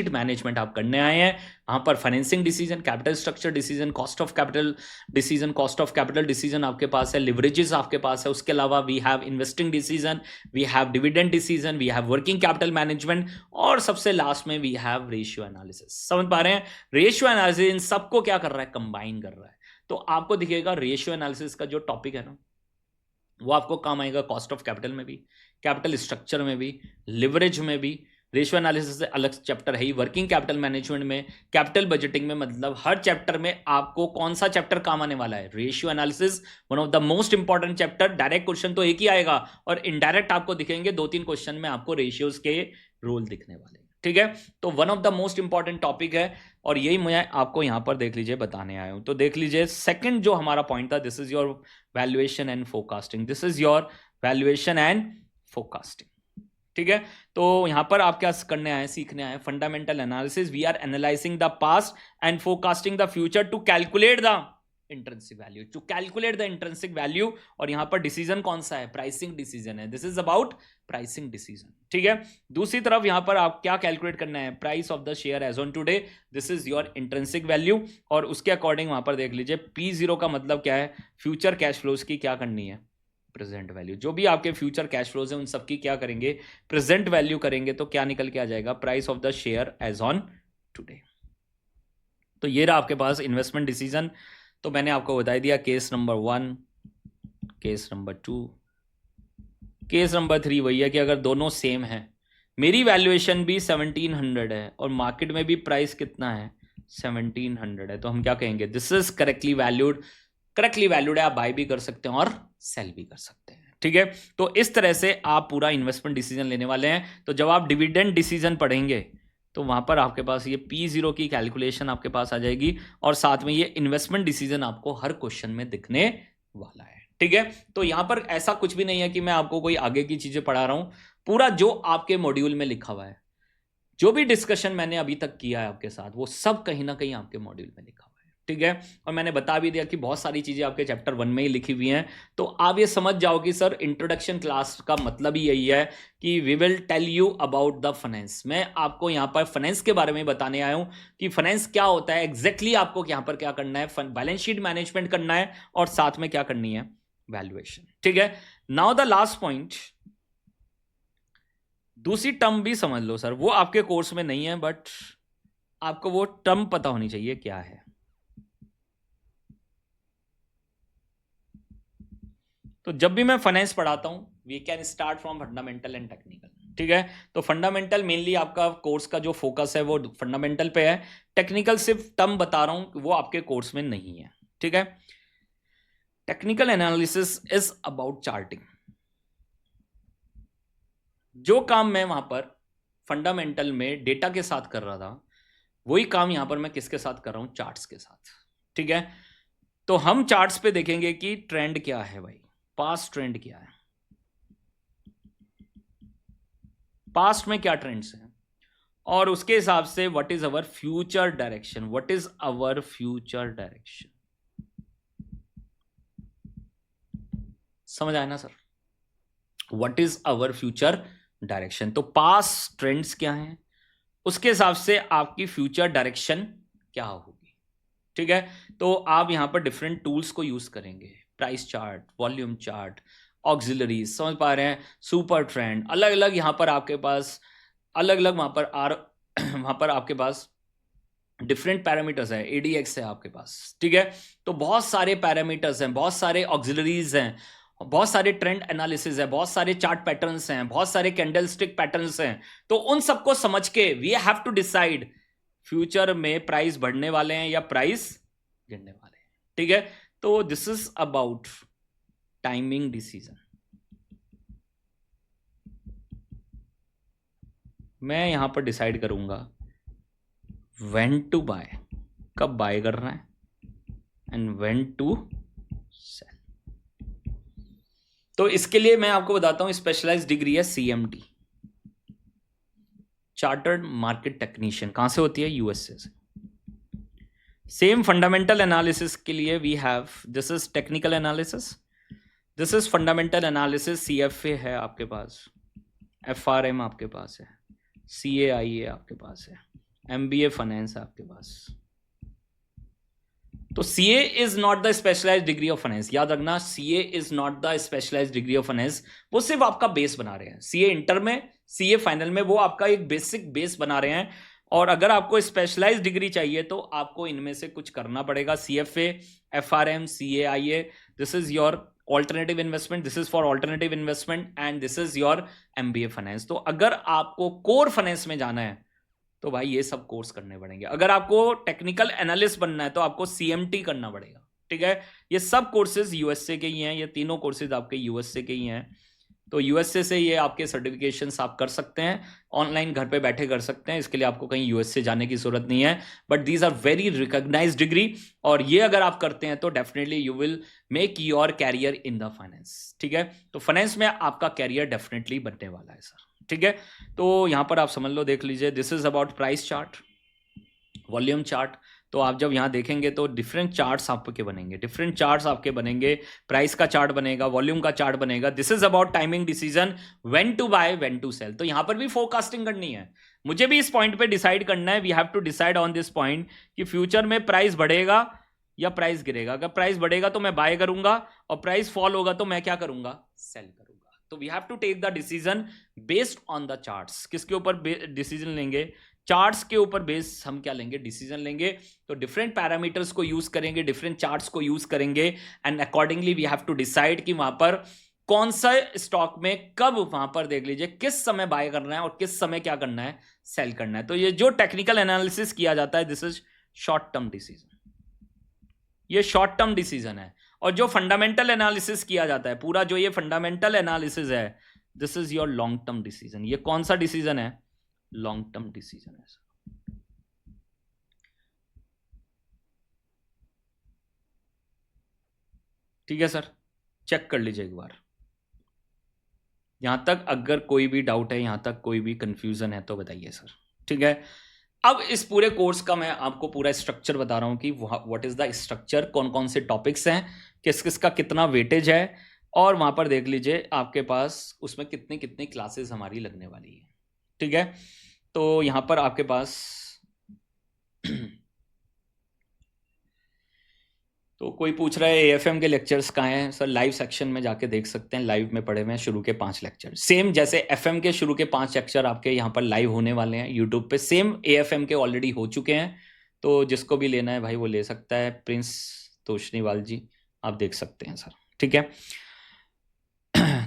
management आप करने आए हैं। वहां पर financing decision, capital structure decision, cost of capital decision आपके पास है, लिवरेजेस आपके पास है। उसके अलावा we have investing decision, we have dividend decision, we have working capital management, और सबसे लास्ट में वी हैव रेशियो एनालिसिस। समझ पा रहे हैं? रेशियो एनालिसिस इन सबको क्या कर रहा है? कंबाइन कर रहा है। तो आपको दिखेगा रेशियो एनालिसिस का जो टॉपिक है ना, वो आपको काम आएगा कॉस्ट ऑफ कैपिटल में भी, कैपिटल स्ट्रक्चर में भी, लिवरेज में भी। रेशियो एनालिसिस से अलग चैप्टर है ही, वर्किंग कैपिटल मैनेजमेंट में, कैपिटल बजटिंग में। मतलब हर चैप्टर में आपको कौन सा चैप्टर काम आने वाला है? Ratio analysis, one of the most important chapter. Direct question तो एक ही आएगा, और इनडायरेक्ट आपको दिखेंगे 2-3 क्वेश्चन में आपको रेशियोज के रोल दिखने वाले। ठीक है, तो one of the most important topic है, और यही मैं आपको यहां पर देख लीजिए बताने आया हूं। तो देख लीजिए, सेकंड जो हमारा पॉइंट था, this is your valuation and forecasting. This is your valuation and forecasting. ठीक है, तो यहां पर आप क्या करने आए? सीखने आए fundamental analysis. We are analysing the past and forecasting the future to calculate the intrinsic value, और यहां पर डिसीजन कौन सा है? प्राइसिंग डिसीजन है। This is about pricing decision. ठीक है, दूसरी तरफ यहां पर आप क्या कैलकुलेट करना है? Price of the share as on today, this is your intrinsic value, और उसके अकॉर्डिंग वहां पर देख लीजिए P0 का मतलब क्या है? फ्यूचर कैश फ्लोज की क्या करनी है? Present value. जो भी आपके फ्यूचर कैश फ्लोज हैं उन सबकी क्या करेंगे? प्रेजेंट वैल्यू करेंगे। तो क्या निकल के आ जाएगा? Price of the share as on today. तो ये रहा आपके पास इन्वेस्टमेंट डिसीजन। तो मैंने आपको बता दिया case number 1, case number 2, case number 3 वही है कि अगर दोनों सेम है, मेरी वैल्यूएशन भी 1700 है और मार्केट में भी प्राइस कितना है? 1700 है, तो हम क्या कहेंगे? दिस इज करेक्टली वैल्यूड है। आप बाय भी कर सकते हैं और सेल भी कर सकते हैं। ठीक है, तो इस तरह से आप पूरा इन्वेस्टमेंट डिसीजन लेने वाले हैं। तो जब आप डिविडेंड डिसीजन पढ़ेंगे तो वहां पर आपके पास ये P0 की कैलकुलेशन आपके पास आ जाएगी, और साथ में ये इन्वेस्टमेंट डिसीजन आपको हर क्वेश्चन में दिखने वाला है। ठीक है, तो यहां पर ऐसा कुछ भी नहीं है कि मैं आपको कोई आगे की चीजें पढ़ा रहा हूं। पूरा जो आपके मॉड्यूल में लिखा हुआ है, जो भी डिस्कशन मैंने अभी तक किया है आपके साथ, वो सब कहीं ना कहीं आपके मॉड्यूल में लिखा हुआ है। ठीक है, और मैंने बता भी दिया कि बहुत सारी चीजें आपके चैप्टर 1 में ही लिखी हुई हैं। तो आप ये समझ जाओ कि सर इंट्रोडक्शन क्लास का मतलब ही यही है कि we will tell you about the finance. मैं आपको यहाँ पर फाइनेंस के बारे में बताने आया हूँ कि फाइनेंस क्या होता है एग्जैक्टली। आपको यहाँ पर क्या करना है? बैलेंस शीट मैनेजमेंट करना है, और साथ में क्या करनी है? वैल्यूएशन। ठीक है, नाउ द लास्ट पॉइंट, दूसरी टर्म भी समझ लो सर, वो आपके कोर्स में नहीं है, बट आपको वो टर्म पता होनी चाहिए क्या है। तो जब भी मैं फाइनेंस पढ़ाता हूं, we can start from fundamental and technical. ठीक है, तो फंडामेंटल मेनली आपका कोर्स का जो फोकस है वो फंडामेंटल पे है। टेक्निकल सिर्फ टर्म बता रहा हूं, वो आपके कोर्स में नहीं है। ठीक है, technical analysis is about charting. जो काम मैं वहां पर फंडामेंटल में डेटा के साथ कर रहा था, वही काम यहां पर मैं किसके साथ कर रहा हूं? चार्ट्स के साथ। ठीक है, तो हम चार्ट्स पे देखेंगे कि ट्रेंड क्या है भाई, पास्ट ट्रेंड क्या है, पास्ट में क्या ट्रेंड्स हैं, और उसके हिसाब से what is our future direction. What is our future direction? समझ आया ना sir? What is our future direction. तो पास्ट ट्रेंड्स क्या हैं, उसके हिसाब से आपकी फ्यूचर डायरेक्शन क्या होगी। ठीक है, तो आप यहां पर डिफरेंट टूल्स को यूज करेंगे, price chart, volume chart, auxiliaries, समझ पा रहे हैं, सुपर ट्रेंड, अलग अलग यहां पर आपके पास अलग अलग वहां पर आपके पास डिफरेंट पैरामीटर्स है, ADX है आपके पास। ठीक है, तो बहुत सारे पैरामीटर्स हैं, बहुत सारे ऑक्सिलरीज हैं, बहुत सारे ट्रेंड एनालिसिस है, बहुत सारे चार्ट पैटर्न्स हैं, बहुत सारे कैंडलस्टिक पैटर्न्स हैं। तो उन सबको समझ के we have to decide future में प्राइस बढ़ने वाले हैं या प्राइस गिरने वाले हैं। ठीक है, तो this is about timing decision. मैं यहां पर डिसाइड करूंगा व्हेन टू बाय, कब बाय करना है, एंड व्हेन टू सेल। तो इसके लिए मैं आपको बताता हूं, स्पेशलाइज्ड डिग्री है CMT, चार्टर्ड मार्केट टेक्नीशियन। कहां से होती है? USA से। सेम फंडामेंटल एनालिसिस के लिए we have, this is technical analysis, this is fundamental analysis, CFA है आपके पास, FRM आपके पास है, CAIA आपके पास है, MBA फाइनेंस है आपके पास। तो CA is not the specialised degree of finance, याद रखना, CA is not the specialised degree of finance. वो सिर्फ आपका बेस बना रहे हैं, CA इंटर में, CA फाइनल में, वो आपका एक बेसिक बेस बना रहे हैं। और अगर आपको स्पेशलाइज्ड डिग्री चाहिए तो आपको इनमें से कुछ करना पड़ेगा, CFA, FRM, CAIA, this is your alternative investment, this is for alternative investment, and this is your MBA finance. तो अगर आपको कोर फाइनेंस में जाना है तो भाई ये सब कोर्स करने पड़ेंगे। अगर आपको टेक्निकल एनालिस्ट बनना है तो आपको CMT करना पड़ेगा, ठीक है। ये सब कोर्सेज USA के ही हैं, ये तीनों कोर्सेज आपके USA के ही हैं। तो USA से ये आपके सर्टिफिकेशंस आप कर सकते हैं, ऑनलाइन घर पे बैठे कर सकते हैं, इसके लिए आपको कहीं USA जाने की जरूरत नहीं है। But these are very recognised degree, और ये अगर आप करते हैं तो definitely you will make your career in the finance, ठीक है। तो फाइनेंस में आपका कैरियर डेफिनेटली बनने वाला है सर, ठीक है। तो यहां पर आप समझ लो, देख लीजिए, this is about price chart, volume chart. तो आप जब यहां देखेंगे तो डिफरेंट चार्ट्स आपके बनेंगे, डिफरेंट चार्ट्स आपके बनेंगे, प्राइस का चार्ट बनेगा, वॉल्यूम का चार्ट बनेगा। This is about timing decision, when to buy, when to sell. तो यहां पर भी फोरकास्टिंग करनी है, मुझे भी इस पॉइंट पे डिसाइड करना है, we have to decide on this point कि फ्यूचर में प्राइस बढ़ेगा या प्राइस गिरेगा। अगर प्राइस बढ़ेगा तो मैं बाय करूंगा, और प्राइस फॉल होगा तो मैं क्या करूंगा, सेल करूंगा। तो we have to take the decision based on the charts. किसके ऊपर डिसीजन लेंगे, चार्ट्स के ऊपर बेस हम क्या लेंगे, डिसीजन लेंगे। तो डिफरेंट पैरामीटर्स को यूज करेंगे, डिफरेंट चार्ट्स को यूज करेंगे, and accordingly we have to decide कि वहां पर कौन सा स्टॉक में कब, वहां पर देख लीजिए किस समय बाय करना है और किस समय क्या करना है, सेल करना है। तो ये जो टेक्निकल एनालिसिस किया जाता है, this is short term decision, ये शॉर्ट टर्म डिसीजन है। और जो फंडामेंटल एनालिसिस किया जाता है, पूरा जो ये फंडामेंटल एनालिसिस है, this is your long term decision. ये कौन सा डिसीजन है, लॉन्ग टर्म डिसीजन है सर, ठीक है सर। चेक कर लीजिए एक बार, यहां तक अगर कोई भी डाउट है, यहां तक कोई भी कंफ्यूजन है तो बताइए सर, ठीक है। अब इस पूरे कोर्स का मैं आपको पूरा स्ट्रक्चर बता रहा हूं कि व्हाट इज द स्ट्रक्चर, कौन कौन से टॉपिक्स हैं, किस किस का कितना वेटेज है, और वहां पर देख लीजिए आपके पास उसमें कितनी कितनी क्लासेस हमारी लगने वाली है, ठीक है। तो यहां पर आपके पास तो कोई पूछ रहा है AFM के लेक्चर्स कहाँ हैं सर, लाइव सेक्शन में जाके देख सकते हैं, लाइव में पढ़े हुए हैं शुरू के 5 लेक्चर, सेम जैसे FM के शुरू के 5 लेक्चर आपके यहाँ पर लाइव होने वाले हैं यूट्यूब पे, सेम AFM के ऑलरेडी हो चुके हैं। तो जिसको भी लेना है भाई वो ले सकता है, प्रिंस तोशनीवाल जी आप देख सकते हैं सर, ठीक है।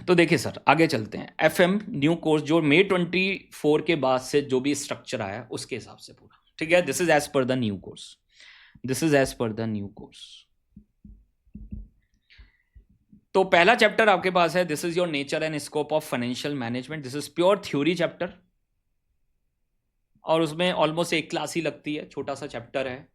तो देखिए सर आगे चलते हैं, FM न्यू कोर्स जो May 24 के बाद से जो भी स्ट्रक्चर आया उसके हिसाब से पूरा, ठीक है। This is as per the new course, this is as per the new course. तो पहला चैप्टर आपके पास है, this is your nature and scope of financial management, this is pure theory chapter, और उसमें ऑलमोस्ट एक क्लास ही लगती है, छोटा सा चैप्टर है,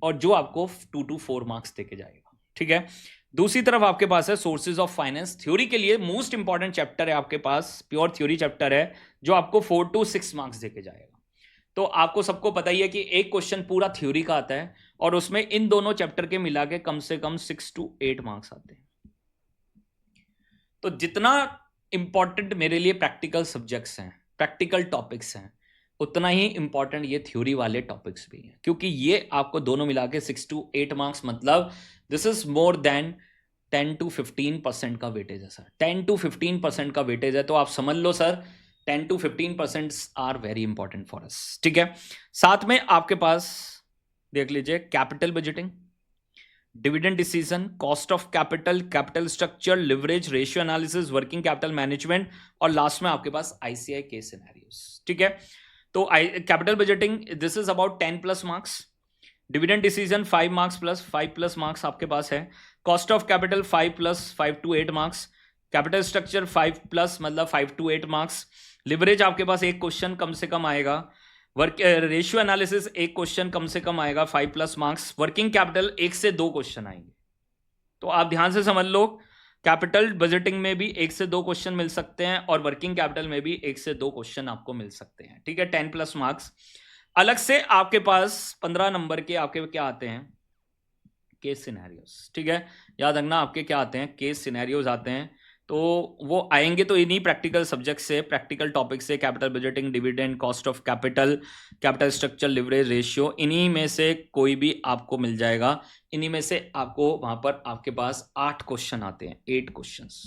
और जो आपको 2 to 4 मार्क्स देके जाएगा, ठीक है। दूसरी तरफ आपके पास है सोर्सेज ऑफ फाइनेंस, थ्योरी के लिए मोस्ट इंपॉर्टेंट चैप्टर है आपके पास, प्योर थ्योरी चैप्टर है, जो आपको 4 to 6 मार्क्स देके जाएगा। तो आपको सबको पता ही है कि एक क्वेश्चन पूरा थ्योरी का आता है, और उसमें इन दोनों चैप्टर के मिला के कम से कम 6 to 8 मार्क्स आते हैं। तो जितना इंपॉर्टेंट मेरे लिए प्रैक्टिकल सब्जेक्ट्स हैं, प्रैक्टिकल टॉपिक्स हैं, उतना ही इंपॉर्टेंट ये थ्योरी वाले टॉपिक्स भी हैं, क्योंकि ये आपको दोनों मिला के 6 to 8 मार्क्स, मतलब this is more than 10 to 15% का वेटेज है सर, 10 to 15% का वेटेज है। तो आप समझ लो sir 10 to 15% are very important for us, ठीक है। साथ में आपके पास देख लीजिए capital budgeting, dividend decision, cost of capital, capital structure, leverage, ratio analysis, working capital management, और लास्ट में आपके पास ICI केस सिनेरियोस, ठीक है। तो capital budgeting this is about 10+ marks, dividend decision 5 marks plus 5+ marks आपके पास है, cost of capital 5 to 8 marks, capital structure 5+ मतलब 5 to 8 मार्क्स, लिवरेज आपके पास एक क्वेश्चन कम से कम आएगा, वर्क रेशियो एनालिसिस एक क्वेश्चन कम से कम आएगा 5+ मार्क्स, वर्किंग कैपिटल 1 से 2 क्वेश्चन आएंगे। तो आप ध्यान से समझ लो, कैपिटल बजटिंग में भी 1 से 2 क्वेश्चन मिल सकते हैं, और वर्किंग कैपिटल में भी 1 से 2 क्वेश्चन आपको मिल सकते हैं, ठीक है। 10+ मार्क्स। अलग से आपके पास 15 नंबर के आपके क्या आते हैं, केस सिनेरियोस, ठीक है। याद रखना आपके क्या आते हैं, केस सिनेरियोस आते हैं। तो वो आएंगे तो इन्हीं प्रैक्टिकल सब्जेक्ट से, प्रैक्टिकल टॉपिक से, capital budgeting, dividend, cost of capital, capital structure, leverage ratio, इन्हीं में से कोई भी आपको मिल जाएगा। इन्हीं में से आपको वहां पर आपके पास 8 क्वेश्चन आते हैं, 8 क्वेश्चंस,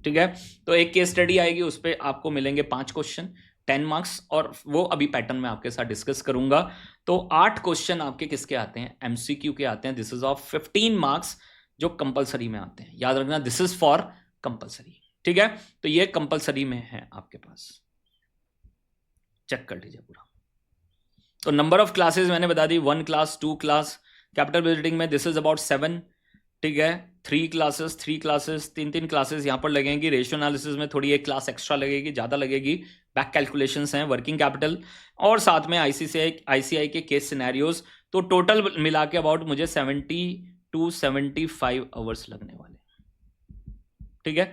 ठीक है। तो एक केस स्टडी आएगी, उस पर आपको मिलेंगे 5 क्वेश्चन, 10 मार्क्स, और वो अभी पैटर्न में आपके साथ डिस्कस करूंगा। तो 8 क्वेश्चन आपके किसके आते हैं, एमसीक्यू के आते हैं। दिस इज ऑफ 15 मार्क्स जो कंपलसरी में आते हैं, याद रखना, दिस इज फॉर कंपलसरी, ठीक है। तो ये कंपलसरी में है आपके पास, चेक कर लीजिए पूरा। तो नंबर ऑफ क्लासेस मैंने बता दी, 1 क्लास, 2 क्लास। कैपिटल बजटिंग में दिस इज अबाउट 7, ठीक है। 3 क्लासेस, 3 क्लासेस यहां पर लगेंगी। रेशियो एनालिसिस में थोड़ी एक क्लास एक्स्ट्रा लगेगी, ज्यादा लगेगी। बैक कैलकुलेशंस हैं, वर्किंग कैपिटल, और साथ में आईसीआई के केस सिनेरियोज। तो टोटल मिला के अबाउट मुझे 70 to 75 आवर्स लगने वाले, ठीक है।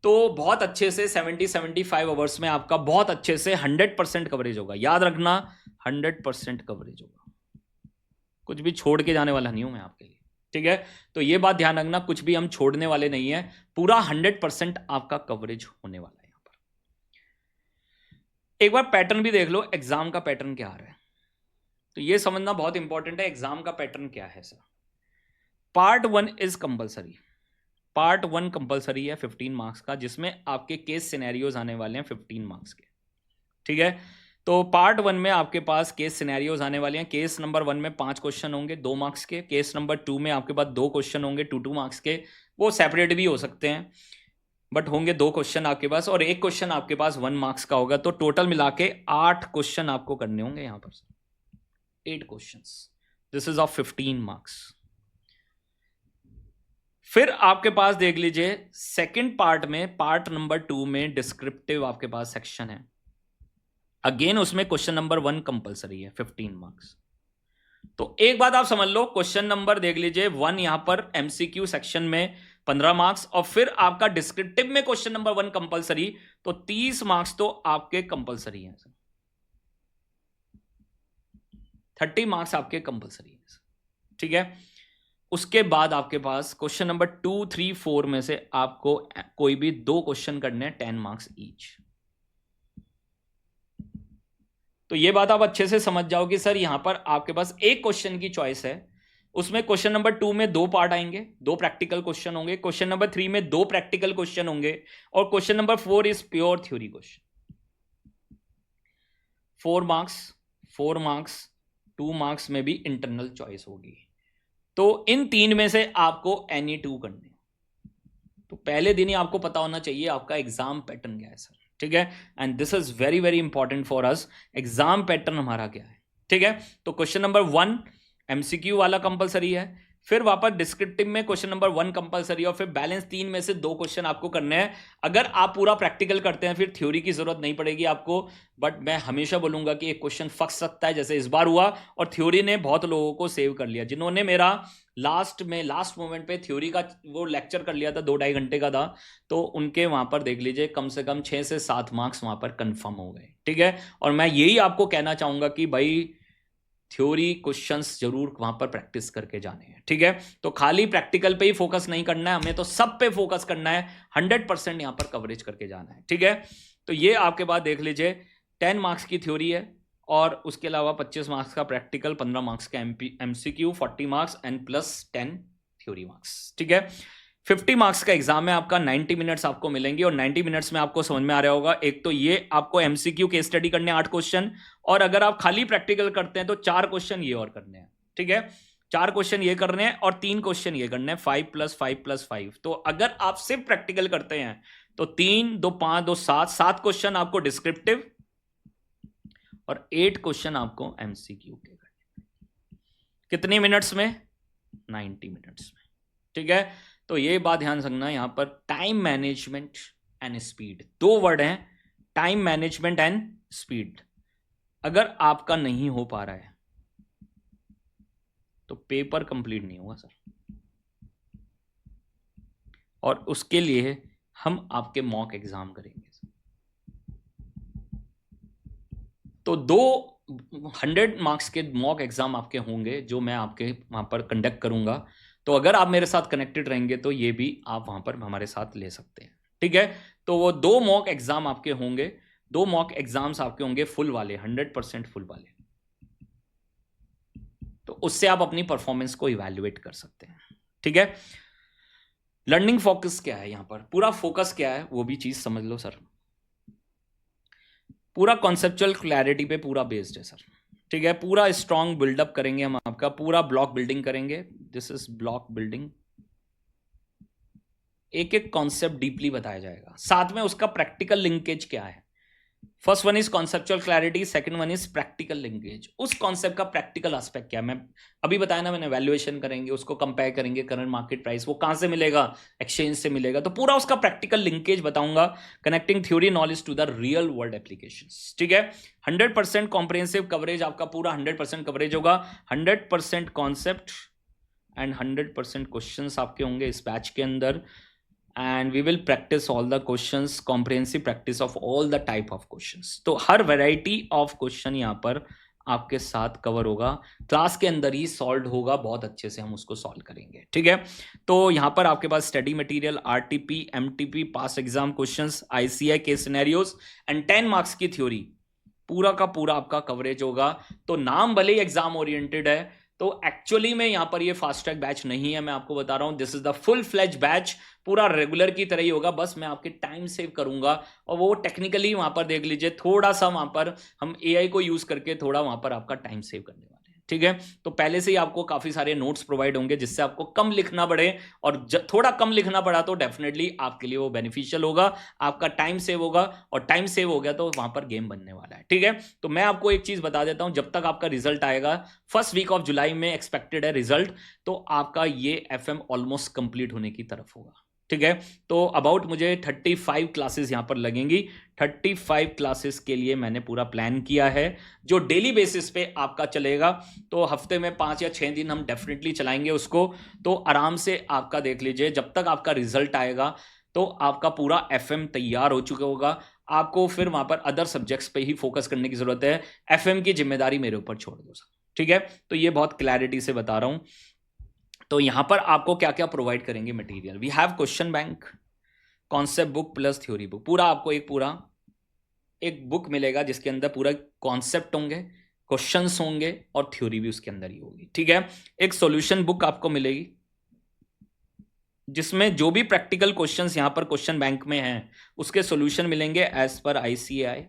तो बहुत अच्छे से 70-75 आवर्स में आपका बहुत अच्छे से 100% कवरेज होगा, याद रखना, 100% कवरेज होगा। कुछ भी छोड़ के जाने वाला नहीं हूं मैं आपके लिए, ठीक है। तो ये बात ध्यान रखना, कुछ भी हम छोड़ने वाले नहीं है, पूरा 100% आपका कवरेज होने वाला है यहां पर। एक बार पैटर्न भी देख लो, एग्जाम का पैटर्न क्या आ रहा है, तो ये समझना बहुत इंपॉर्टेंट है। एग्जाम का पैटर्न क्या है sir? Part 1 is compulsory, part 1 compulsory है 15 मार्क्स का, जिसमें आपके केस सिनेरियोज आने वाले हैं 15 मार्क्स के, ठीक है। तो पार्ट 1 में आपके पास केस सिनेरियोज आने वाले हैं। केस नंबर 1 में 5 क्वेश्चन होंगे 2 मार्क्स के। केस नंबर 2 में आपके पास 2 क्वेश्चन होंगे 2 मार्क्स के, वो सेपरेट भी हो सकते हैं, बट होंगे 2 क्वेश्चन आपके पास, और एक क्वेश्चन आपके पास 1 मार्क्स का होगा। तो टोटल मिला के 8 क्वेश्चन आपको करने होंगे यहां पर, 8 question. This is of 15 marks. फिर आपके पास देख लीजिए सेकंड पार्ट में, पार्ट नंबर 2 में डिस्क्रिप्टिव आपके पास सेक्शन है। अगेन उसमें क्वेश्चन नंबर 1 कंपलसरी है, 15 मार्क्स। तो एक बात आप समझ लो, क्वेश्चन नंबर देख लीजिए 1 यहां पर एमसीक्यू सेक्शन में 15 मार्क्स, और फिर आपका डिस्क्रिप्टिव में क्वेश्चन नंबर 1 कंपलसरी, तो 30 मार्क्स तो आपके कंपलसरी हैं, 30 मार्क्स आपके कंपलसरी हैं, ठीक है। उसके बाद आपके पास क्वेश्चन नंबर 2, 3, 4 में से आपको कोई भी 2 क्वेश्चन करने हैं, 10 मार्क्स ईच। तो ये बात आप अच्छे से समझ जाओ कि सर यहां पर आपके पास एक क्वेश्चन की चॉइस है, उसमें क्वेश्चन नंबर 2 में 2 पार्ट आएंगे, 2 प्रैक्टिकल क्वेश्चन होंगे। क्वेश्चन नंबर 3 में 2 प्रैक्टिकल क्वेश्चन होंगे, और question number 4 is pure theory question. 4 marks, 4 marks, 2 marks में भी इंटरनल चॉइस होगी। तो इन 3 में से आपको एनी 2 करने। तो पहले दिन ही आपको पता होना चाहिए आपका एग्जाम पैटर्न क्या है सर, ठीक है। And this is very very important for us, exam pattern हमारा क्या है, ठीक है। तो क्वेश्चन नंबर 1 एमसीक्यू वाला कंपलसरी है, फिर वापस डिस्क्रिप्टिव में क्वेश्चन नंबर 1 कंपलसरी, और फिर बैलेंस 3 में से 2 क्वेश्चन आपको करने हैं। अगर आप पूरा प्रैक्टिकल करते हैं फिर थ्योरी की जरूरत नहीं पड़ेगी आपको, बट मैं हमेशा बोलूंगा कि एक क्वेश्चन फंस सकता है, जैसे इस बार हुआ, और थ्योरी ने बहुत लोगों को सेव कर लिया। जिन्होंने मेरा लास्ट मोमेंट पे थ्योरी का वो लेक्चर कर लिया था, 2-2.5 घंटे का था, तो उनके वहां पर देख लीजिए कम से कम 6 से 7 मार्क्स वहां पर कंफर्म हो गए, ठीक है। और मैं यही आपको कहना चाहूंगा कि भाई थ्योरी क्वेश्चंस जरूर वहां पर प्रैक्टिस करके जाने हैं, ठीक है। तो खाली प्रैक्टिकल पे ही फोकस नहीं करना है हमें, तो सब पे फोकस करना है, 100% यहां पर कवरेज करके जाना है, ठीक है। तो ये आपके पास देख लीजिए 10 मार्क्स की थ्योरी है, और उसके अलावा 25 मार्क्स का प्रैक्टिकल, 15 मार्क्स का MCQ, 40 marks and plus 10 theory marks, ठीक है। 50 मार्क्स का एग्जाम है आपका, 90 मिनट्स आपको मिलेंगे, और 90 मिनट्स में आपको समझ में आ रहा होगा, एक तो ये आपको एमसीक्यू के स्टडी करने 8 क्वेश्चन, और अगर आप खाली प्रैक्टिकल करते हैं तो 4 क्वेश्चन ये और करने हैं, ठीक है। 4 क्वेश्चन ये करने हैं और 3 क्वेश्चन ये करने हैं, 5 + 5 + 5। तो अगर आप सिर्फ प्रैक्टिकल करते हैं तो 3, 2, 5, 2, 7 क्वेश्चन आपको डिस्क्रिप्टिव, और 8 क्वेश्चन आपको एमसीक्यू के करने। कितने मिनट्स में? 90 मिनट्स में, ठीक है। तो ये बात ध्यान रखना, यहां पर time management and speed, 2 word हैं, टाइम मैनेजमेंट एंड स्पीड। अगर आपका नहीं हो पा रहा है तो पेपर कंप्लीट नहीं होगा सर, और उसके लिए हम आपके मॉक एग्जाम करेंगे। तो 200 मार्क्स के मॉक एग्जाम आपके होंगे, जो मैं आपके वहां पर कंडक्ट करूंगा। तो अगर आप मेरे साथ कनेक्टेड रहेंगे तो ये भी आप वहां पर हमारे साथ ले सकते हैं, ठीक है। तो वो 2 मॉक एग्जाम आपके होंगे, 2 मॉक एग्जाम्स आपके होंगे फुल वाले, 100% फुल वाले। तो उससे आप अपनी परफॉर्मेंस को इवैल्यूएट कर सकते हैं। ठीक है। लर्निंग फोकस क्या है, यहां पर पूरा फोकस क्या है वो भी चीज समझ लो सर। पूरा कॉन्सेप्चुअल क्लैरिटी पे पूरा बेस्ड है सर। ठीक है। पूरा स्ट्रॉन्ग बिल्डअप करेंगे हम, आपका पूरा ब्लॉक बिल्डिंग करेंगे। This is block building. एक एक कॉन्सेप्ट डीपली बताया जाएगा, साथ में उसका प्रैक्टिकल लिंकेज क्या है। First one is conceptual clarity, second one is practical linkage. उस कॉन्सेप्ट का प्रैक्टिकल एस्पेक्ट क्या है, मैं अभी बताया ना मैंने, वैल्यूएशन करेंगे, उसको कंपेयर करेंगे करंट मार्केट प्राइस, वो कहां से मिलेगा, एक्सचेंज से मिलेगा। तो पूरा उसका प्रैक्टिकल लिंकेज बताऊंगा, connecting theory knowledge to the real world applications. ठीक है। 100% कॉम्प्रिहेंसिव कवरेज आपका, पूरा 100% कवरेज होगा, 100% कॉन्सेप्ट एंड 100% क्वेश्चंस आपके होंगे इस बैच के अंदर। And we will practise all the questions, comprehensive practice of all the type of questions. तो हर वैरायटी ऑफ क्वेश्चन यहाँ पर आपके साथ कवर होगा, क्लास के अंदर ही सॉल्व होगा, बहुत अच्छे से हम उसको सॉल्व करेंगे। ठीक है। तो यहाँ पर आपके पास study material, RTP, MTP, past exam questions, ICI के सिनेरियोज एंड 10 मार्क्स की थ्योरी, पूरा का पूरा आपका कवरेज होगा। तो नाम भले ही एग्जाम ओरिएंटेड है, तो एक्चुअली में यहां पर ये फास्ट ट्रैक बैच नहीं है, मैं आपको बता रहा हूं, this is the full fledge batch, पूरा रेगुलर की तरह ही होगा, बस मैं आपके टाइम सेव करूंगा। और वो टेक्निकली वहां पर देख लीजिए, थोड़ा सा वहां पर हम एआई को यूज करके थोड़ा वहां पर आपका टाइम सेव करने वाले हैं। ठीक है। तो पहले से ही आपको काफी सारे नोट्स प्रोवाइड होंगे, जिससे आपको कम लिखना पड़े, और थोड़ा कम लिखना पड़ा तो डेफिनेटली आपके लिए वो बेनिफिशियल होगा, आपका टाइम सेव होगा, और टाइम सेव हो गया तो वहां पर गेम बनने वाला है। ठीक है। तो मैं आपको एक चीज बता देता हूं, जब तक आपका रिजल्ट आएगा, फर्स्ट वीक ऑफ जुलाई में एक्सपेक्टेड है रिजल्ट, तो आपका ये एफएम ऑलमोस्ट कंप्लीट होने की तरफ होगा। ठीक है। तो अबाउट मुझे 35 क्लासेस यहां पर लगेंगी, 35 क्लासेस के लिए मैंने पूरा प्लान किया है, जो डेली बेसिस पे आपका चलेगा। तो हफ्ते में 5 या 6 दिन हम डेफिनेटली चलाएंगे उसको। तो आराम से आपका देख लीजिए, जब तक आपका रिजल्ट आएगा तो आपका पूरा एफएम तैयार हो चुका होगा। आपको फिर वहां पर अदर सब्जेक्ट्स पे ही फोकस करने की जरूरत है, एफएम की जिम्मेदारी मेरे ऊपर छोड़ दो सर। ठीक है। तो ये बहुत क्लैरिटी से बता रहा हूं। तो यहां पर आपको क्या क्या प्रोवाइड करेंगे material, we have question bank, concept book plus theory book, पूरा आपको एक बुक मिलेगा जिसके अंदर पूरा कॉन्सेप्ट होंगे, क्वेश्चंस होंगे, और थ्योरी भी उसके अंदर ही होगी। ठीक है। एक सॉल्यूशन बुक आपको मिलेगी, जिसमें जो भी प्रैक्टिकल क्वेश्चंस यहां पर क्वेश्चन बैंक में हैं उसके सॉल्यूशन मिलेंगे एज पर आईसीएआई।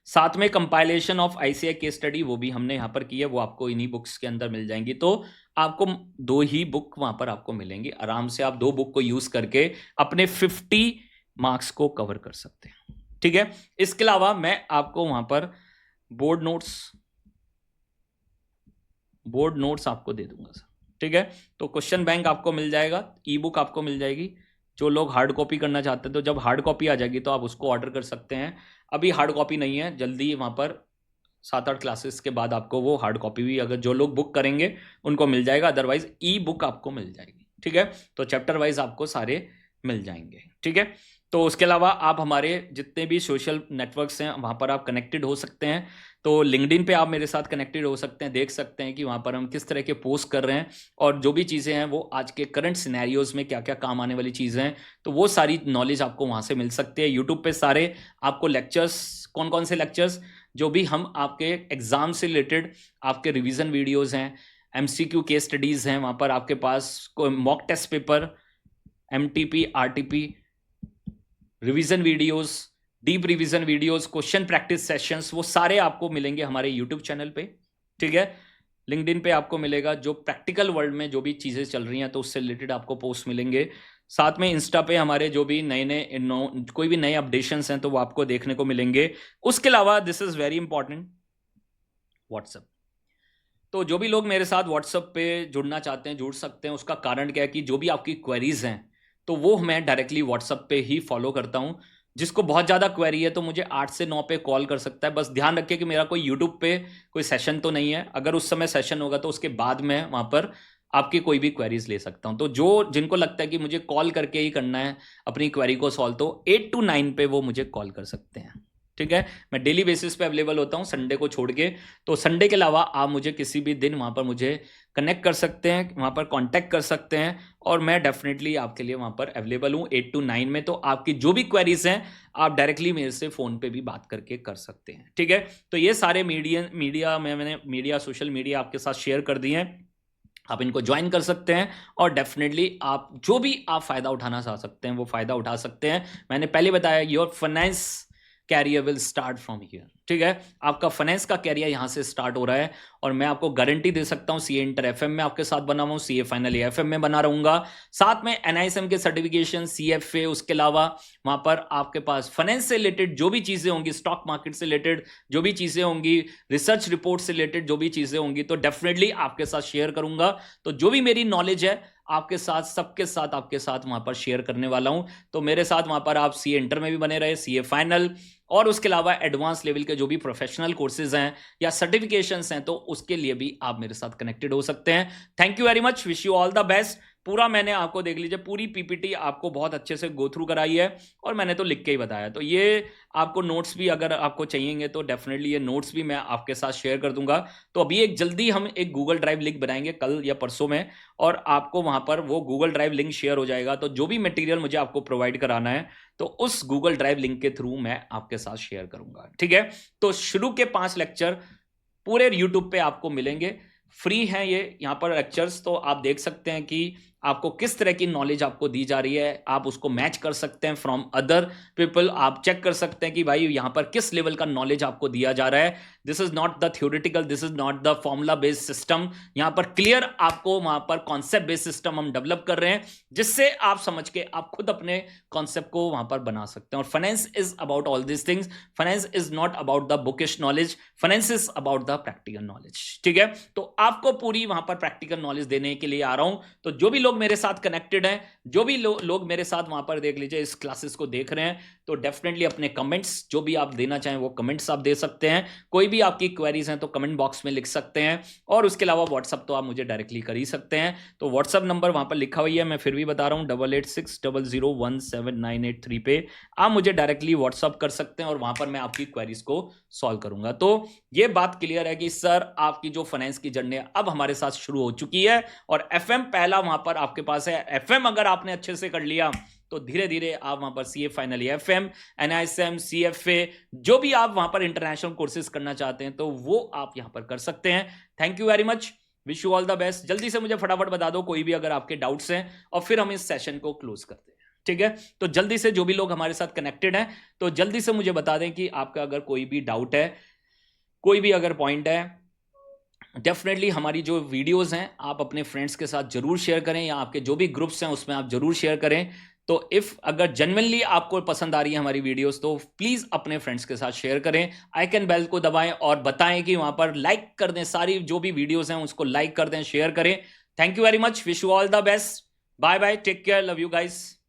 साथ में compilation of ICI case study वो भी हमने यहां पर की है, वो आपको इन्हीं बुक्स के अंदर मिल जाएंगी। तो आपको 2 ही बुक वहां पर आपको मिलेंगी, आराम से आप 2 बुक को यूज करके अपने 50 मार्क्स को कवर कर सकते हैं। ठीक है। इसके अलावा मैं आपको वहां पर बोर्ड नोट्स आपको दे दूंगा सर। ठीक है। तो क्वेश्चन बैंक आपको मिल जाएगा, ई बुक आपको मिल जाएगी। जो लोग हार्ड कॉपी करना चाहते हैं, तो जब हार्ड कॉपी आ जाएगी तो आप उसको ऑर्डर कर सकते हैं। अभी हार्ड कॉपी नहीं है, जल्दी वहां पर 7-8 क्लासेस के बाद आपको वो हार्ड कॉपी भी, अगर जो लोग बुक करेंगे उनको मिल जाएगा, अदरवाइज ई बुक आपको मिल जाएगी। ठीक है। तो चैप्टर वाइज आपको सारे मिल जाएंगे। ठीक है। तो उसके अलावा आप हमारे जितने भी सोशल नेटवर्क्स हैं वहां पर आप कनेक्टेड हो सकते हैं। तो लिंक्डइन पे आप मेरे साथ कनेक्टेड हो सकते हैं, देख सकते हैं कि वहां पर हम किस तरह के पोस्ट कर रहे हैं, और जो भी चीज़ें हैं वो आज के करंट सिनेरियोज में क्या क्या काम आने वाली चीज़ें हैं, तो वो सारी नॉलेज आपको वहां से मिल सकती है। यूट्यूब पे सारे आपको लेक्चर्स, कौन कौन से लेक्चर्स, जो भी हम आपके एग्जाम से रिलेटेड आपके रिवीजन वीडियोज़ हैं, एमसीक्यू केस स्टडीज़ हैं, वहां पर आपके पास कोई mock test paper, MTP, RTP, revision videos, deep revision videos, question practice sessions, वो सारे आपको मिलेंगे हमारे यूट्यूब चैनल पे। ठीक है। लिंक्डइन पे आपको मिलेगा, जो प्रैक्टिकल वर्ल्ड में जो भी चीज़ें चल रही हैं तो उससे रिलेटेड आपको पोस्ट मिलेंगे। साथ में इंस्टा पे हमारे जो भी कोई भी नए अपडेशंस हैं तो वो आपको देखने को मिलेंगे। उसके अलावा this is very important, WhatsApp. तो जो भी लोग मेरे साथ व्हाट्सएप पे जुड़ना चाहते हैं जुड़ सकते हैं। उसका कारण क्या है कि जो भी आपकी क्वेरीज हैं तो वो मैं डायरेक्टली व्हाट्सएप पे ही फॉलो करता हूं। जिसको बहुत ज़्यादा क्वेरी है तो मुझे 8 से 9 पे कॉल कर सकता है। बस ध्यान रखिए कि मेरा कोई यूट्यूब पे कोई सेशन तो नहीं है, अगर उस समय सेशन होगा तो उसके बाद मैं वहाँ पर आपकी कोई भी क्वेरीज ले सकता हूँ। तो जिनको लगता है कि मुझे कॉल करके ही करना है अपनी क्वेरी को सॉल्व, तो 8 to 9 पे वो मुझे कॉल कर सकते हैं। ठीक है। मैं डेली बेसिस पे अवेलेबल होता हूँ संडे को छोड़ के। तो संडे के अलावा आप मुझे किसी भी दिन वहाँ पर मुझे कनेक्ट कर सकते हैं, वहाँ पर कांटेक्ट कर सकते हैं और मैं डेफिनेटली आपके लिए वहाँ पर अवेलेबल हूँ 8 to 9 में। तो आपकी जो भी क्वेरीज हैं आप डायरेक्टली मेरे से फ़ोन पे भी बात करके कर सकते हैं, ठीक है। तो ये सारे मैंने मीडिया सोशल मीडिया आपके साथ शेयर कर दिए हैं, आप इनको ज्वाइन कर सकते हैं और डेफिनेटली आप जो भी आप फ़ायदा उठाना चाह सकते हैं वो फ़ायदा उठा सकते हैं। मैंने पहले बताया your finance career will start from here, ठीक है। आपका फाइनेंस का कैरियर यहाँ से स्टार्ट हो रहा है और मैं आपको गारंटी दे सकता हूँ सीए इंटर एफएम में आपके साथ बना हुआ हूँ, सीए फाइनल एफएम में बना रहूंगा, साथ में एनआईएसएम के सर्टिफिकेशन, सीएफए, उसके अलावा वहां पर आपके पास फाइनेंस से रिलेटेड जो भी चीजें होंगी, स्टॉक मार्केट से रिलेटेड जो भी चीजें होंगी, रिसर्च रिपोर्ट से रिलेटेड जो भी चीजें होंगी, तो डेफिनेटली आपके साथ शेयर करूंगा। तो जो भी मेरी नॉलेज है आपके साथ, सबके साथ आपके साथ वहां पर शेयर करने वाला हूं। तो मेरे साथ वहां पर आप सीए इंटर में भी बने रहे, सीए फाइनल और उसके अलावा एडवांस लेवल के जो भी प्रोफेशनल कोर्सेज हैं या सर्टिफिकेशंस हैं, तो उसके लिए भी आप मेरे साथ कनेक्टेड हो सकते हैं। Thank you very much, wish you all the best. पूरा मैंने आपको देख लीजिए पूरी पीपीटी आपको बहुत अच्छे से गो थ्रू कराई है और मैंने तो लिख के ही बताया। तो ये आपको नोट्स भी अगर आपको चाहिएंगे तो डेफिनेटली ये नोट्स भी मैं आपके साथ शेयर कर दूंगा। तो अभी एक जल्दी हम एक गूगल ड्राइव लिंक बनाएंगे कल या परसों में और आपको वहां पर वो गूगल ड्राइव लिंक शेयर हो जाएगा। तो जो भी मटेरियल मुझे आपको प्रोवाइड कराना है तो उस गूगल ड्राइव लिंक के थ्रू मैं आपके साथ शेयर करूंगा, ठीक है। तो शुरू के 5 लेक्चर पूरे यूट्यूब पे आपको मिलेंगे, फ्री हैं ये यहाँ पर लेक्चर्स। तो आप देख सकते हैं कि आपको किस तरह की नॉलेज आपको दी जा रही है, आप उसको मैच कर सकते हैं फ्रॉम अदर पीपल। आप चेक कर सकते हैं कि भाई यहाँ पर किस लेवल का नॉलेज आपको दिया जा रहा है। This is not the theoretical, this is not the formula based system. यहाँ पर क्लियर आपको वहां पर कॉन्सेप्ट बेस्ड सिस्टम हम डेवलप कर रहे हैं जिससे आप समझ के आप खुद अपने कॉन्सेप्ट को वहां पर बना सकते हैं। और finance is about all this things, finance is not about the bookish knowledge, finance is about the practical knowledge, ठीक है। तो आपको पूरी वहां पर प्रैक्टिकल नॉलेज देने के लिए आ रहा हूं। तो जो भी लोग मेरे साथ कनेक्टेड हैं, जो भी लोग मेरे साथ वहां पर देख लीजिए इस क्लासेस को देख रहे हैं, तो डेफिनेटली अपने कमेंट्स जो भी आप देना चाहें वो कमेंट्स आप दे सकते हैं। कोई भी आपकी क्वेरीज हैं तो कमेंट बॉक्स में लिख सकते हैं और उसके अलावा व्हाट्सअप तो आप मुझे डायरेक्टली कर ही सकते हैं। तो व्हाट्सअप नंबर वहां पर लिखा हुई है, मैं फिर भी बता रहा हूं 8860017983 पे आप मुझे डायरेक्टली व्हाट्सअप कर सकते हैं और वहां पर मैं आपकी क्वेरीज को सॉल्व करूंगा। तो ये बात क्लियर है कि सर आपकी जो फाइनेंस की जर्नी अब हमारे साथ शुरू हो चुकी है और एफएम पहला वहां पर आपके पास है। एफएम अगर आपने अच्छे से कर लिया तो धीरे धीरे आप वहां पर CA final FM, NISM, CFA जो भी आप वहां पर इंटरनेशनल कोर्सेज करना चाहते हैं तो वो आप यहां पर कर सकते हैं। Thank you very much, wish you all the best. जल्दी से मुझे फटाफट बता दो कोई भी अगर आपके डाउट्स हैं और फिर हम इस सेशन को क्लोज करते हैं, ठीक है। तो जल्दी से जो भी लोग हमारे साथ कनेक्टेड हैं तो जल्दी से मुझे बता दें कि आपका अगर कोई भी डाउट है, कोई भी अगर पॉइंट है, डेफिनेटली हमारी जो वीडियोस हैं आप अपने फ्रेंड्स के साथ जरूर शेयर करें या आपके जो भी ग्रुप्स हैं उसमें आप जरूर शेयर करें। तो इफ अगर जेन्युइनली आपको पसंद आ रही है हमारी वीडियोस तो प्लीज अपने फ्रेंड्स के साथ शेयर करें, आइकन बेल को दबाएं और बताएं कि वहां पर लाइक कर दें, सारी जो भी वीडियोस हैं उसको लाइक कर दें, शेयर करें। Thank you very much, wish you all the best, bye bye, take care, love you guys.